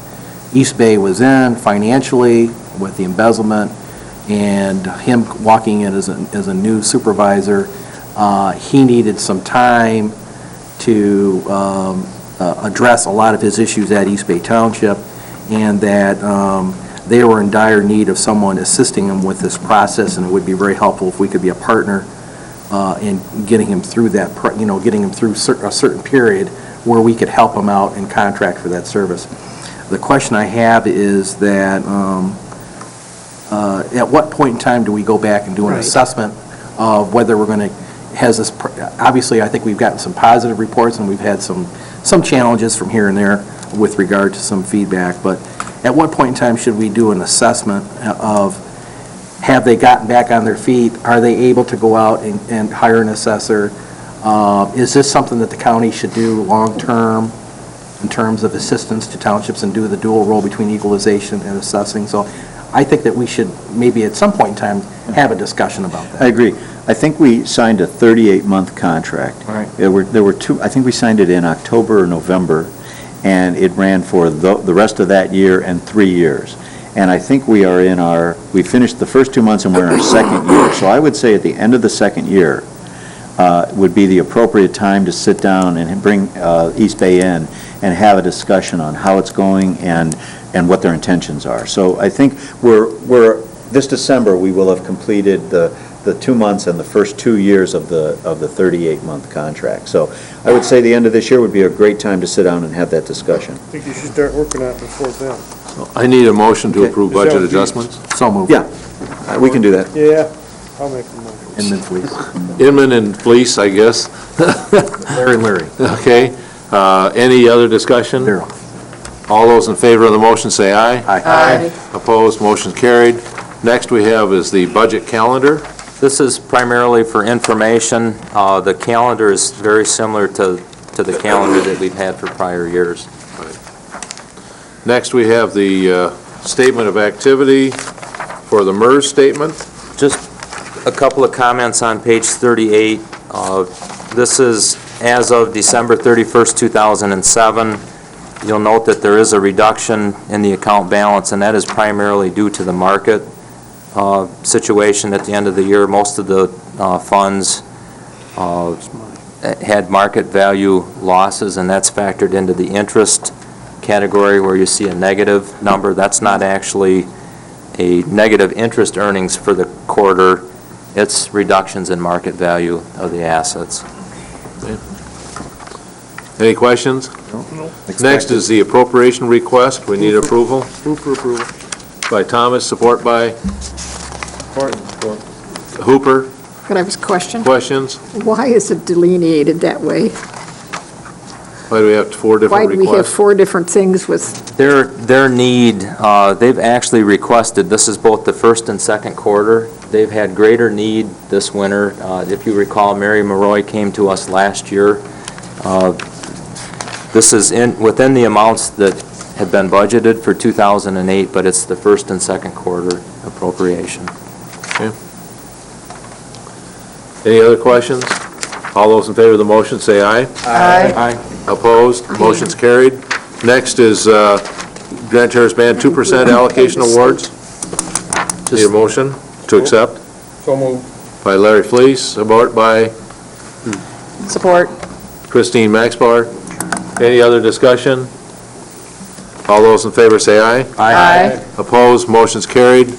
East Bay was in financially with the embezzlement and him walking in as a new supervisor, he needed some time to address a lot of his issues at East Bay Township, and that they were in dire need of someone assisting them with this process, and it would be very helpful if we could be a partner in getting him through that, getting him through a certain period where we could help him out and contract for that service. The question I have is that, at what point in time do we go back and do an assessment of whether we're going to, obviously, I think we've gotten some positive reports, and we've had some challenges from here and there with regard to some feedback, but at what point in time should we do an assessment of, have they gotten back on their feet? Are they able to go out and hire an assessor? Is this something that the county should do long-term in terms of assistance to townships and do the dual role between equalization and assessing? So I think that we should maybe at some point in time have a discussion about that. I agree. I think we signed a 38-month contract. All right. There were two, I think we signed it in October or November, and it ran for the rest of that year and 3 years. And I think we finished the first 2 months and we're in our second year. So I would say at the end of the second year would be the appropriate time to sit down and bring East Bay in and have a discussion on how it's going and what their intentions are. So I think this December, we will have completed the 2 months and the first 2 years of the 38-month contract. So I would say the end of this year would be a great time to sit down and have that discussion. I think you should start working on it before then. I need a motion to Okay. approve budget adjustments. So moved. Yeah, we can do that. Yeah, I'll make the motion. Inman Police. Inman and Police, I guess. Larry. Okay. Any other discussion? Darrell. All those in favor of the motion say aye. Aye. Opposed, motion carried. Next we have is the budget calendar. This is primarily for information. The calendar is very similar to the calendar that we've had for prior years. Next we have the statement of activity for the MERS statement. Just a couple of comments on page 38. This is as of December 31st, 2007. You'll note that there is a reduction in the account balance, and that is primarily due to the market situation at the end of the year. Most of the funds had market value losses, and that's factored into the interest category where you see a negative number. That's not actually a negative interest earnings for the quarter. It's reductions in market value of the assets. Any questions? Next is the appropriation request. We need approval. Move for approval. By Thomas, support by Hooper. Could I have a question? Questions? Why is it delineated that way? Why do we have 4 Why different do we have requests? 4 different things with, Their need, they've actually requested, this is both the first and second quarter, they've had greater need this winter. If you recall, Mary Maroy came to us last year. This is within the amounts that have been budgeted for 2008, but it's the first and second quarter appropriation. Any other questions? All those in favor of the motion say aye. Aye. Opposed? Motion's carried. Next is Grand Terrace Band 2% allocation awards. Need a motion to accept So moved. by Larry Fleece, support by Support. Christine Maxbar. Any other discussion? All those in favor say aye. Aye. Opposed? Motion's carried.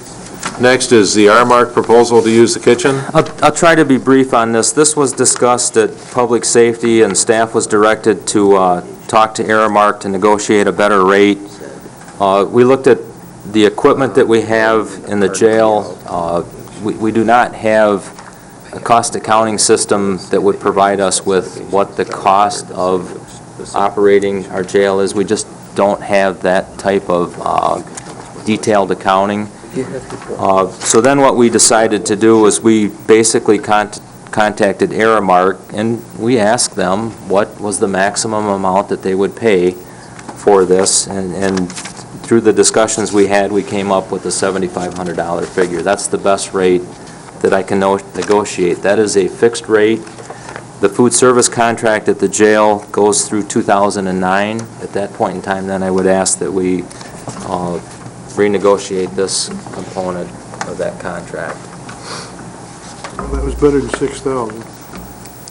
Next is the R-Mark proposal to use the kitchen. I'll try to be brief on this. This was discussed at Public Safety, and staff was directed to talk to Aramark to negotiate a better rate. We looked at the equipment that we have in the jail. We do not have a cost accounting system that would provide us with what the cost of operating our jail is. We just don't have that type of detailed accounting. So then what we decided to do was we basically contacted Aramark, and we asked them what was the maximum amount that they would pay for this, and through the discussions we had, we came up with a $7,500 figure. That's the best rate that I can negotiate. That is a fixed rate. The food service contract at the jail goes through 2009. At that point in time, then I would ask that we renegotiate this component of that contract. Well, that was better than 6,000.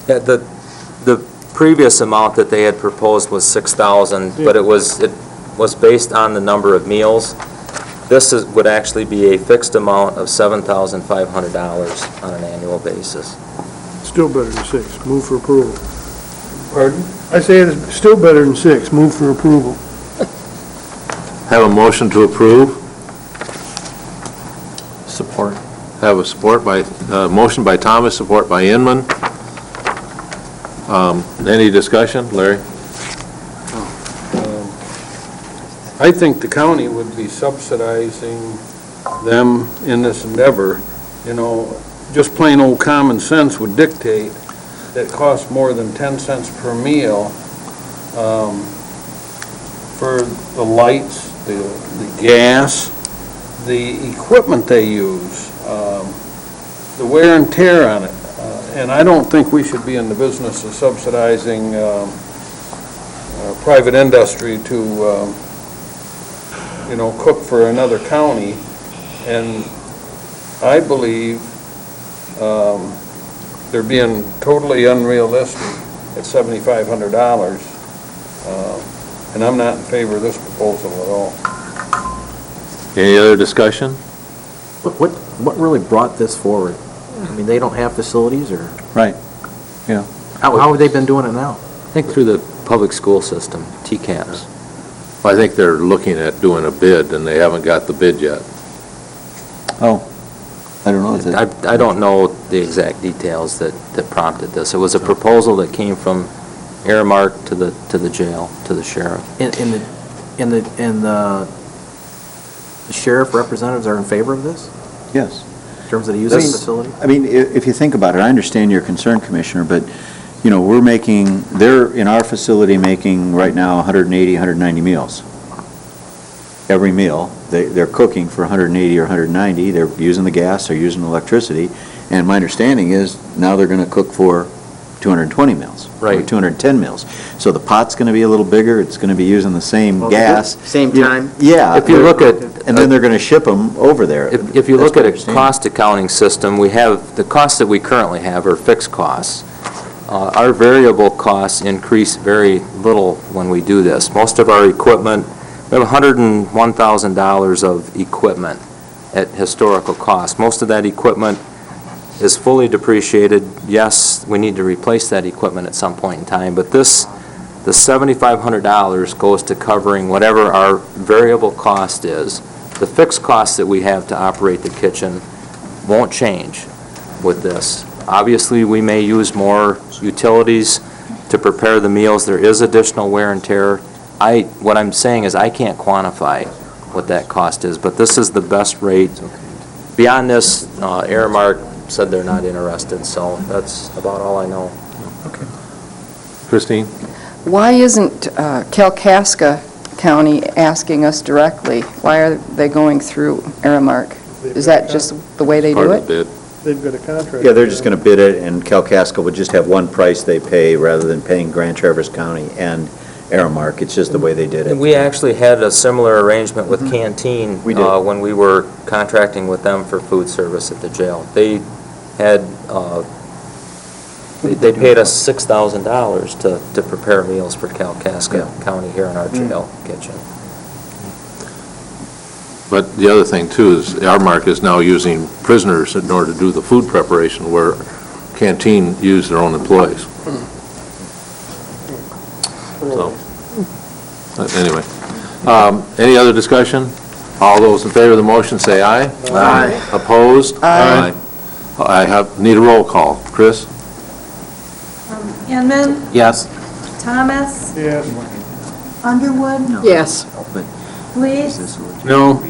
Yeah, the previous amount that they had proposed was $6,000, but it was based on the number of meals would actually be a fixed amount of $7,500 on an annual basis. Still better than 6. Move for approval. Pardon? I say it's still better than 6. Move for approval. Have a motion to approve. Support. Have a support by, motion by Thomas, support by Inman. Any discussion? Larry? I think the county would be subsidizing them in this endeavor. You know, just plain old common sense would dictate that it costs more than 10 cents per meal for the lights, the gas, the equipment they use, the wear and tear on it. And I don't think we should be in the business of subsidizing private industry to cook for another county, and I believe they're being totally unrealistic at $7,500, and I'm not in favor of this proposal at all. Any other discussion? What really brought this forward? I mean, they don't have facilities, or Right, yeah. how have they been doing it now? I think through the public school system, TCAPS. I think they're looking at doing a bid, and they haven't got the bid yet. Oh, I don't know. Is it- I don't know the exact details that prompted this. It was a proposal that came from Aramark to the jail, to the sheriff. And the sheriff representatives are in favor of this, Yes. in terms of the use of the facility? I mean, if you think about it, I understand your concern, Commissioner, but, you know, they're in our facility making right now 180, 190 meals. Every meal, they're cooking for 180 or 190, they're using the gas, they're using electricity, and my understanding is now they're going to cook for 220 meals. Or Right. 210 meals. So the pot's going to be a little bigger, it's going to be using the same gas. Same time? Yeah. If you look at, And then they're going to ship them over there. if you look That's at my a understanding. cost accounting system, we have, the costs that we currently have are fixed costs. Our variable costs increase very little when we do this. Most of our equipment, we have $101,000 of equipment at historical cost. Most of that equipment is fully depreciated. Yes, we need to replace that equipment at some point in time, but the $7,500 goes to covering whatever our variable cost is. The fixed costs that we have to operate the kitchen won't change with this. Obviously, we may use more utilities to prepare the meals. There is additional wear and tear. What I'm saying is I can't quantify what that cost is, but this is the best rate. Beyond this, Aramark said they're not interested, so that's about all I know. Christine? Why isn't Kalkaska County asking us directly? Why are they going through Aramark? Is that just the way they do Part of it? the bid. They've got a contract. Yeah, they're just going to bid it, and Kalkaska would just have one price they pay rather than paying Grand Traverse County and Aramark. It's just the way they did it. And we actually had a similar arrangement with Canteen We did. when we were contracting with them for food service at the jail. They had, they paid us $6,000 to prepare meals for Kalkaska County here in our jail kitchen. But the other thing, too, is Aramark is now using prisoners in order to do the food preparation, where Canteen used their own employees. So, anyway. Any other discussion? All those in favor of the motion say aye. Aye. Opposed? Aye. Need a roll call. Chris? Inman, Yes. Thomas, Yes. Underwood, Yes. Lees, No.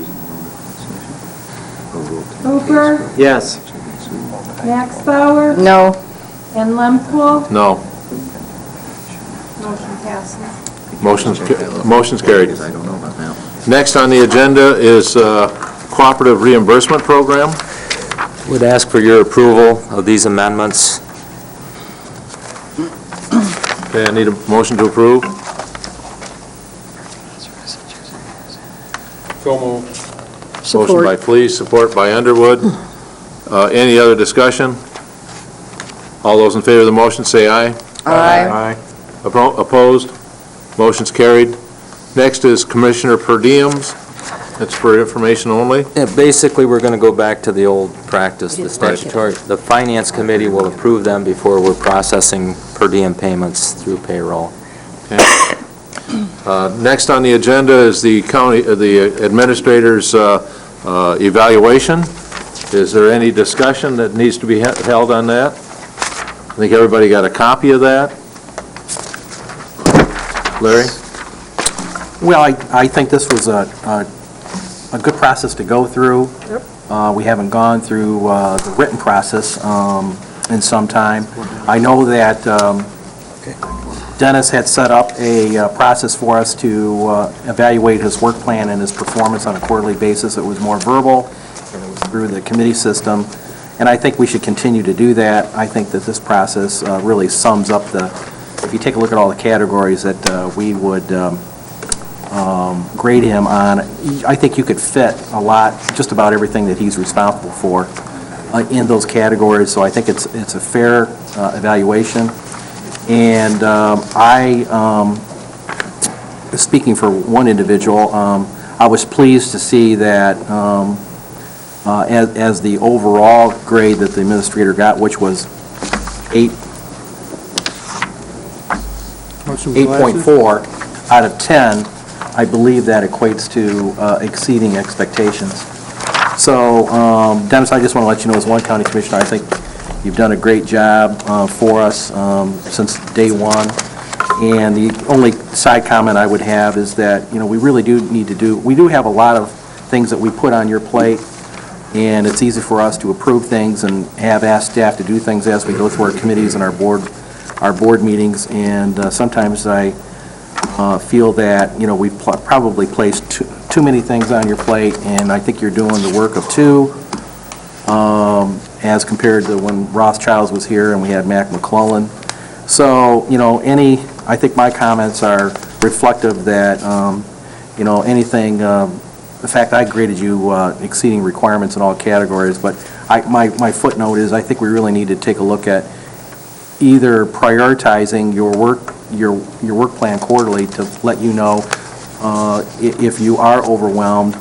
Hooper, Yes. Max Bauer, No. and Lempool. No. Motion passes. Motion's carried. I don't know about that. Next on the agenda is Cooperative Reimbursement Program. Would ask for your approval of these amendments. Okay, I need a motion to approve. So moved. Motion by Flees, support by Underwood. Any other discussion? All those in favor of the motion say aye. Aye. Opposed? Motion's carried. Next is Commissioner per diems. It's for information only? Yeah, basically, we're going to go back to the old practice, the statutory, the Finance Committee will approve them before we're processing per diem payments through payroll. Next on the agenda is the administrator's evaluation. Is there any discussion that needs to be held on that? I think everybody got a copy of that. Larry? Well, I think this was a good process to go through. We haven't gone through the written process in some time. I know that Dennis had set up a process for us to evaluate his work plan and his performance on a quarterly basis. It was more verbal, and it was through the committee system, and I think we should continue to do that. I think that this process really sums up if you take a look at all the categories that we would grade him on, I think you could fit a lot, just about everything that he's responsible for in those categories, so I think it's a fair evaluation. And speaking for one individual, I was pleased to see that as the overall grade that the administrator got, which was 8.4 out of 10, I believe that equates to exceeding expectations. So, Dennis, I just want to let you know, as one county commissioner, I think you've done a great job for us since day one. And the only side comment I would have is that, we really do need to we do have a lot of things that we put on your plate, and it's easy for us to approve things and have asked staff to do things as we go through our committees and our board meetings, and sometimes I feel that, we've probably placed too many things on your plate, and I think you're doing the work of two, as compared to when Ross Childs was here and we had Mac McClellan. So, I think my comments are reflective that, anything, the fact I graded you exceeding requirements in all categories, but my footnote is I think we really need to take a look at either prioritizing your work plan quarterly to let you know if you are overwhelmed,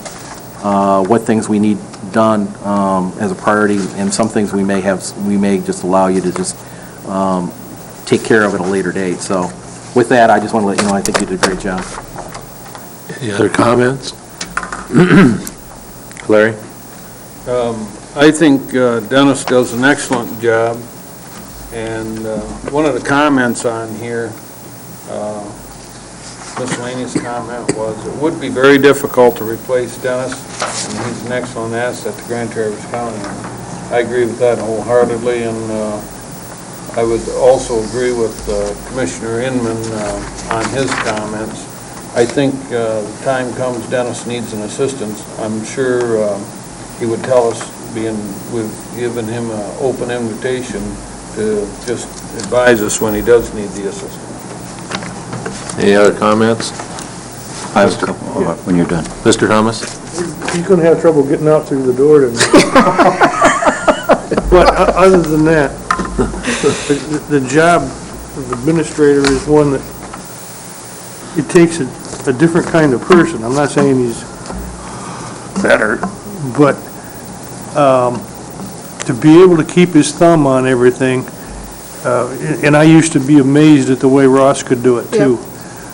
what things we need done as a priority, and some things we may just allow you to just take care of at a later date. So with that, I just want to let you know I think you did a great job. Any other comments? Larry? I think Dennis does an excellent job, and one of the comments on here, miscellaneous comment, was it would be very difficult to replace Dennis, and he's an excellent asset to Grand Traverse County. I agree with that wholeheartedly, and I would also agree with Commissioner Inman on his comments. I think the time comes Dennis needs an assistance. I'm sure he would tell us, we've given him an open invitation to just advise us when he does need the assistance. Any other comments? I have a couple when you're done. Mr. Thomas? He's going to have trouble getting out through the door tonight. But other than that, the job of administrator is one that it takes a different kind of person. I'm not saying he's better, but to be able to keep his thumb on everything, and I used to be amazed at the way Ross could do it too. Yep.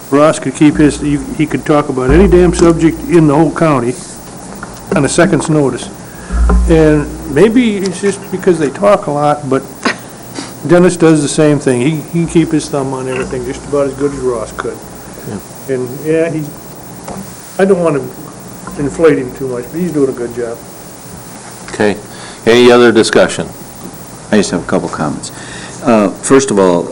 Ross could keep he could talk about any damn subject in the whole county on a second's notice. And maybe it's just because they talk a lot, but Dennis does the same thing. He can keep his thumb on everything just about as good as Ross could. Yeah. And, yeah, I don't want to inflate him too much, but he's doing a good job. Okay. Any other discussion? I just have a couple comments. First of all,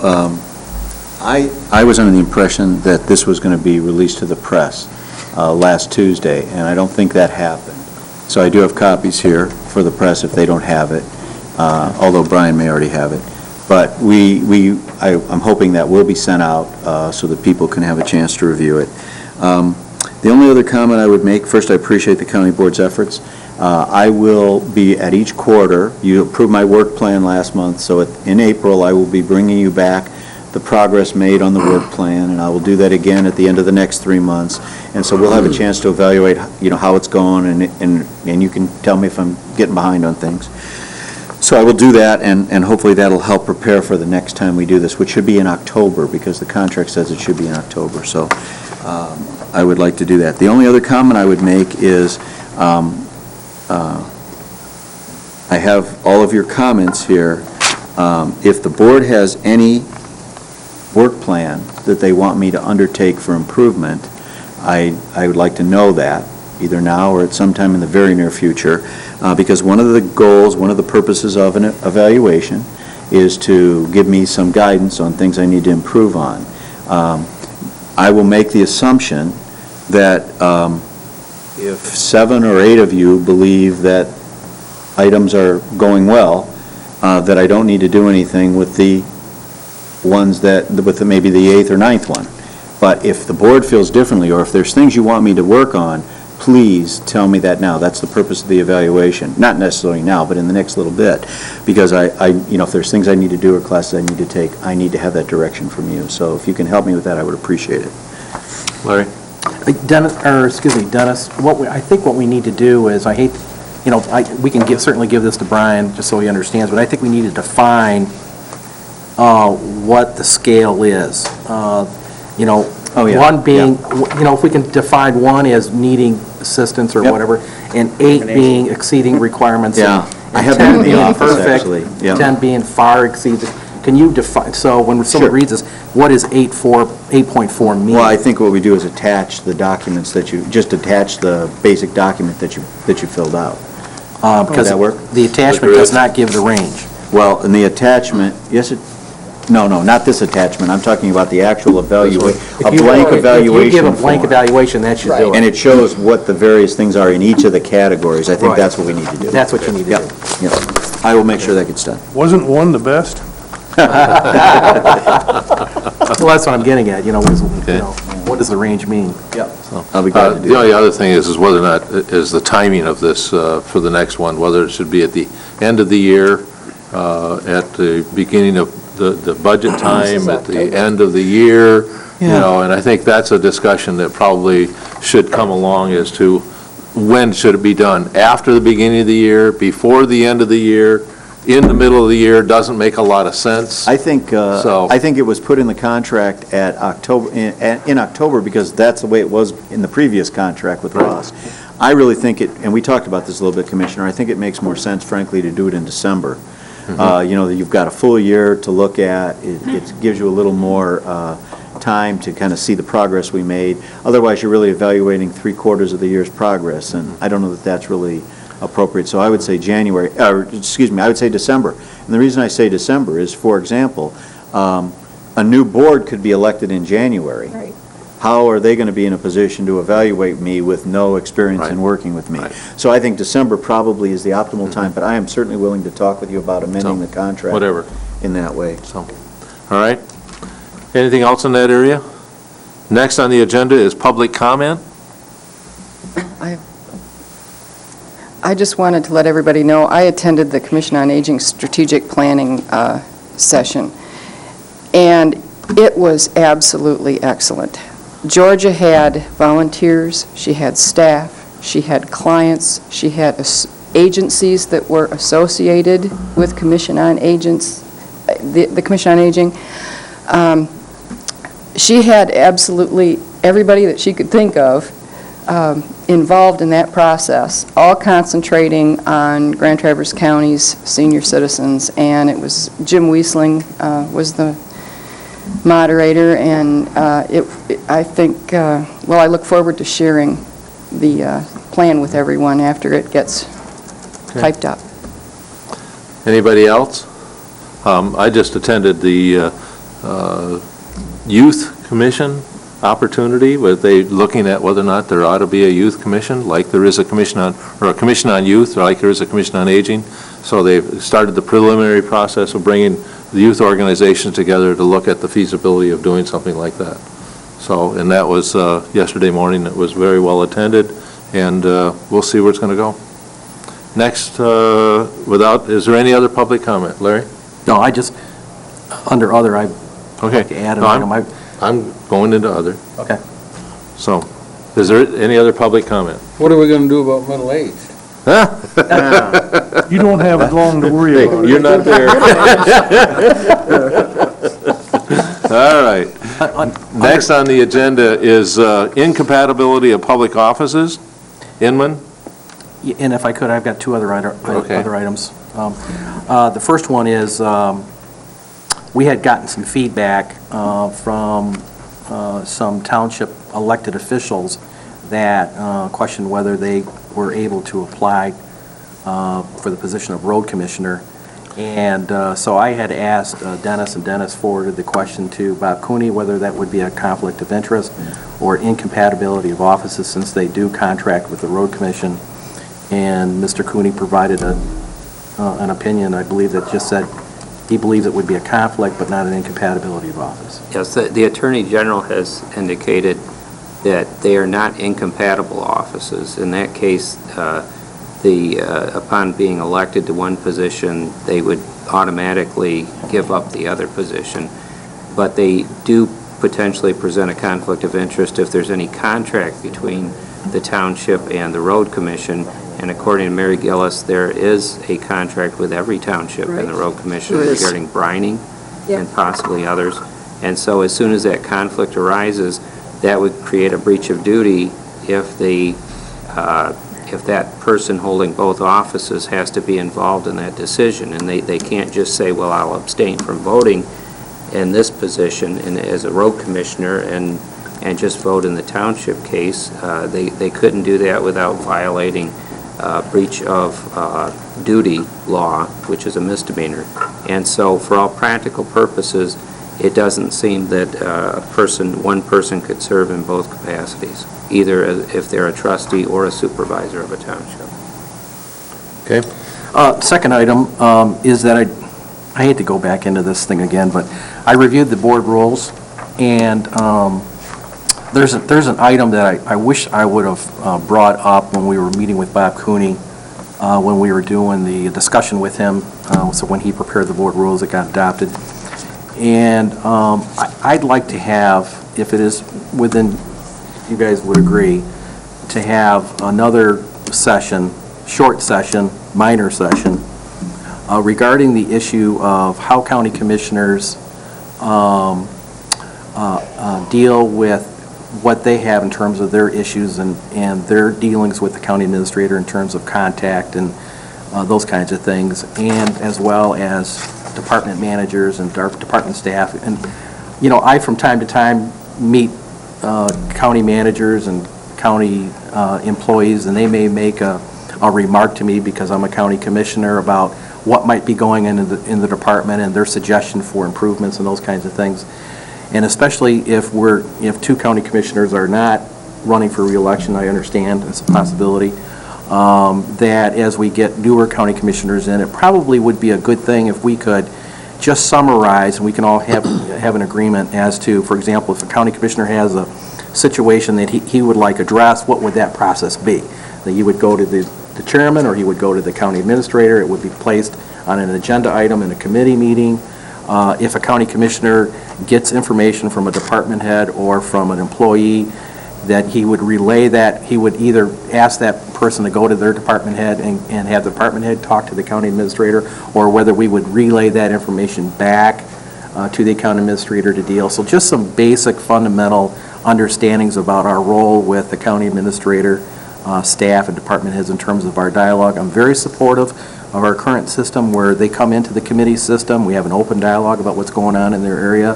I was under the impression that this was going to be released to the press last Tuesday, and I don't think that happened. So I do have copies here for the press if they don't have it, although Brian may already have it. But I'm hoping that will be sent out so that people can have a chance to review it. The only other comment I would make, first, I appreciate the county board's efforts. I will be at each quarter, you approved my work plan last month, so in April I will be bringing you back the progress made on the work plan, and I will do that again at the end of the next 3 months. And so we'll have a chance to evaluate, how it's going, and you can tell me if I'm getting behind on things. So I will do that, and hopefully that'll help prepare for the next time we do this, which should be in October, because the contract says it should be in October. So I would like to do that. The only other comment I would make is, I have all of your comments here. If the board has any work plan that they want me to undertake for improvement, I would like to know that, either now or at some time in the very near future, because one of the goals, one of the purposes of an evaluation is to give me some guidance on things I need to improve on. I will make the assumption that if 7 or 8 of you believe that items are going well, that I don't need to do anything with the ones maybe the 8th or 9th one. But if the board feels differently, or if there's things you want me to work on, please tell me that now. That's the purpose of the evaluation. Not necessarily now, but in the next little bit. Because if there's things I need to do or classes I need to take, I need to have that direction from you. So if you can help me with that, I would appreciate it. Larry? Dennis, I think what we need to do is, we can certainly give this to Brian, just so he understands, but I think we need to define what the scale is. One being, if we can define 1 as needing assistance or whatever, and 8 being exceeding requirements. Yeah, and I have 10 that in the being office, perfect, actually. Yeah. 10 being far exceeds. Can you define, so when someone reads this, what does 8.4 mean? Well, I think what we do is attach the documents just attach the basic document that you filled out. Because that work? the attachment does not give the range. Well, in the attachment, no, not this attachment. I'm talking about the actual evaluation, a blank evaluation If you give a blank form. evaluation, that should do it. And it shows what the various things are in each of the categories. I think Right. that's what we need to do. That's what you need to do. Yep. I will make sure that gets done. Wasn't 1 the best? Well, that's what I'm getting at, what does the range mean? I'll be glad to do The that. only other thing is whether or not, is the timing of this for the next one, whether it should be at the end of the year, at the beginning of the budget time, at the end of the year, and I think that's a discussion that probably should come along as to when should it be done? After the beginning of the year, before the end of the year, in the middle of the year, doesn't make a lot of sense. I think it was put in the contract at October, in October, because that's the way it was in the previous contract with Ross. I really think and we talked about this a little bit, Commissioner, I think it makes more sense, frankly, to do it in December. You've got a full year to look at. It gives you a little more time to kind of see the progress we made. Otherwise, you're really evaluating 3/4 of the year's progress, and I don't know that that's really appropriate. So I would say I would say December. And the reason I say December is, for example, a new board could be elected in January. Right. How are they going to be in a position to evaluate me with no experience in working with me? Right. So I think December probably is the optimal time, but I am certainly willing to talk with you about amending the contract. Whatever. In that way. All right. Anything else in that area? Next on the agenda is public comment. I just wanted to let everybody know, I attended the Commission on Aging Strategic Planning session, and it was absolutely excellent. Georgia had volunteers, she had staff, she had clients, she had agencies that were associated with Commission on Agents, the Commission on Aging. She had absolutely everybody that she could think of involved in that process, all concentrating on Grand Traverse County's senior citizens, and it was Jim Wiesling was the moderator, and I think, I look forward to sharing the plan with everyone after it gets typed up. Anybody else? I just attended the Youth Commission opportunity, where they looking at whether or not there ought to be a youth commission, like there is a commission on youth, or like there is a commission on aging. So they've started the preliminary process of bringing the youth organizations together to look at the feasibility of doing something like that. So, and that was yesterday morning. It was very well attended, and we'll see where it's going to go. Next, is there any other public comment? Larry? No, under other, Okay. to add an No, item. I'm going into other. Okay. So, is there any other public comment? What are we gonna do about middle age? You don't have it long to worry Hey, about. you're not there. All right. Next on the agenda is incompatibility of public offices. Inman? And if I could, I've got two other Okay. items. The first one is, we had gotten some feedback from some township elected officials that questioned whether they were able to apply for the position of road commissioner. And so I had asked Dennis, and Dennis forwarded the question to Bob Cooney, whether that would be a conflict of interest or incompatibility of offices, since they do contract with the road commission. And Mr. Cooney provided an opinion, I believe, that just said he believes it would be a conflict, but not an incompatibility of office. Yes, the Attorney General has indicated that they are not incompatible offices. In that case, upon being elected to one position, they would automatically give up the other position. But they do potentially present a conflict of interest if there's any contract between the township and the road commission. And according to Mary Gillis, there is a contract with every township and the road commission There is. regarding brining Yep. and possibly others. And so as soon as that conflict arises, that would create a breach of duty if that person holding both offices has to be involved in that decision. And they can't just say, well, I'll abstain from voting in this position as a road commissioner and just vote in the township case. They couldn't do that without violating breach of duty law, which is a misdemeanor. And so for all practical purposes, it doesn't seem that one person could serve in both capacities, either if they're a trustee or a supervisor of a township. Okay. Second item is that I hate to go back into this thing again, but I reviewed the board rules, and there's an item that I wish I would have brought up when we were meeting with Bob Cooney, when we were doing the discussion with him, so when he prepared the board rules, it got adopted. And I'd like to have, if it is within, you guys would agree, to have another session, short session, minor session, regarding the issue of how county commissioners deal with what they have in terms of their issues and their dealings with the county administrator in terms of contact and those kinds of things, and as well as department managers and department staff. And, you know, I from time to time meet county managers and county employees, and they may make a remark to me because I'm a county commissioner about what might be going in the department and their suggestion for improvements and those kinds of things. And especially if two county commissioners are not running for re-election, I understand it's a possibility, that as we get newer county commissioners in, it probably would be a good thing if we could just summarize, and we can all have an agreement as to, for example, if a county commissioner has a situation that he would like addressed, what would that process be? That you would go to the chairman, or he would go to the county administrator, it would be placed on an agenda item in a committee meeting. If a county commissioner gets information from a department head or from an employee, that he would relay that, he would either ask that person to go to their department head and have the department head talk to the county administrator, or whether we would relay that information back to the county administrator to deal. So just some basic fundamental understandings about our role with the county administrator, staff, and department heads in terms of our dialogue. I'm very supportive of our current system where they come into the committee system. We have an open dialogue about what's going on in their area,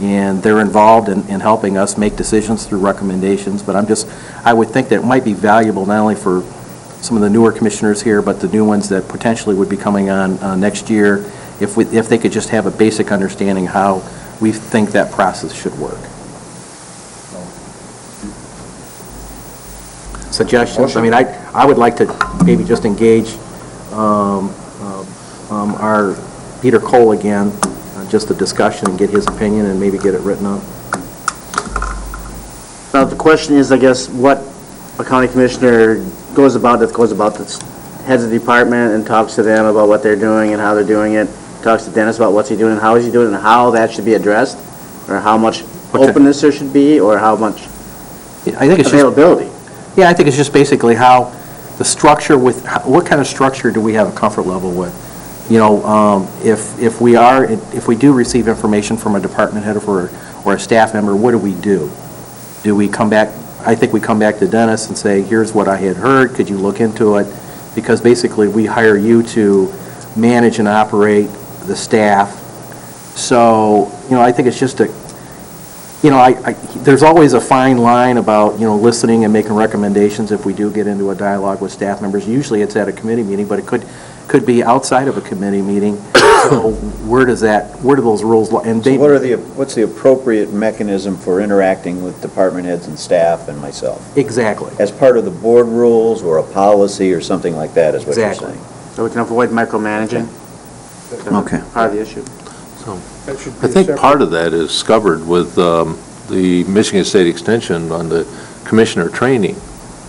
and they're involved in helping us make decisions through recommendations. But I would think that it might be valuable not only for some of the newer commissioners here, but the new ones that potentially would be coming on next year, if they could just have a basic understanding how we think that process should work. Suggestions? I mean, I would like to maybe just engage our Peter Cole again, just a discussion and get his opinion and maybe get it written up. Now, the question is, I guess, what a county commissioner goes about the heads of the department and talks to them about what they're doing and how they're doing it, talks to Dennis about what's he doing and how is he doing it and how that should be addressed. Or how much Okay. openness there should be, or how much I think it's just, availability? yeah, I think it's just basically how the structure what kind of structure do we have a comfort level with? You know, if we do receive information from a department head or a staff member, what do we do? Do we come back, I think we come back to Dennis and say, here's what I had heard, could you look into it? Because basically, we hire you to manage and operate the staff. So, you know, I think it's just there's always a fine line about, you know, listening and making recommendations if we do get into a dialogue with staff members. Usually it's at a committee meeting, but it could be outside of a committee meeting. So where do those rules, and So what's the appropriate mechanism for interacting with department heads and staff and myself? Exactly. As part of the board rules or a policy or something like that is what you're Exactly. saying? So we can avoid micromanaging? Okay. Part of the issue. That should be I a think separate- part of that is covered with the Michigan State Extension on the commissioner training,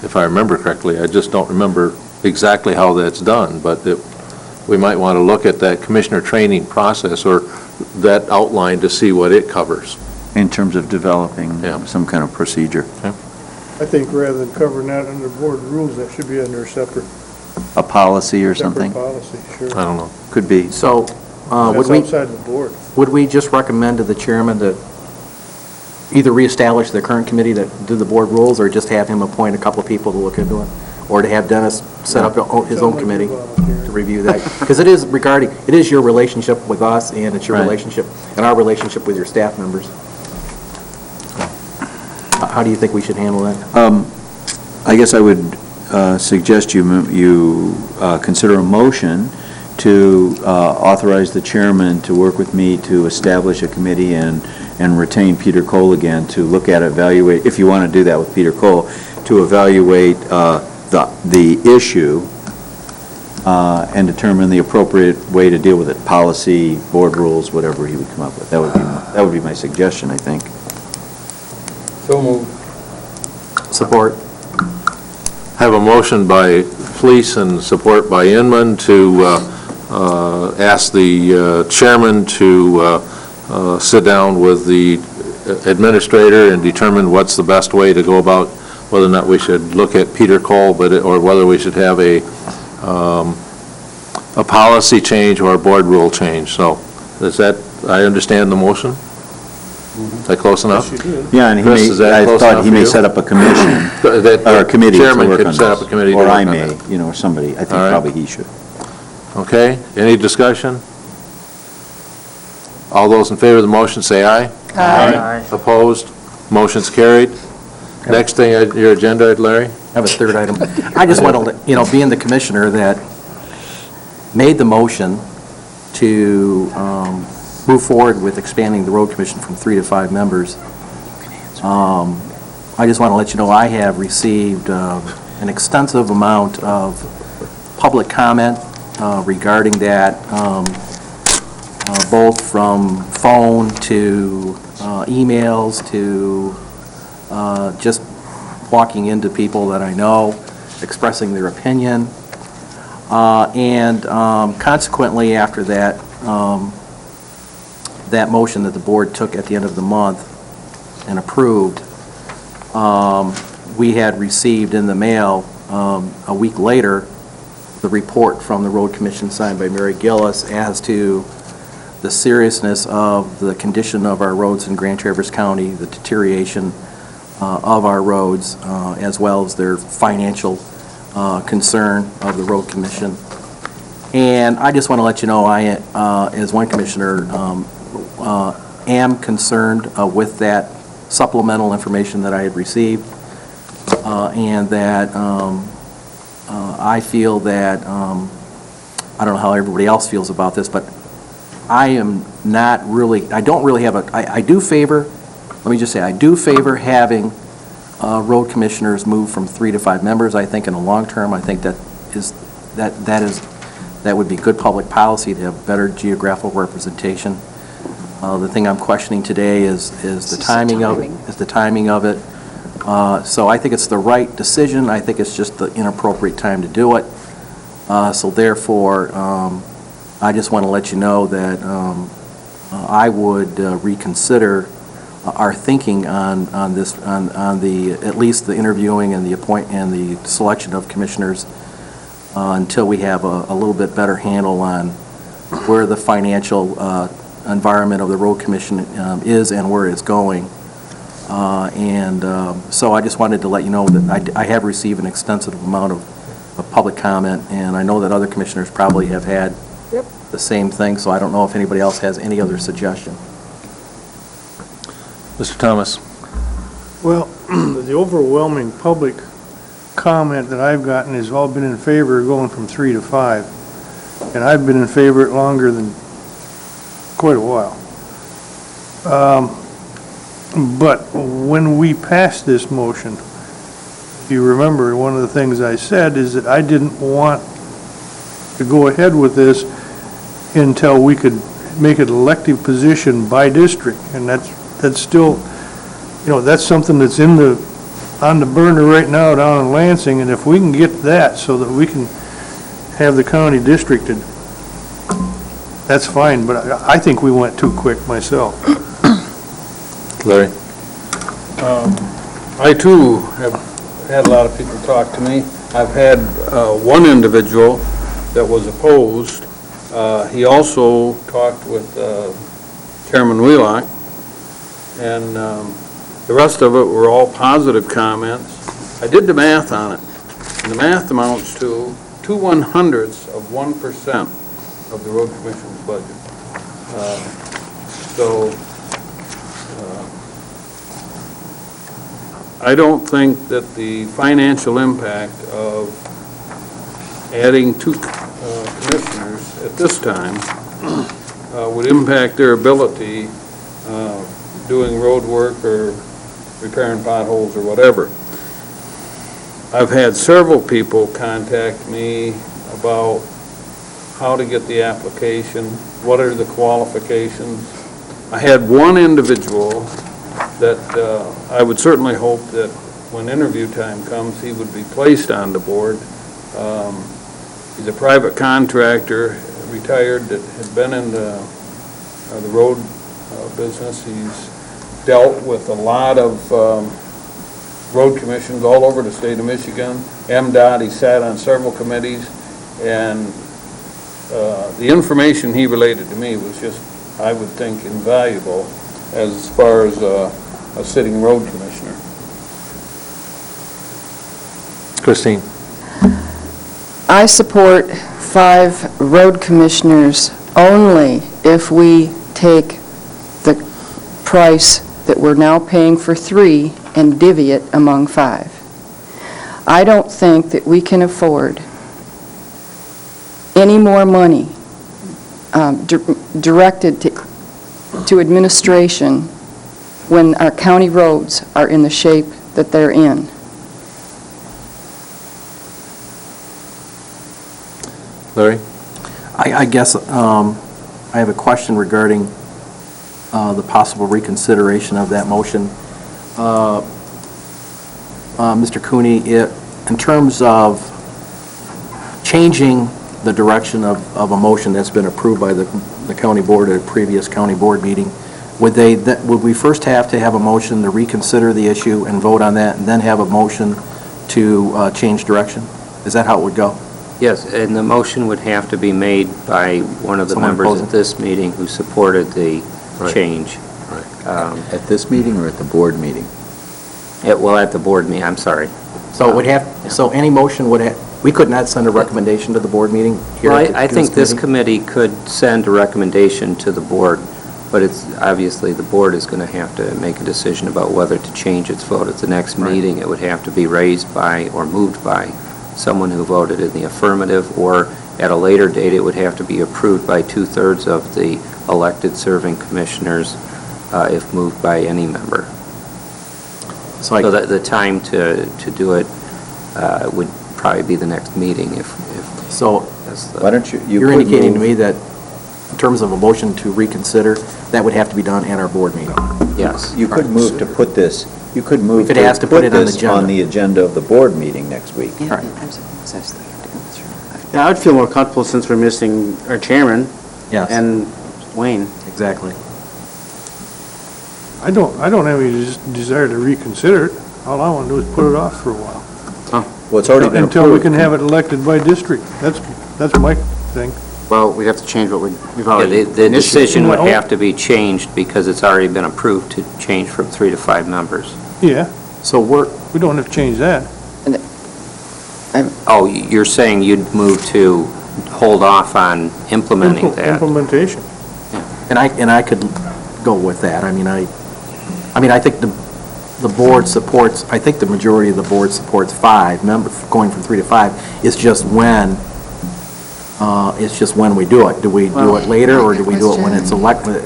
if I remember correctly. I just don't remember exactly how that's done, but we might want to look at that commissioner training process or that outline to see what it covers. In terms of developing Yeah. some kind of procedure. I think rather than covering that under board rules, that should be under a separate A policy or something? policy, sure. I don't know. Could be. So would That's we... outside the board. Would we just recommend to the chairman to either reestablish the current committee that did the board rules, or just have him appoint a couple of people to look into it? Or to have Dennis set up his own committee to review that? Because it is your relationship with us, and it's your Right. relationship, and our relationship with your staff members. How do you think we should handle that? I guess I would suggest you consider a motion to authorize the chairman to work with me to establish a committee and retain Peter Cole again to look at, evaluate, if you want to do that with Peter Cole, to evaluate the issue and determine the appropriate way to deal with it, policy, board rules, whatever he would come up with. That would be my suggestion, I think. So moved. Support? Have a motion by Fleece and support by Inman to ask the chairman to sit down with the administrator and determine what's the best way to go about whether or not we should look at Peter Cole, or whether we should have a policy change or a board rule change. So, I understand the motion? Is that close enough? Yes, you did. Yeah, and Chris, is that I close thought enough he for may you? set up a commission, That or a committee to chairman work could on set up this. a committee to Or work I on may, that. or somebody. I think All right. probably he should. Okay, any discussion? All those in favor of the motion, say aye. Aye. Opposed? Motion's carried. Next thing on your agenda, Larry? I have a third item. I just want to, being the commissioner that made the motion to move forward with expanding the road commission from 3 to 5 members, I just want to let you know I have received an extensive amount of public comment regarding that, both from phone to emails to just walking into people that I know, expressing their opinion. And consequently, after that, that motion that the board took at the end of the month and approved, we had received in the mail a week later the report from the Road Commission signed by Mary Gillis as to the seriousness of the condition of our roads in Grand Traverse County, the deterioration of our roads, as well as their financial concern of the Road Commission. And I just want to let you know, I, as one commissioner, am concerned with that supplemental information that I had received, and that I feel that, I don't know how everybody else feels about this, but I am not really, I don't really have I do favor, let me just say, I do favor having road commissioners move from 3 to 5 members. I think in the long term, I think that would be good public policy to have better geographical representation. The thing I'm questioning today is the timing of it. So I think it's the right decision. I think it's just the inappropriate time to do it. So therefore, I just want to let you know that I would reconsider our thinking on this, on the, at least the interviewing and the selection of commissioners until we have a little bit better handle on where the financial environment of the road commission is and where it's going. So I just wanted to let you know that I have received an extensive amount of public comment, and I know that other commissioners probably have had the same thing, so I don't know if anybody else has any other suggestion. Mr. Thomas? Well, the overwhelming public comment that I've gotten has all been in favor of going from 3 to 5. And I've been in favor of it longer than quite a while. But when we passed this motion, if you remember, one of the things I said is that I didn't want to go ahead with this until we could make an elective position by district. And that's still, that's something that's on the burner right now down in Lansing. And if we can get that so that we can have the county districted, that's fine. But I think we went too quick myself. Larry? I too have had a lot of people talk to me. I've had one individual that was opposed. He also talked with Chairman Wheelock, and the rest of it were all positive comments. I did the math on it, and the math amounts to 0.02% of the road commission's budget. I don't think that the financial impact of adding 2 commissioners at this time would impact their ability doing road work or repairing potholes or whatever. I've had several people contact me about how to get the application, what are the qualifications. I had one individual that I would certainly hope that when interview time comes, he would be placed on the board. He's a private contractor, retired, that had been in the road business. He's dealt with a lot of road commissions all over the state of Michigan. MDOT, he sat on several committees, and the information he related to me was just, I would think, invaluable as far as a sitting road commissioner. Christine? I support 5 road commissioners only if we take the price that we're now paying for 3 and divvy it among 5. I don't think that we can afford any more money directed to administration when our county roads are in the shape that they're in. Larry? I guess I have a question regarding the possible reconsideration of that motion. Mr. Cooney, in terms of changing the direction of a motion that's been approved by the county board at a previous county board meeting, would we first have to have a motion to reconsider the issue and vote on that, and then have a motion to change direction? Is that how it would go? Yes, and the motion would have to be made by one of the Someone members opposing? at this meeting who supported the change. At this meeting or at the board meeting? At the board meeting, I'm sorry. So it would have, so any motion would have, we could not send a recommendation to the board meeting here? Well, at the I think this committee? committee could send a recommendation to the board, but it's, obviously, the board is going to have to make a decision about whether to change its vote at the next meeting. It would have to be raised by or moved by someone who voted in the affirmative, or at a later date, it would have to be approved by 2/3 of the elected serving commissioners if moved by any member. So that the time to do it would probably be the next meeting if So, Why don't you you're could indicating to move- me that in terms of a motion to reconsider, that would have to be done at our board meeting? Yes. You could move to put this, you could move We could to ask to put it on the this agenda. on the agenda of the board meeting next week. Right. Yeah, I would feel more comfortable since we're missing our chairman Yes. and Wayne. Exactly. I don't have any desire to reconsider it. All I want to do is put it off for a while. Well, it's already been Until we approved. can have it elected by district. That's my thing. Well, we have to change what we've Yeah, already the initiated. decision would have to be changed because it's already been approved to change from 3 to 5 members. Yeah, So we don't have to change that. Oh, you're saying you'd move to hold off on implementing that? Implementation. And I could go with that. I mean, I think the board supports, I think the majority of the board supports 5 members, going from 3 to 5. It's just when we do it. Do we do it later, or do we do it when it's elected,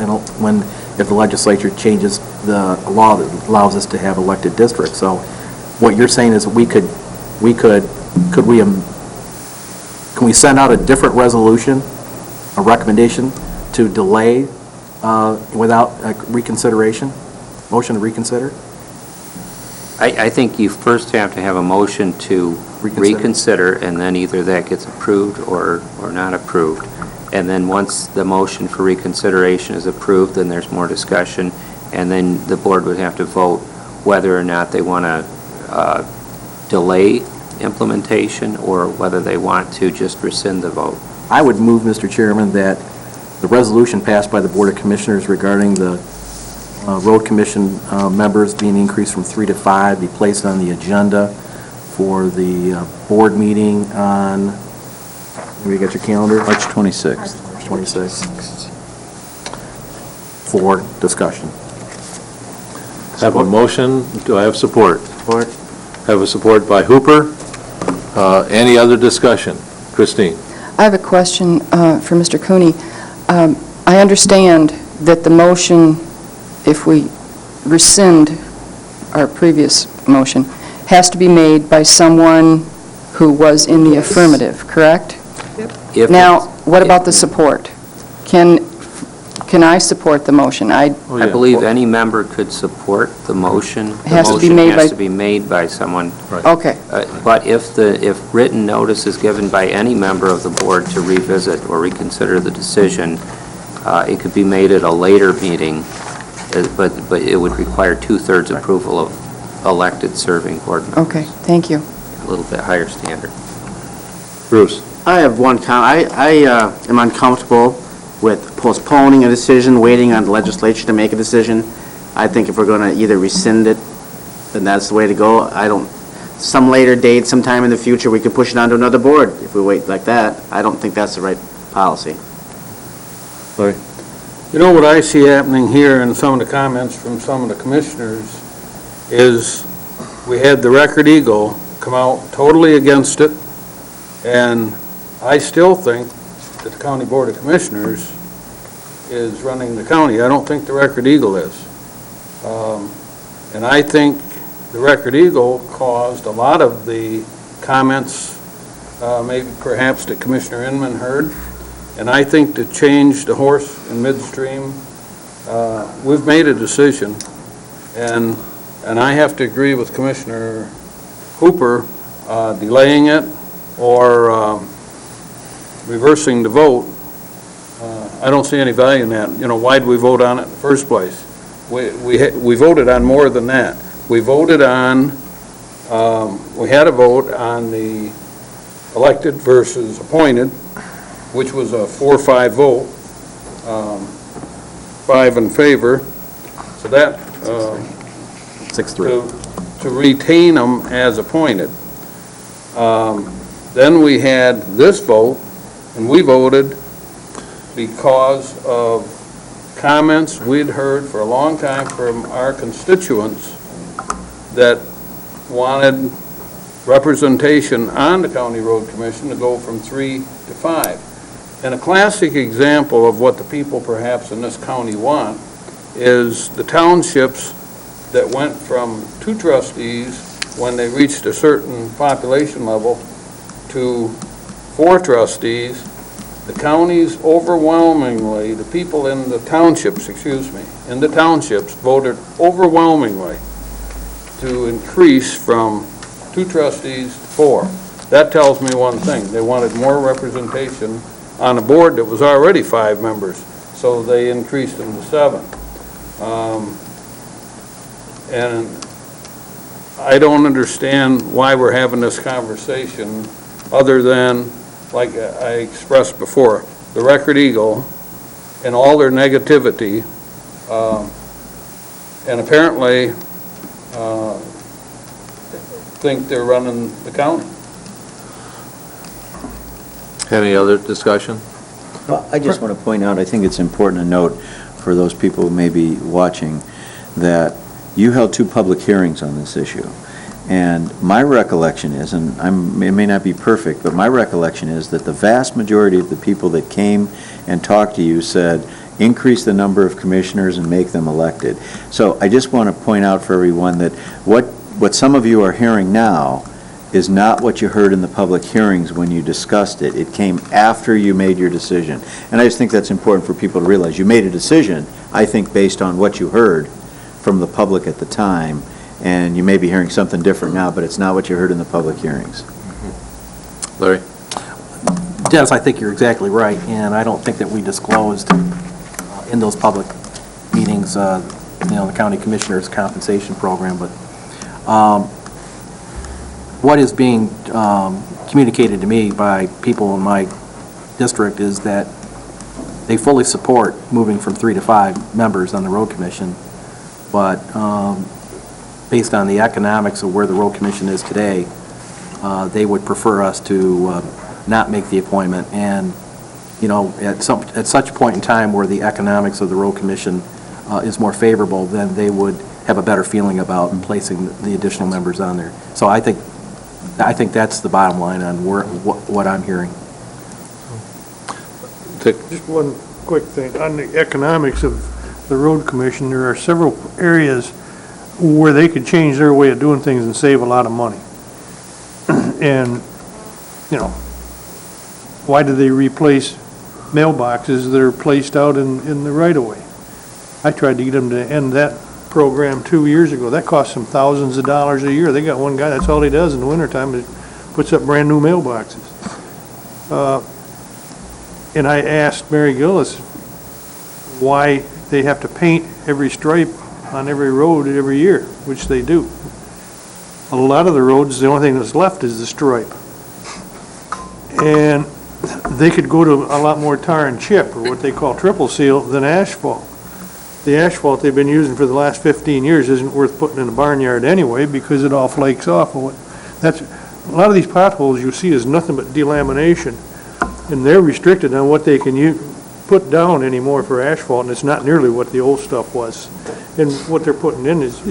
if the legislature changes the law that allows us to have elected districts? So what you're saying is can we send out a different resolution, a recommendation to delay without reconsideration, motion to reconsider? I think you first have to have a motion to reconsider, and then either that gets approved or not approved. And then once the motion for reconsideration is approved, then there's more discussion, and then the board would have to vote whether or not they want to delay implementation or whether they want to just rescind the vote. I would move, Mr. Chairman, that the resolution passed by the Board of Commissioners regarding the road commission members being increased from 3 to 5 be placed on the agenda for the board meeting on, have you got your calendar? March 26th. March 26th. For discussion. Have a motion, do I have support? Support. Have a support by Hooper. Any other discussion? Christine? I have a question for Mr. Cooney. I understand that the motion, if we rescind our previous motion, has to be made by someone who was in the affirmative, correct? If Now, what about the support? Can I support the motion? I believe any member could support the motion. The Has to be motion made has by- to be made by someone. Okay, But if written notice is given by any member of the board to revisit or reconsider the decision, it could be made at a later meeting, but it would require 2/3 approval of elected serving board members. okay, thank you. A little bit higher standard. Bruce? I have one comment. I am uncomfortable with postponing a decision, waiting on the legislature to make a decision. I think if we're going to either rescind it, then that's the way to go. Some later date, sometime in the future, we could push it onto another board if we wait like that. I don't think that's the right policy. Larry? You know what I see happening here in some of the comments from some of the commissioners is we had the Record Eagle come out totally against it, and I still think that the County Board of Commissioners is running the county. I don't think the Record Eagle is. And I think the Record Eagle caused a lot of the comments, maybe perhaps that Commissioner Inman heard. And I think to change the horse in midstream, we've made a decision, and I have to agree with Commissioner Hooper, delaying it or reversing the vote. I don't see any value in that. You know, why'd we vote on it in the first place? We voted on more than that. We voted on, we had a vote on the elected versus appointed, which was a 4-5 vote, 5 in favor. So that, 6-3. to retain them as appointed. Then we had this vote, and we voted because of comments we'd heard for a long time from our constituents that wanted representation on the County Road Commission to go from 3 to 5. And a classic example of what the people perhaps in this county want is the townships that went from 2 trustees when they reached a certain population level to 4 trustees. The counties overwhelmingly, the people in the townships, in the townships voted overwhelmingly to increase from 2 trustees to 4. That tells me one thing. They wanted more representation on a board that was already 5 members, so they increased them to 7. And I don't understand why we're having this conversation, other than, like I expressed before, the Record Eagle and all their negativity, and apparently think they're running the county. Any other discussion? Well, I just want to point out, I think it's important to note for those people who may be watching, that you held 2 public hearings on this issue. And my recollection is, and it may not be perfect, but my recollection is that the vast majority of the people that came and talked to you said, increase the number of commissioners and make them elected. So I just want to point out for everyone that what some of you are hearing now is not what you heard in the public hearings when you discussed it. It came after you made your decision. And I just think that's important for people to realize. You made a decision, I think, based on what you heard from the public at the time, and you may be hearing something different now, but it's not what you heard in the public hearings. Larry? Dennis, I think you're exactly right, and I don't think that we disclosed in those public meetings, the county commissioner's compensation program, but what is being communicated to me by people in my district is that they fully support moving from 3 to 5 members on the road commission, but based on the economics of where the road commission is today, they would prefer us to not make the appointment. And, at such a point in time where the economics of the road commission is more favorable, then they would have a better feeling about placing the additional members on there. So I think that's the bottom line on what I'm hearing. Just one quick thing. On the economics of the road commission, there are several areas where they could change their way of doing things and save a lot of money. And, why do they replace mailboxes that are placed out in the right-of-way? I tried to get them to end that program 2 years ago. That cost them thousands of dollars a year. They got one guy, that's all he does in the wintertime, is puts up brand-new mailboxes. And I asked Mary Gillis why they have to paint every stripe on every road every year, which they do. A lot of the roads, the only thing that's left is the stripe. And they could go to a lot more tar and chip, or what they call triple seal, than asphalt. The asphalt they've been using for the last 15 years isn't worth putting in a barnyard anyway, because it all flakes off. A lot of these potholes you see is nothing but delamination, and they're restricted on what they can put down anymore for asphalt, and it's not nearly what the old stuff was. And what they're putting in is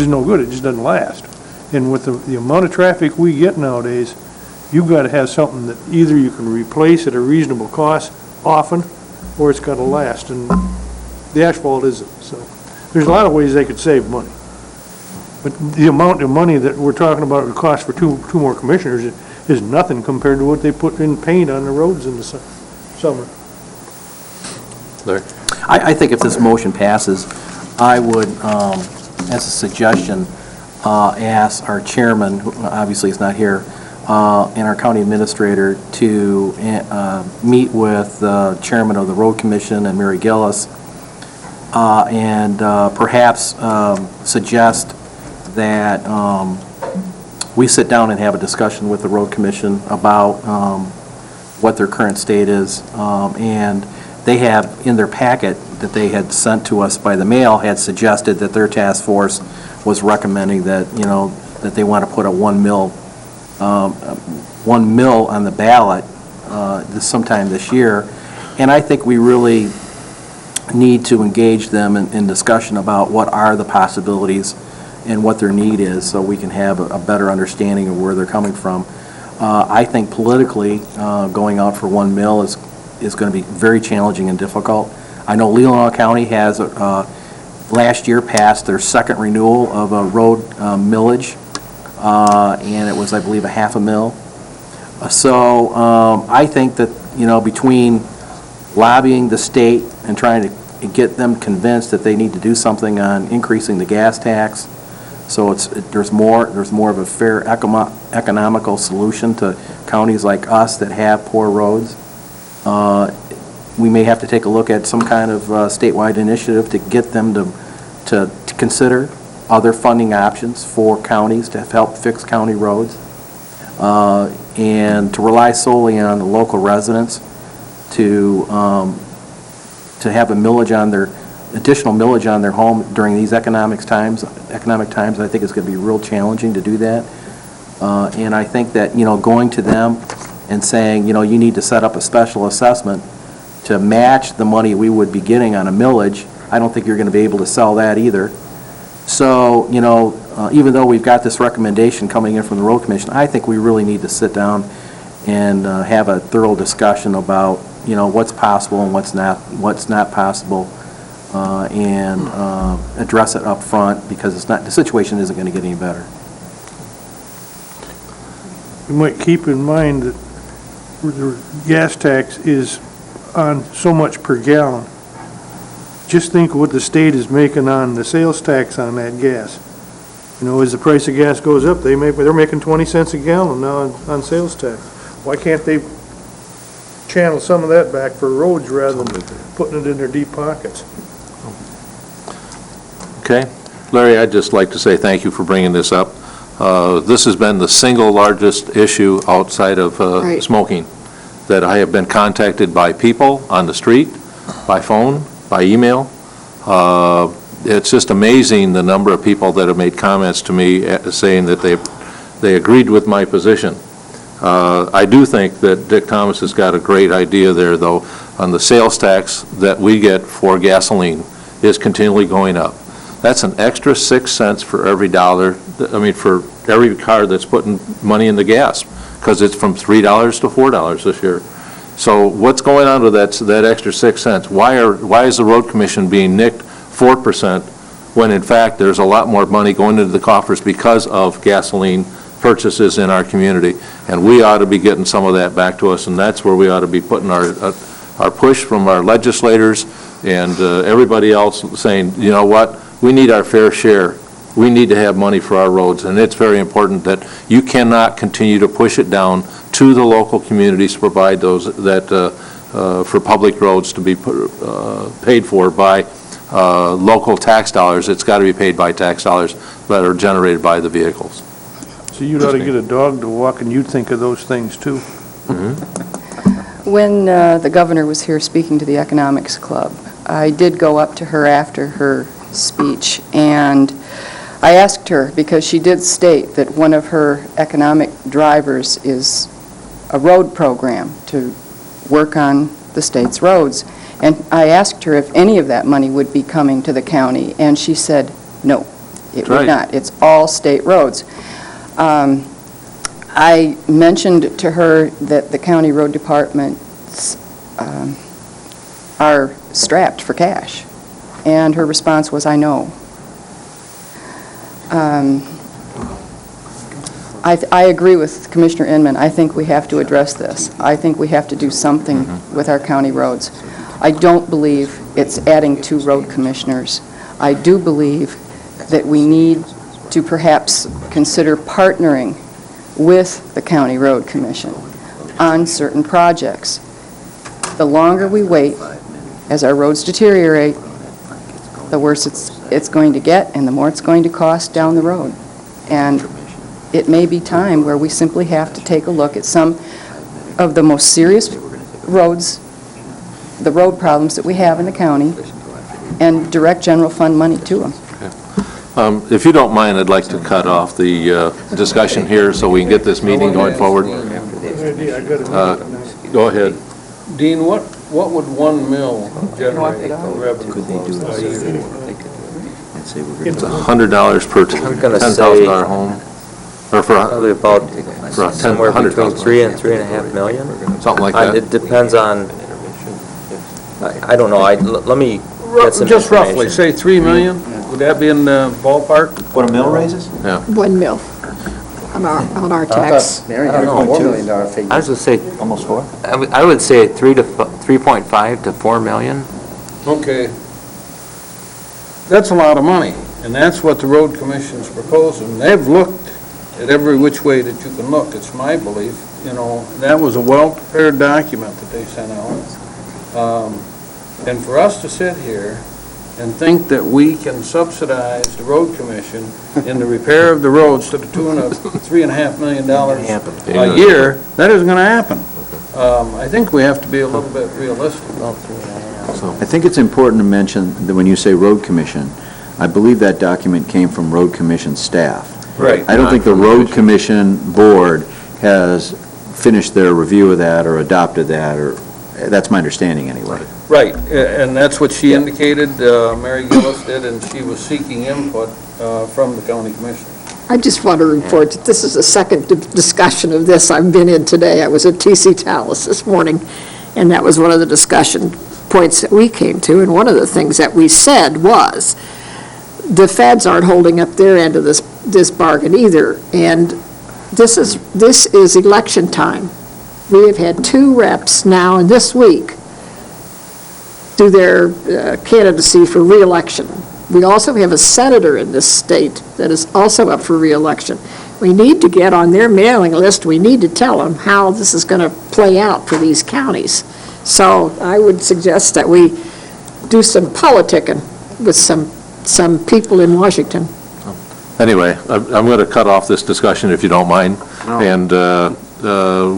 no good. It just doesn't last. And with the amount of traffic we get nowadays, you've got to have something that either you can replace at a reasonable cost often, or it's got to last. And the asphalt isn't. So there's a lot of ways they could save money. But the amount of money that we're talking about the cost for two more commissioners is nothing compared to what they put in paint on the roads in the summer. Larry? I think if this motion passes, I would, as a suggestion, ask our chairman, who obviously is not here, and our county administrator to meet with the chairman of the road commission and Mary Gillis, and perhaps suggest that we sit down and have a discussion with the road commission about what their current state is. And they have in their packet that they had sent to us by the mail had suggested that their task force was recommending that, that they want to put a 1 mil on the ballot sometime this year. And I think we really need to engage them in discussion about what are the possibilities and what their need is, so we can have a better understanding of where they're coming from. I think politically, going out for 1 mil is going to be very challenging and difficult. I know Leelanau County has last year passed their second renewal of a road millage, and it was, I believe, a half a mil. So I think that, between lobbying the state and trying to get them convinced that they need to do something on increasing the gas tax, so there's more of a fair economical solution to counties like us that have poor roads. We may have to take a look at some kind of statewide initiative to get them to consider other funding options for counties to help fix county roads, and to rely solely on the local residents to have a millage on their, additional millage on their home during these economic times, I think it's going to be real challenging to do that. And I think that, going to them and saying, you need to set up a special assessment to match the money we would be getting on a millage, I don't think you're going to be able to sell that either. So, even though we've got this recommendation coming in from the Road Commission, I think we really need to sit down and have a thorough discussion about, what's possible and what's not possible, and address it up front, because the situation isn't going to get any better. You might keep in mind that the gas tax is on so much per gallon. Just think what the state is making on the sales tax on that gas. As the price of gas goes up, they're making 20 cents a gallon now on sales tax. Why can't they channel some of that back for roads rather than putting it in their deep pockets? Okay. Larry, I'd just like to say thank you for bringing this up. This has been the single largest issue outside of Right. smoking that I have been contacted by people on the street, by phone, by email. It's just amazing the number of people that have made comments to me saying that they agreed with my position. I do think that Dick Thomas has got a great idea there, though, on the sales tax that we get for gasoline is continually going up. That's an extra 6 cents for every dollar, for every car that's putting money in the gas, because it's from $3 to $4 this year. So what's going on with that extra 6 cents? Why is the Road Commission being nicked 4% when in fact there's a lot more money going into the coffers because of gasoline purchases in our community? And we ought to be getting some of that back to us, and that's where we ought to be putting our push from our legislators and everybody else saying, you know what, we need our fair share. We need to have money for our roads, and it's very important that you cannot continue to push it down to the local communities to provide those for public roads to be paid for by local tax dollars. It's got to be paid by tax dollars that are generated by the vehicles. So you'd ought to get a dog to walk, and you'd think of those things, too. When the governor was here speaking to the Economics Club, I did go up to her after her speech, and I asked her, because she did state that one of her economic drivers is a road program to work on the state's roads. And I asked her if any of that money would be coming to the county, and she said, no, it would not. It's all state roads. I mentioned to her that the county road departments are strapped for cash, and her response was, I know. I agree with Commissioner Inman. I think we have to address this. I think we have to do something with our county roads. I don't believe it's adding 2 road commissioners. I do believe that we need to perhaps consider partnering with the County Road Commission on certain projects. The longer we wait, as our roads deteriorate, the worse it's going to get, and the more it's going to cost down the road. And it may be time where we simply have to take a look at some of the most serious roads, the road problems that we have in the county, and direct general fund money to them. If you don't mind, I'd like to cut off the discussion here so we can get this meeting going forward. Go ahead. Dean, what would 1 mil generate for revenue a year? It's $100 per $10,000 home. Or for Probably about for somewhere between 3 and 3.5 million. something like that. It depends on, I don't know, let me get some Just roughly, information. say 3 million? Would that be in the ballpark? What a mill raises? 1 mil on our tax. I don't know, $4 million figure. I was going to say, Almost 4? I would say 3.5 to 4 million. Okay. That's a lot of money, and that's what the road commission's proposing. They've looked at every which way that you can look, it's my belief. That was a well-prepared document that they sent out. And for us to sit here and think that we can subsidize the road commission in the repair of the roads to the tune of $3.5 million a year, that isn't going to happen. I think we have to be a little bit realistic. I think it's important to mention that when you say road commission, I believe that document came from road commission staff. Right. I don't think the road commission board has finished their review of that or adopted that, or, that's my understanding anyway. Right, and that's what she indicated, Mary Gillis did, and she was seeking input from the county commissioners. I just want to report that this is the second discussion of this I've been in today. I was at TC Tallis this morning, and that was one of the discussion points that we came to, and one of the things that we said was, the feds aren't holding up their end of this bargain either, and this is election time. We have had 2 reps now, and this week, do their candidacy for re-election. We also have a senator in this state that is also up for re-election. We need to get on their mailing list. We need to tell them how this is going to play out for these counties. So I would suggest that we do some politicking with some people in Washington. Anyway, I'm going to cut off this discussion if you don't mind. And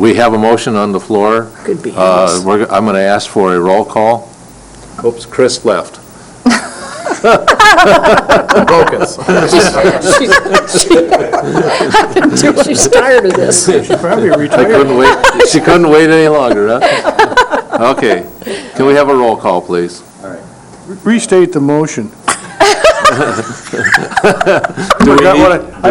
we have a motion on the floor. Could be. I'm going to ask for a roll call. Oops, Chris left. Focus. She's tired of this. Probably I retired. couldn't wait. She couldn't wait any longer, huh? Okay. Can we have a roll call, please? Restate the motion. I we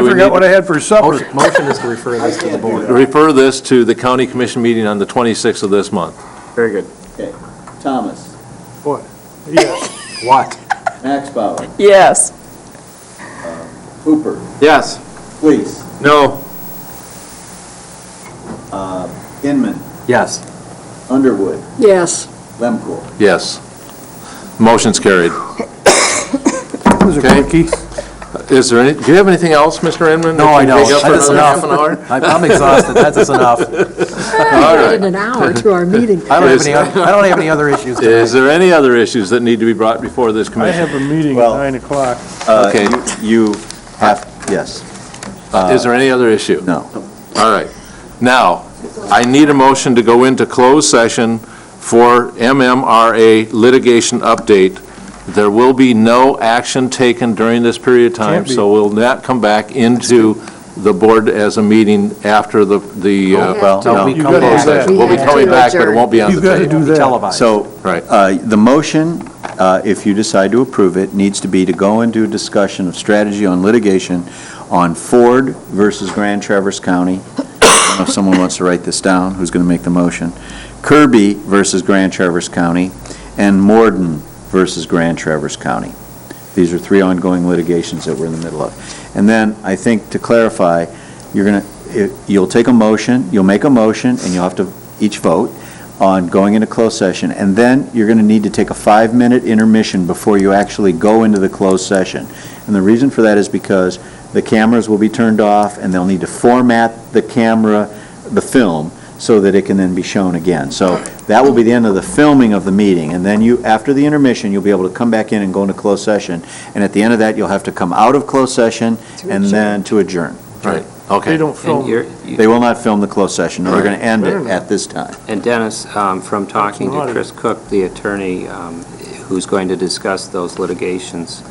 forgot need- what I had for supper. Motion is to refer this to the board. Refer this to the county commission meeting on the 26th of this month. Very good. Okay. Thomas. What? Yes. What? Max Bauer. Yes. Hooper. Yes. Please. No. Inman. Yes. Underwood. Yes. Lemko. Yes. Motion's carried. It was a Okay. quickie. Is there any, do you have anything else, Mr. Inman? No, I that you don't. can take up for That's another enough. half an hour? I'm exhausted, that's enough. All right. In an hour to our meeting. I don't have any other issues tonight. Is there any other issues that need to be brought before this I commission? have a meeting Well- at 9 o'clock. Okay. You have, yes. Is there any other issue? No. All right. Now, I need a motion to go into closed session for MMRA litigation update. There will be no action taken during this period of time, Can't be. so we'll not come back into the board as a meeting after the Well, No, no. we You come gotta do back. that. We'll be coming back, but it won't be on You the gotta table. do that. Televised. So, Right. the motion, if you decide to approve it, needs to be to go into a discussion of strategy on litigation on Ford versus Grand Traverse County. I don't know if someone wants to write this down, who's going to make the motion. Kirby versus Grand Traverse County, and Morden versus Grand Traverse County. These are 3 ongoing litigations that we're in the middle of. And then, I think, to clarify, you'll take a motion, you'll make a motion, and you'll have to each vote on going into closed session, and then you're going to need to take a 5-minute intermission before you actually go into the closed session. And the reason for that is because the cameras will be turned off, and they'll need to format the camera, the film, so that it can then be shown again. So that will be the end of the filming of the meeting, and then you, after the intermission, you'll be able to come back in and go into closed session, and at the end of that, you'll have to come out of closed session and then to adjourn. Right, They okay. don't And film. They will not film the closed session, no, they're going to end it at this time. And Dennis, from talking to That's Chris Cook, the attorney who's going to discuss those litigations,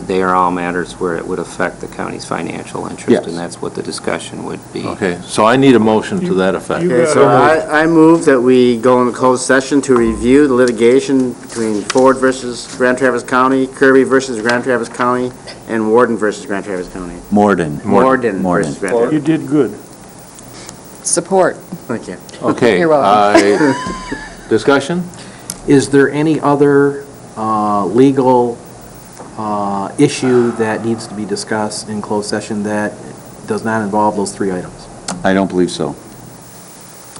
they are all matters where it would affect the county's financial interest, Yes. and that's what the discussion would be. Okay, so I need a motion to that effect. You Okay, got so it. I move that we go into closed session to review the litigation between Ford versus Grand Traverse County, Kirby versus Grand Traverse County, and Warden versus Grand Traverse County. Morden. Morden Morden. versus Grand Traverse. You did good. Support. Thank you. Okay. You're welcome. Discussion? Is there any other legal issue that needs to be discussed in closed session that does not involve those 3 items? I don't believe so.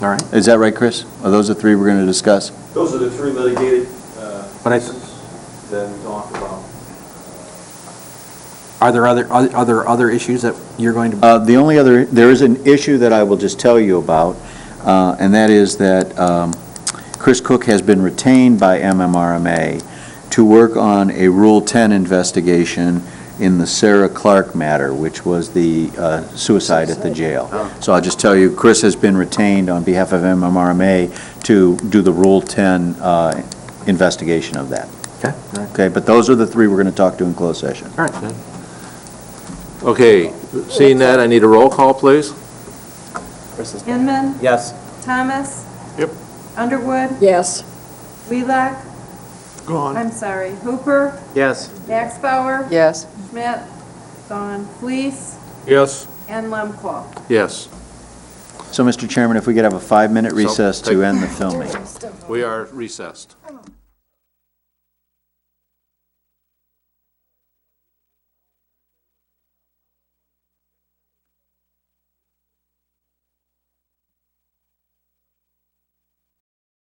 All right. Is that right, Chris? Are those the 3 we're going to discuss? Those are the 3 litigated But I- cases that we talked about. Are there other issues that you're going to? The only other, there is an issue that I will just tell you about, and that is that Chris Cook has been retained by MMRMA to work on a Rule 10 investigation in the Sarah Clark matter, which was the suicide at the jail. So I'll just tell you, Chris has been retained on behalf of MMRMA to do the Rule 10 investigation of that. Okay. Okay, but those are the three we're going to talk to in closed session. All right. Okay, seeing that, I need a roll call, please. Inman, Yes. Thomas. Yep. Underwood, Yes. Wheelock, Gone. I'm sorry, Hooper, Yes. Max Bauer, Yes. Schmidt, gone, Fleece, Yes. and Lemko. Yes, So, Mr. Chairman, if we could have a 5-minute recess take- to end the filming. we are recessed.